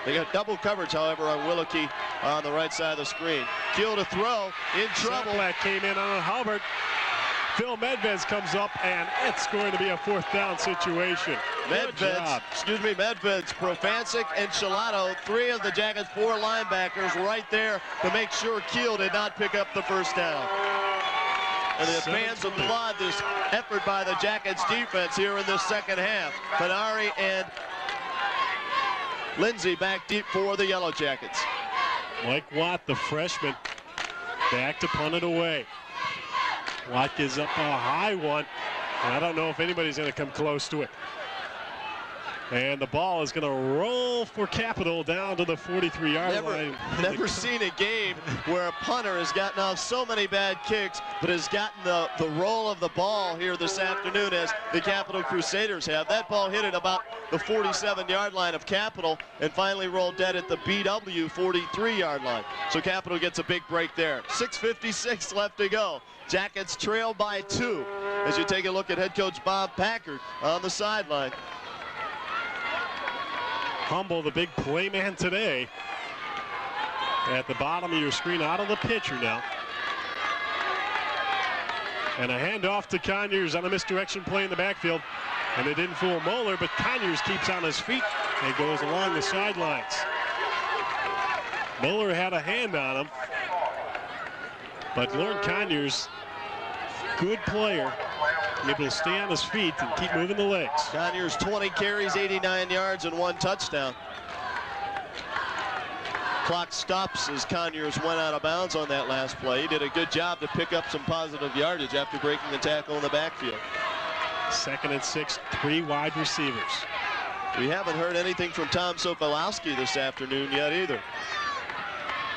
They got double coverage, however, on Wilkie on the right side of the screen. Keel to throw, in trouble. Saplak came in on Halbert. Phil Medvez comes up, and it's going to be a 4th down situation. Medvez, Profancic, and Chalato, 3 of the Jackets' 4 linebackers right there to make sure Keel did not pick up the 1st down. And the fans applaud this effort by the Jackets defense here in this second half. Panari and Lindsay back deep for the Yellow Jackets. Mike Watt, the freshman, back to punt it away. Watt gives up a high one, and I don't know if anybody's going to come close to it. And the ball is going to roll for Capital down to the 43-yard line. Never seen a game where a punter has gotten off so many bad kicks, but has gotten the roll of the ball here this afternoon as the Capital Crusaders have. That ball hit at about the 47-yard line of Capital and finally rolled dead at the BW 43-yard line. So Capital gets a big break there. 6:56 left to go. Jackets trail by 2 as you take a look at head coach Bob Packard on the sideline. Humble, the big play man today, at the bottom of your screen, out of the picture now. And a handoff to Conyers on a misdirection play in the backfield. And they didn't fool Moeller, but Conyers keeps on his feet and goes along the sidelines. Moeller had a hand on him, but Lauren Conyers, good player, able to stay on his feet and keep moving the legs. Conyers 20 carries, 89 yards, and 1 touchdown. Clock stops as Conyers went out of bounds on that last play. He did a good job to pick up some positive yardage after breaking the tackle in the backfield. 2nd and 6, 3 wide receivers. We haven't heard anything from Tom Sokolowski this afternoon yet either.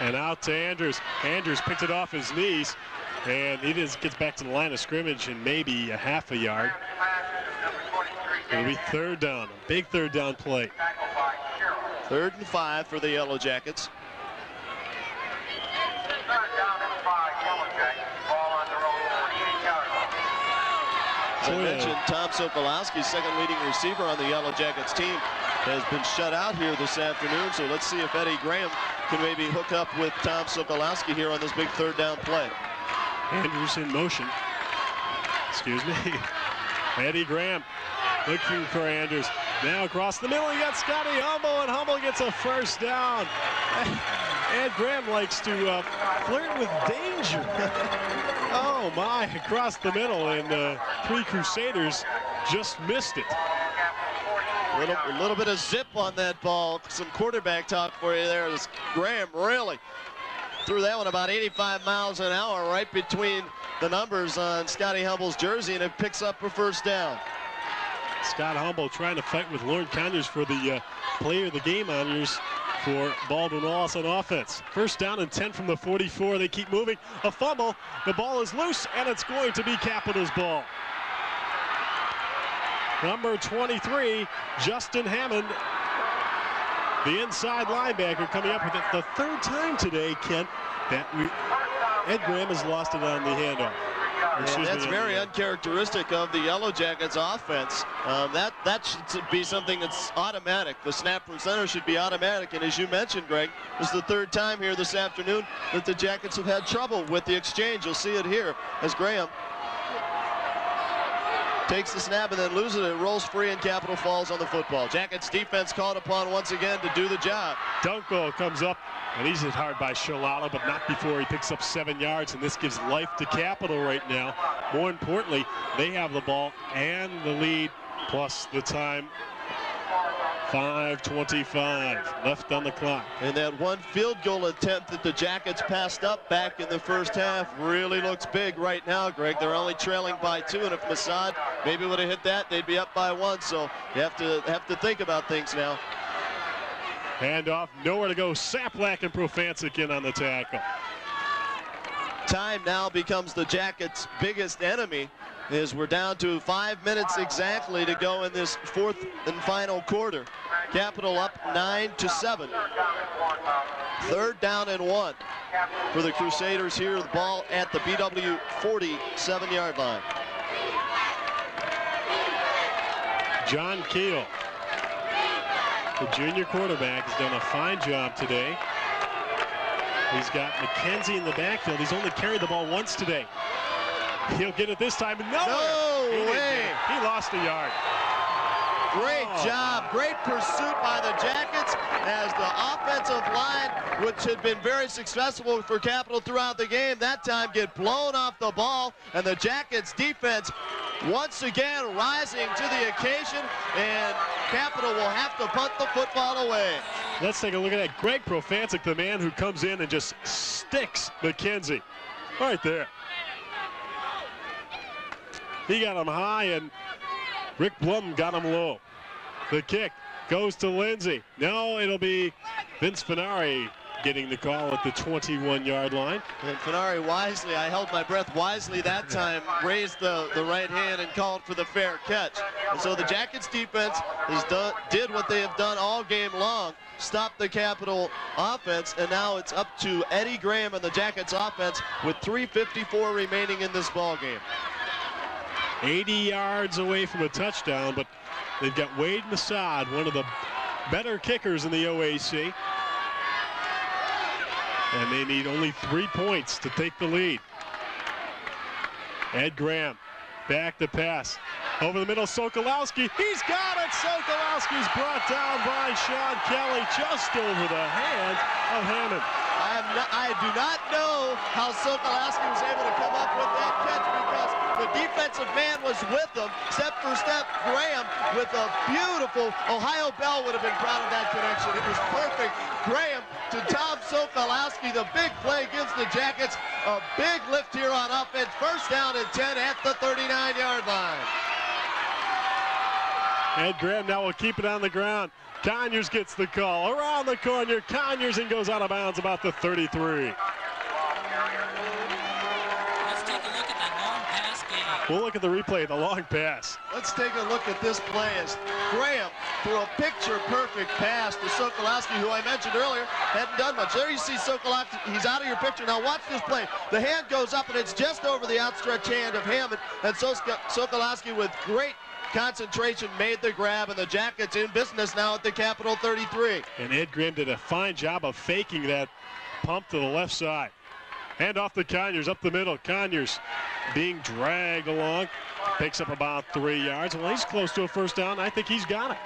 And out to Andrews. Andrews picked it off his knees, and he just gets back to the line of scrimmage and maybe a half a yard. It'll be 3rd down, a big 3rd down play. 3rd and 5 for the Yellow Jackets. 3rd down and 5, Yellow Jackets. Ball on their own 48-yard line. As I mentioned, Tom Sokolowski, 2nd leading receiver on the Yellow Jackets team, has been shut out here this afternoon. So let's see if Eddie Graham can maybe hook up with Tom Sokolowski here on this big 3rd down play. Andrews in motion. Excuse me. Eddie Graham looking for Andrews. Now across the middle, you got Scotty Humble, and Humble gets a 1st down. Ed Graham likes to flirt with danger. Oh my, across the middle, and 3 Crusaders just missed it. A little bit of zip on that ball. Some quarterback talk for you there. As Graham really threw that one about 85 miles an hour right between the numbers on Scotty Humble's jersey, and it picks up a 1st down. Scott Humble trying to fight with Lauren Conyers for the player of the game honors for Baldwin-Wallace on offense. 1st down and 10 from the 44. They keep moving. A fumble. The ball is loose, and it's going to be Capital's ball. Number 23, Justin Hammond, the inside linebacker, coming up with it the 3rd time today, Ken, that Ed Graham has lost it on the handoff. That's very uncharacteristic of the Yellow Jackets offense. That should be something that's automatic. The snap from center should be automatic. And as you mentioned, Greg, this is the 3rd time here this afternoon that the Jackets have had trouble with the exchange. You'll see it here as Graham takes the snap and then loses it. It rolls free, and Capital falls on the football. Jackets defense called upon once again to do the job. Dunkel comes up, and he's hit hard by Shalala, but not before he picks up 7 yards, and this gives life to Capital right now. More importantly, they have the ball and the lead, plus the time. 5:25 left on the clock. And that 1 field goal attempt that the Jackets passed up back in the 1st half really looks big right now, Greg. They're only trailing by 2, and if Masad maybe would have hit that, they'd be up by 1. So you have to think about things now. Handoff, nowhere to go. Saplak and Profancic in on the tackle. Time now becomes the Jackets' biggest enemy as we're down to 5 minutes exactly to go in this fourth and final quarter. Capital up 9-7. 3rd down and 1 for the Crusaders here. The ball at the BW 47-yard line. John Keel, the junior quarterback, has done a fine job today. He's got McKenzie in the backfield. He's only carried the ball once today. He'll get it this time. No way. He lost a yard. Great job. Great pursuit by the Jackets as the offensive line, which had been very successful for Capital throughout the game, that time get blown off the ball, and the Jackets defense once again rising to the occasion, and Capital will have to punt the football away. Let's take a look at that. Greg Profancic, the man who comes in and just sticks McKenzie right there. He got him high, and Rick Blum got him low. The kick goes to Lindsay. No, it'll be Vince Finari getting the call at the 21-yard line. And Finari wisely, I held my breath wisely that time, raised the right hand and called for the fair catch. And so the Jackets defense did what they have done all game long, stopped the Capital offense, and now it's up to Eddie Graham and the Jackets offense with 3:54 remaining in this ball game. 80 yards away from a touchdown, but they've got Wade Masad, one of the better kickers in the OAC. And they need only 3 points to take the lead. Ed Graham, back to pass. Over the middle, Sokolowski. He's got it! Sokolowski's brought down by Sean Kelly just over the hand of Hammond. I do not know how Sokolowski was able to come up with that catch because the defensive man was with him. Step for step, Graham with a beautiful, Ohio Bell would have been proud of that connection. It was perfect. Graham to Tom Sokolowski. The big play gives the Jackets a big lift here on offense. 1st down and 10 at the 39-yard line. Ed Graham now will keep it on the ground. Conyers gets the call. Around the corner, Conyers, and goes out of bounds about the 33. Let's take a look at that long pass game. We'll look at the replay of the long pass. Let's take a look at this play as Graham threw a picture-perfect pass to Sokolowski, who I mentioned earlier hadn't done much. There you see Sokolowski. He's out of your picture. Now watch this play. The hand goes up, and it's just over the outstretched hand of Hammond, and Sokolowski with great concentration made the grab, and the Jackets in business now at the Capital 33. And Ed Graham did a fine job of faking that pump to the left side. Hand off to Conyers up the middle. Conyers being dragged along. Picks up about 3 yards. Well, he's close to a 1st down. I think he's got it.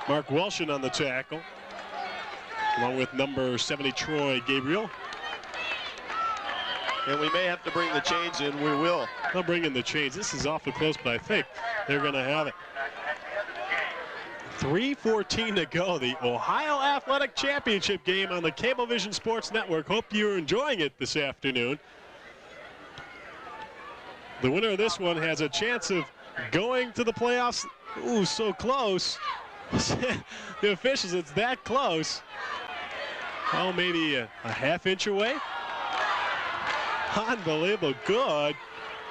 Mark Welshon on the tackle, along with number 70, Troy Gabriel. And we may have to bring the chains in. We will. They'll bring in the chains. This is awfully close, but I think they're going to have it. 3:14 to go. The Ohio Athletic Championship game on the Cablevision Sports Network. Hope you're enjoying it this afternoon. The winner of this one has a chance of going to the playoffs. Ooh, so close. The officials, it's that close. Oh, maybe a half-inch away. Unbelievable. Good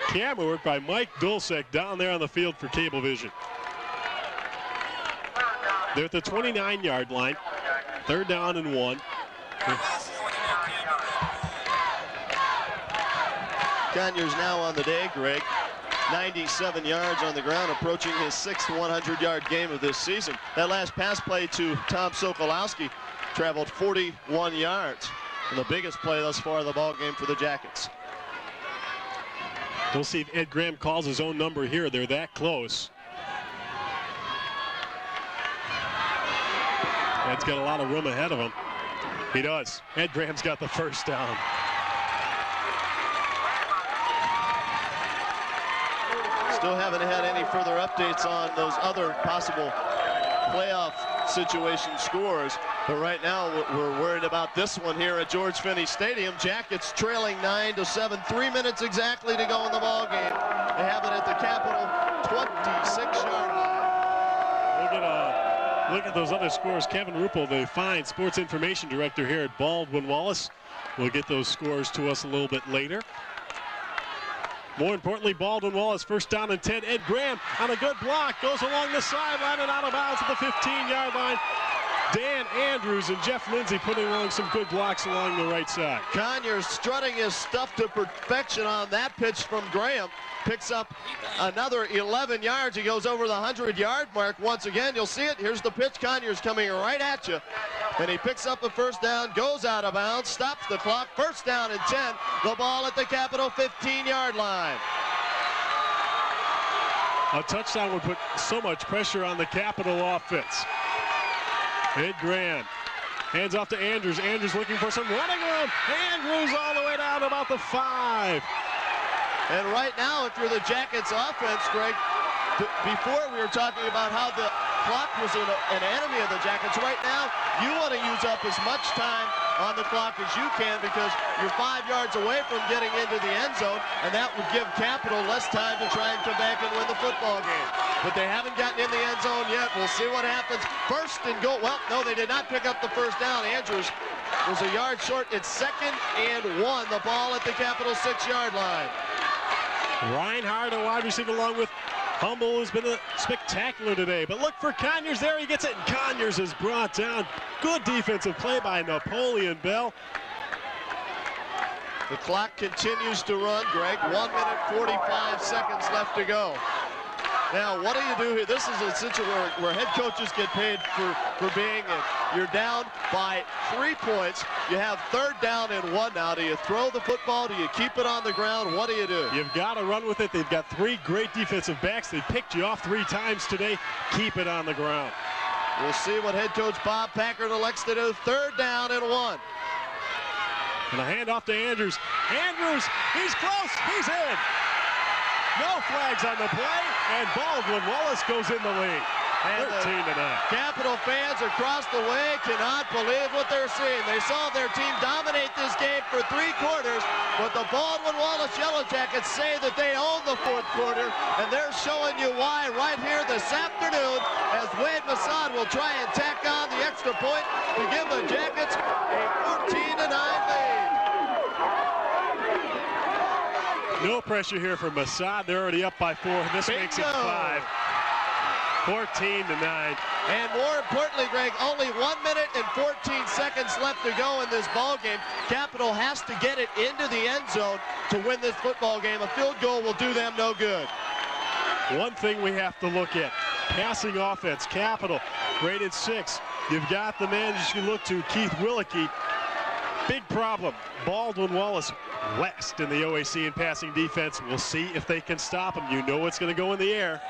camera work by Mike Dulcek down there on the field for Cablevision. They're at the 29-yard line. 3rd down and 1. Conyers now on the day, Greg. 97 yards on the ground, approaching his 6th 100-yard game of this season. That last pass play to Tom Sokolowski traveled 41 yards. And the biggest play thus far of the ball game for the Jackets. We'll see if Ed Graham calls his own number here. They're that close. Ed's got a lot of room ahead of him. He does. Ed Graham's got the 1st down. Still haven't had any further updates on those other possible playoff situation scores. But right now, we're worried about this one here at George Finney Stadium. Jackets trailing 9-7. 3 minutes exactly to go in the ball game. They have it at the Capital 26-yard line. Look at those other scores. Kevin Ruppel, the fine sports information director here at Baldwin-Wallace, will get those scores to us a little bit later. More importantly, Baldwin-Wallace, first down and 10. Ed Graham on a good block, goes along the sideline and out of bounds at the 15-yard line. Dan Andrews and Jeff Lindsay putting along some good blocks along the right side. Conyers strutting his stuff to perfection on that pitch from Graham. Picks up another 11 yards. He goes over the 100-yard mark once again. You'll see it. Here's the pitch. Conyers coming right at you. And he picks up a first down, goes out of bounds, stops the clock. First down and 10. The ball at the Capital 15-yard line. A touchdown would put so much pressure on the Capital offense. Ed Graham hands off to Andrews. Andrews looking for some running room. Andrews all the way down about the 5. And right now, if you're the Jackets offense, Greg, before we were talking about how the clock was an enemy of the Jackets. Right now, you want to use up as much time on the clock as you can because you're 5 yards away from getting into the end zone, and that would give Capital less time to try and come back and win the football game. But they haven't gotten in the end zone yet. We'll see what happens. First and goal. Well, no, they did not pick up the first down. Andrews was a yard short. It's 2nd and 1. The ball at the Capital 6-yard line. Reinhardt, a wide receiver, along with Humble, has been spectacular today. But look for Conyers there. He gets it, and Conyers is brought down. Good defensive play by Napoleon Bell. The clock continues to run, Greg. 1 minute, 45 seconds left to go. Now, what do you do here? This is a situation where head coaches get paid for being in. You're down by 3 points. You have 3rd down and 1 now. Do you throw the football? Do you keep it on the ground? What do you do? You've got to run with it. They've got 3 great defensive backs. They picked you off 3 times today. Keep it on the ground. We'll see what head coach Bob Packard elects to do. 3rd down and 1. And a handoff to Andrews. Andrews, he's close. He's in. No flags on the play, and Baldwin-Wallace goes in the lead. 13-9. Capital fans across the way cannot believe what they're seeing. They saw their team dominate this game for 3 quarters, but the Baldwin-Wallace Yellow Jackets say that they own the 4th quarter, and they're showing you why right here this afternoon as Wade Masad will try and tack on the extra point to give the Jackets a 14-9 lead. No pressure here for Masad. They're already up by 4. This makes it 5. 14-9. And more importantly, Greg, only 1 minute and 14 seconds left to go in this ball game. Capital has to get it into the end zone to win this football game. A field goal will do them no good. One thing we have to look at, passing offense. Capital rated 6. You've got the man you should look to, Keith Willicke. Big problem. Baldwin-Wallace West in the OAC in passing defense. We'll see if they can stop him. You know what's going to go in the air.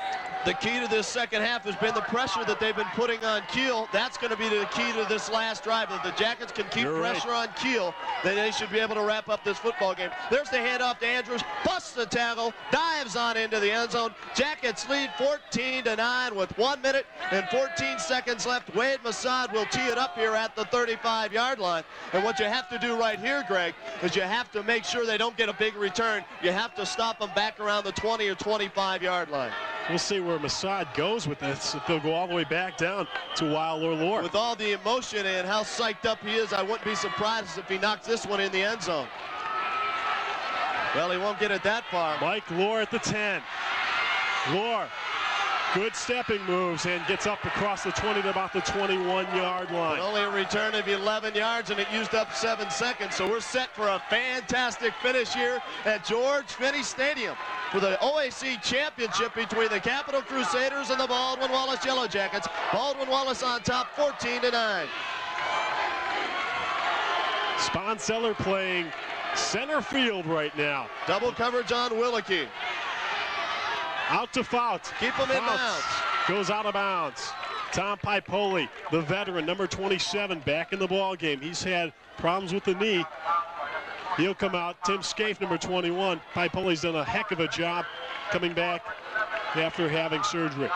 The key to this second half has been the pressure that they've been putting on Kiel. That's going to be the key to this last drive. If the Jackets can keep pressure on Kiel, then they should be able to wrap up this football game. There's the handoff to Andrews. Busts the tackle. Dives on into the end zone. Jackets lead 14-9 with 1 minute and 14 seconds left. Wade Masad will tee it up here at the 35-yard line. And what you have to do right here, Greg, is you have to make sure they don't get a big return. You have to stop them back around the 20 or 25-yard line. We'll see where Masad goes with this. If they'll go all the way back down to Weil or Lore. With all the emotion and how psyched up he is, I wouldn't be surprised if he knocks this one in the end zone. Well, he won't get it that far. Mike Lore at the 10. Lore, good stepping moves and gets up across the 20 to about the 21-yard line. But only a return of 11 yards, and it used up 7 seconds. So we're set for a fantastic finish here at George Finney Stadium for the OAC Championship between the Capital Crusaders and the Baldwin-Wallace Yellow Jackets. Baldwin-Wallace on top, 14-9. Sponseller playing center field right now. Double coverage on Willicke. Out to Fouts. Keep him in bounds. Goes out of bounds. Tom Pipoli, the veteran, number 27, back in the ball game. He's had problems with the knee. He'll come out. Tim Scaife, number 21. Pipoli's done a heck of a job coming back after having surgery.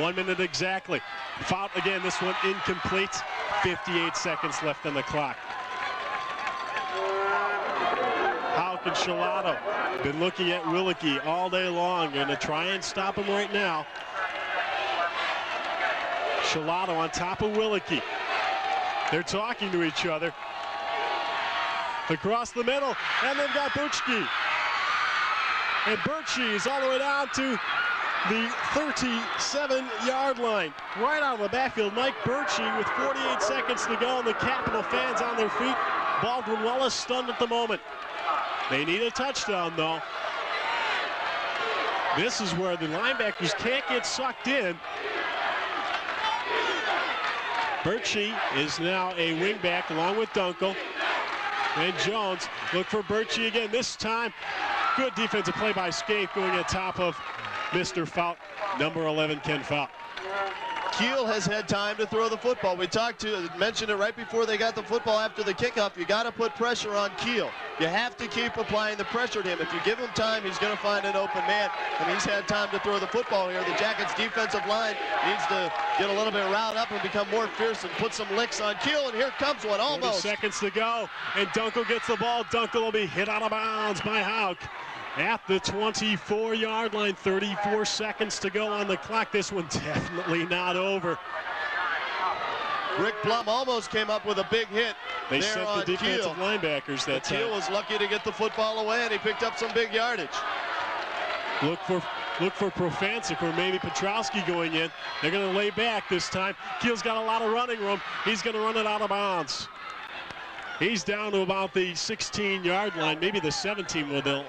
1 minute exactly. Fout again, this one incomplete. 58 seconds left on the clock. Houck and Shalato been looking at Willicke all day long. Going to try and stop him right now. Shalato on top of Willicke. They're talking to each other. across the middle, and they've got Birchke. And Birchke is all the way down to the 37-yard line. Right out of the backfield, Mike Birchke with 48 seconds to go, and the Capital fans on their feet. Baldwin-Wallace stunned at the moment. They need a touchdown, though. This is where the linebackers can't get sucked in. Birchke is now a wingback along with Dunkel. And Jones look for Birchke again. This time, good defensive play by Scaife going on top of Mr. Fout, number 11, Ken Fout. Keel has had time to throw the football. We mentioned it right before they got the football after the kickoff. You got to put pressure on Keel. You have to keep applying the pressure to him. If you give him time, he's going to find an open man, and he's had time to throw the football here. The Jackets defensive line needs to get a little bit riled up and become more fierce and put some licks on Keel, and here comes one almost. 30 seconds to go, and Dunkel gets the ball. Dunkel will be hit out of bounds by Hauk at the 24-yard line. 34 seconds to go on the clock. This one definitely not over. Rick Plum almost came up with a big hit. They set the defensive linebackers that time. Keel was lucky to get the football away, and he picked up some big yardage. Look for Profancic or maybe Petrowski going in. They're going to lay back this time. Keel's got a lot of running room. He's going to run it out of bounds. He's down to about the 16-yard line, maybe the 17 where they'll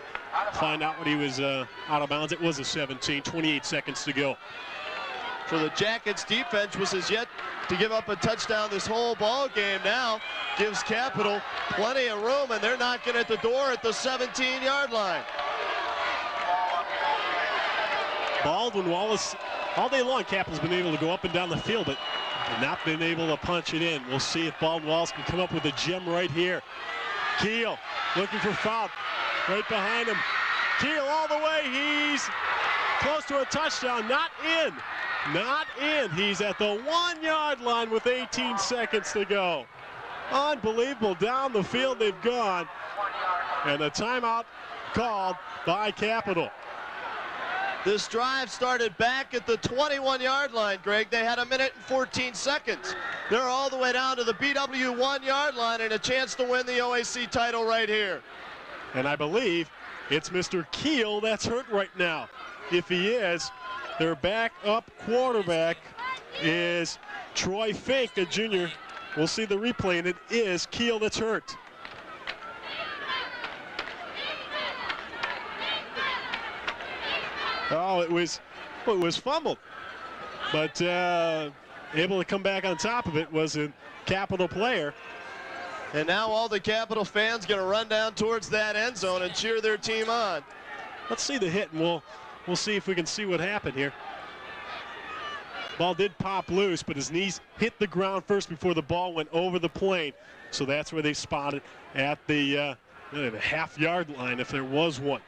find out what he was out of bounds. It was a 17, 28 seconds to go. For the Jackets, defense was as yet to give up a touchdown this whole ball game. Now gives Capital plenty of room, and they're knocking at the door at the 17-yard line. Baldwin-Wallace, all day long, Capital's been able to go up and down the field, but not been able to punch it in. We'll see if Baldwin-Wallace can come up with a gem right here. Keel looking for Fout right behind him. Keel all the way. He's close to a touchdown. Not in. Not in. He's at the 1-yard line with 18 seconds to go. Unbelievable. Down the field they've gone. And a timeout called by Capital. This drive started back at the 21-yard line, Greg. They had 1 minute and 14 seconds. They're all the way down to the BW 1-yard line and a chance to win the OAC title right here. And I believe it's Mr. Keel that's hurt right now. If he is, their backup quarterback is Troy Fink, a junior. We'll see the replay, and it is Keel that's hurt. Oh, it was fumbled, but able to come back on top of it was a Capital player. And now all the Capital fans going to run down towards that end zone and cheer their team on. Let's see the hit, and we'll see if we can see what happened here. Ball did pop loose, but his knees hit the ground first before the ball went over the plane. So that's where they spotted at the half-yard line, if there was one.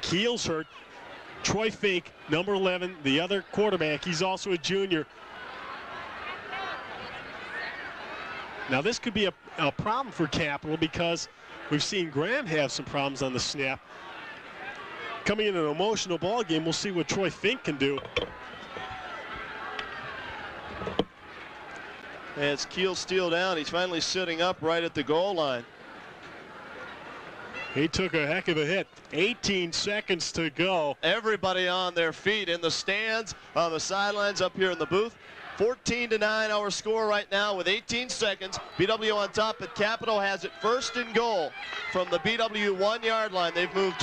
Keel's hurt. Troy Fink, number 11, the other quarterback, he's also a junior. Now this could be a problem for Capital because we've seen Graham have some problems on the snap. Coming in an emotional ball game, we'll see what Troy Fink can do. As Keel steal down, he's finally sitting up right at the goal line. He took a heck of a hit. 18 seconds to go. Everybody on their feet in the stands, on the sidelines, up here in the booth. 14-9 our score right now with 18 seconds. BW on top, but Capital has it first and goal from the BW 1-yard line. They've moved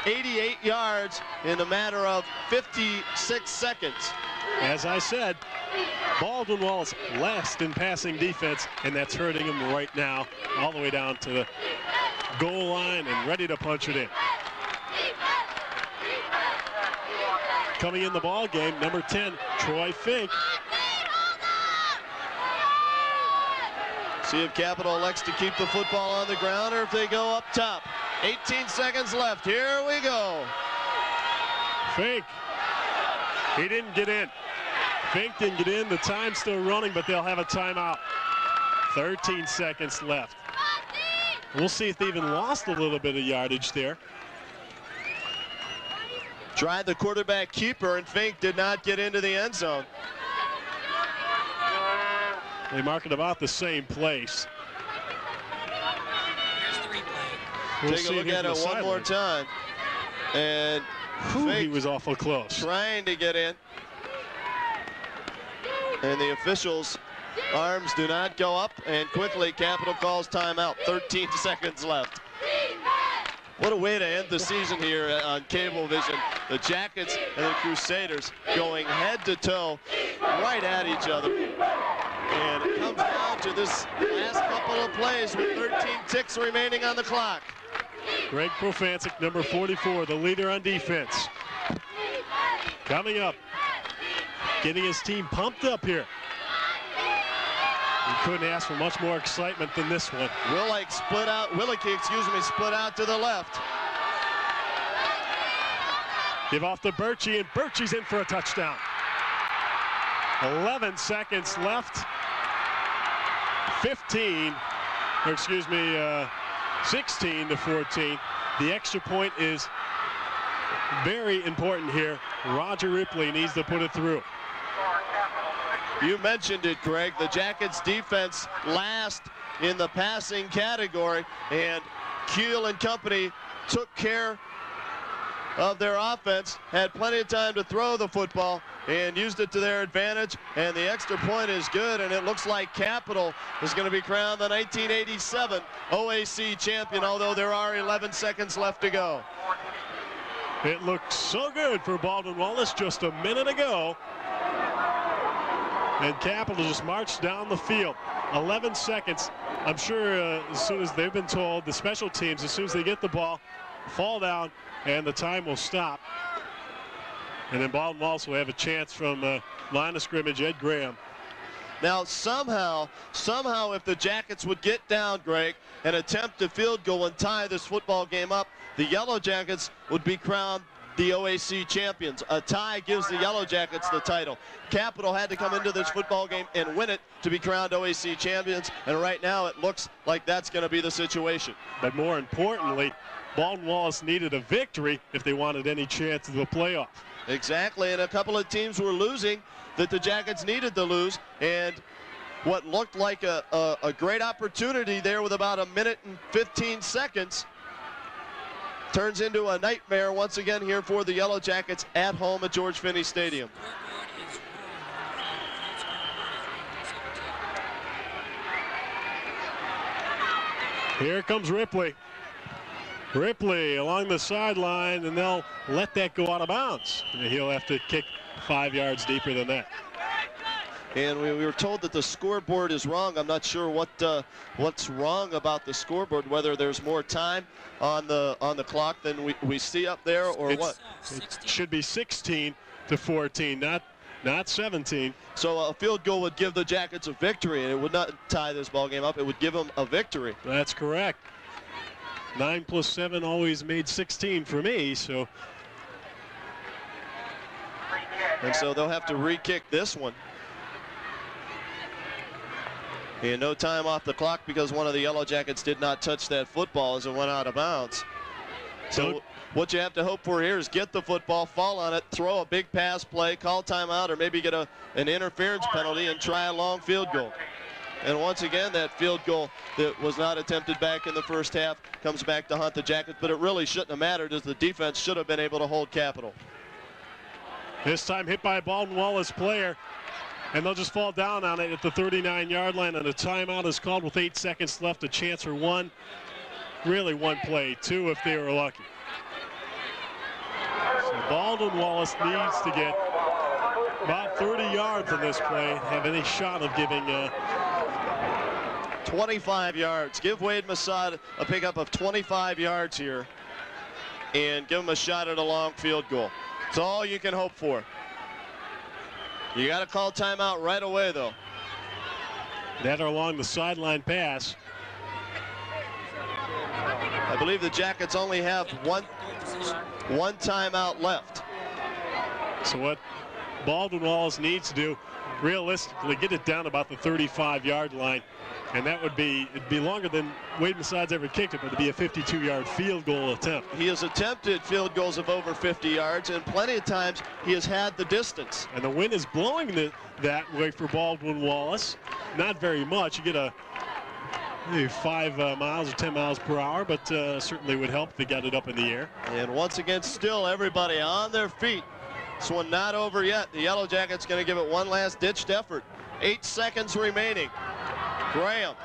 88 yards in a matter of 56 seconds. As I said, Baldwin-Wallace last in passing defense, and that's hurting him right now, all the way down to the goal line and ready to punch it in. Coming in the ball game, number 10, Troy Fink. See if Capital elects to keep the football on the ground or if they go up top. 18 seconds left. Here we go. Fink. He didn't get in. Fink didn't get in. The time's still running, but they'll have a timeout. 13 seconds left. We'll see if they even lost a little bit of yardage there. Tried the quarterback keeper, and Fink did not get into the end zone. They mark it about the same place. We'll take a look at it one more time. And he was awful close. Trying to get in. And the officials' arms do not go up. And quickly, Capital calls timeout. 13 seconds left. What a way to end the season here on Cablevision. The Jackets and the Crusaders going head to toe right at each other. And it comes down to this last couple of plays with 13 ticks remaining on the clock. Greg Profancic, number 44, the leader on defense. Coming up, getting his team pumped up here. You couldn't ask for much more excitement than this one. Willicke split out to the left. Give off to Birchie, and Birchie's in for a touchdown. 11 seconds left. 16 to 14. The extra point is very important here. Roger Ripley needs to put it through. You mentioned it, Greg. The Jackets defense last in the passing category, and Keel and company took care of their offense, had plenty of time to throw the football and used it to their advantage, and the extra point is good, and it looks like Capital is going to be crowned the 1987 OAC champion, although there are 11 seconds left to go. It looked so good for Baldwin-Wallace just a minute ago, and Capital just marched down the field. 11 seconds. I'm sure as soon as they've been told, the special teams, as soon as they get the ball, fall down, and the time will stop. And then Baldwin-Wallace will have a chance from line of scrimmage, Ed Graham. Now somehow if the Jackets would get down, Greg, and attempt a field goal and tie this football game up, the Yellow Jackets would be crowned the OAC champions. A tie gives the Yellow Jackets the title. Capital had to come into this football game and win it to be crowned OAC champions, and right now it looks like that's going to be the situation. But more importantly, Baldwin-Wallace needed a victory if they wanted any chance of the playoff. Exactly, and a couple of teams were losing that the Jackets needed to lose, and what looked like a great opportunity there with about a minute and 15 seconds turns into a nightmare once again here for the Yellow Jackets at home at George Finney Stadium. Here comes Ripley. Ripley along the sideline, and they'll let that go out of bounds. He'll have to kick 5 yards deeper than that. And we were told that the scoreboard is wrong. I'm not sure what's wrong about the scoreboard, whether there's more time on the clock than we see up there, or what. It should be 16 to 14, not 17. So a field goal would give the Jackets a victory, and it would not tie this ball game up. It would give them a victory. That's correct. 9 plus 7 always made 16 for me, so. And so they'll have to re-kick this one. And no time off the clock because one of the Yellow Jackets did not touch that football as it went out of bounds. So what you have to hope for here is get the football, fall on it, throw a big pass play, call timeout, or maybe get an interference penalty and try a long field goal. And once again, that field goal that was not attempted back in the first half comes back to haunt the Jackets, but it really shouldn't have mattered as the defense should have been able to hold Capital. This time hit by a Baldwin-Wallace player, and they'll just fall down on it at the 39-yard line, and a timeout is called with 8 seconds left, a chance for one play, 2 if they were lucky. So Baldwin-Wallace needs to get about 30 yards on this play, have any shot of giving 25 yards. Give Wade Masad a pickup of 25 yards here and give him a shot at a long field goal. It's all you can hope for. You got to call timeout right away, though. That or along the sideline pass. I believe the Jackets only have one timeout left. So what Baldwin-Wallace needs to do, realistically get it down about the 35-yard line. And that would be, it'd be longer than Wade Masad's ever kicked it, but it'd be a 52-yard field goal attempt. He has attempted field goals of over 50 yards, and plenty of times he has had the distance. And the wind is blowing that way for Baldwin-Wallace. Not very much. You get maybe 5 miles or 10 miles per hour, but certainly would help if they got it up in the air. And once again, still everybody on their feet. This one not over yet. The Yellow Jackets going to give it one last ditched effort. 8 seconds remaining. Graham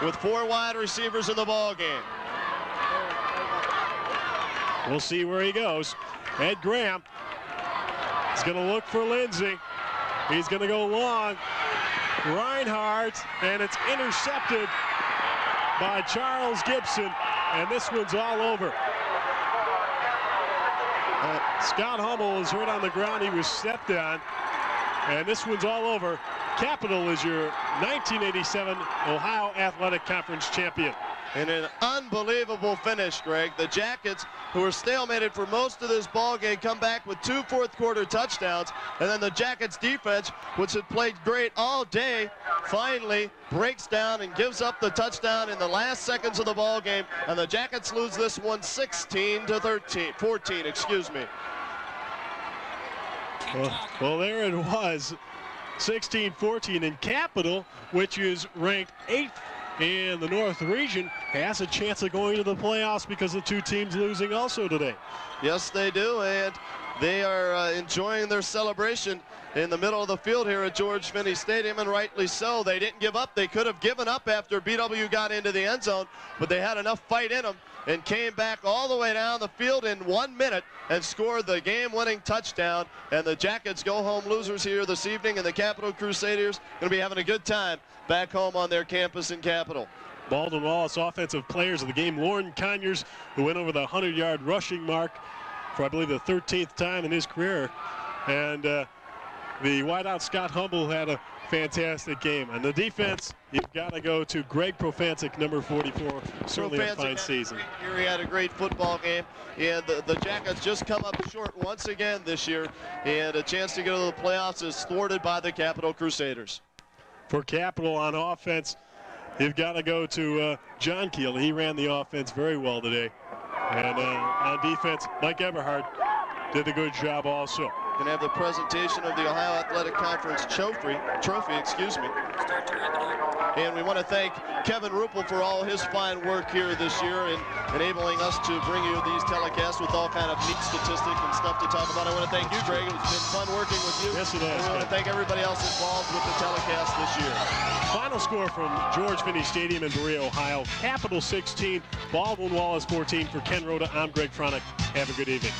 with 4 wide receivers in the ball game. We'll see where he goes. Ed Graham is going to look for Lindsay. He's going to go long. Reinhardt, and it's intercepted by Charles Gibson, and this one's all over. Scott Hummel is hurt on the ground. He was stepped on, and this one's all over. Capital is your 1987 Ohio Athletic Conference champion. And an unbelievable finish, Greg. The Jackets, who were stalemated for most of this ball game, come back with 2 fourth-quarter touchdowns. And then the Jackets defense, which had played great all day, finally breaks down and gives up the touchdown in the last seconds of the ball game. And the Jackets lose this one 14, excuse me. Well, there it was. 16-14, and Capital, which is ranked 8th in the North region, has a chance of going to the playoffs because the 2 teams losing also today. Yes, they do, and they are enjoying their celebration in the middle of the field here at George Finney Stadium, and rightly so. They didn't give up. They could have given up after BW got into the end zone, but they had enough fight in them and came back all the way down the field in 1 minute and scored the game-winning touchdown. And the Jackets go home losers here this evening, and the Capital Crusaders going to be having a good time back home on their campus in Capital. Baldwin-Wallace offensive players of the game, Lauren Conyers, who went over the 100-yard rushing mark for, I believe, the 13th time in his career. And the wideout Scott Hummel had a fantastic game. And the defense, you've got to go to Greg Profancic, number 44. Certainly a fine season. He had a great football game, and the Jackets just come up short once again this year, and a chance to go to the playoffs is thwarted by the Capital Crusaders. For Capital on offense, you've got to go to John Keel. He ran the offense very well today. And on defense, Mike Eberhard did a good job also. Going to have the presentation of the Ohio Athletic Conference trophy, excuse me. And we want to thank Kevin Ruppel for all his fine work here this year in enabling us to bring you these telecasts with all kind of neat statistics and stuff to talk about. I want to thank you, Greg. It's been fun working with you. Yes, it has. And we want to thank everybody else involved with the telecast this year. Final score from George Finney Stadium in Berea, Ohio. Capital 16, Baldwin-Wallace 14. For Ken Roda, I'm Greg Fronek. Have a good evening.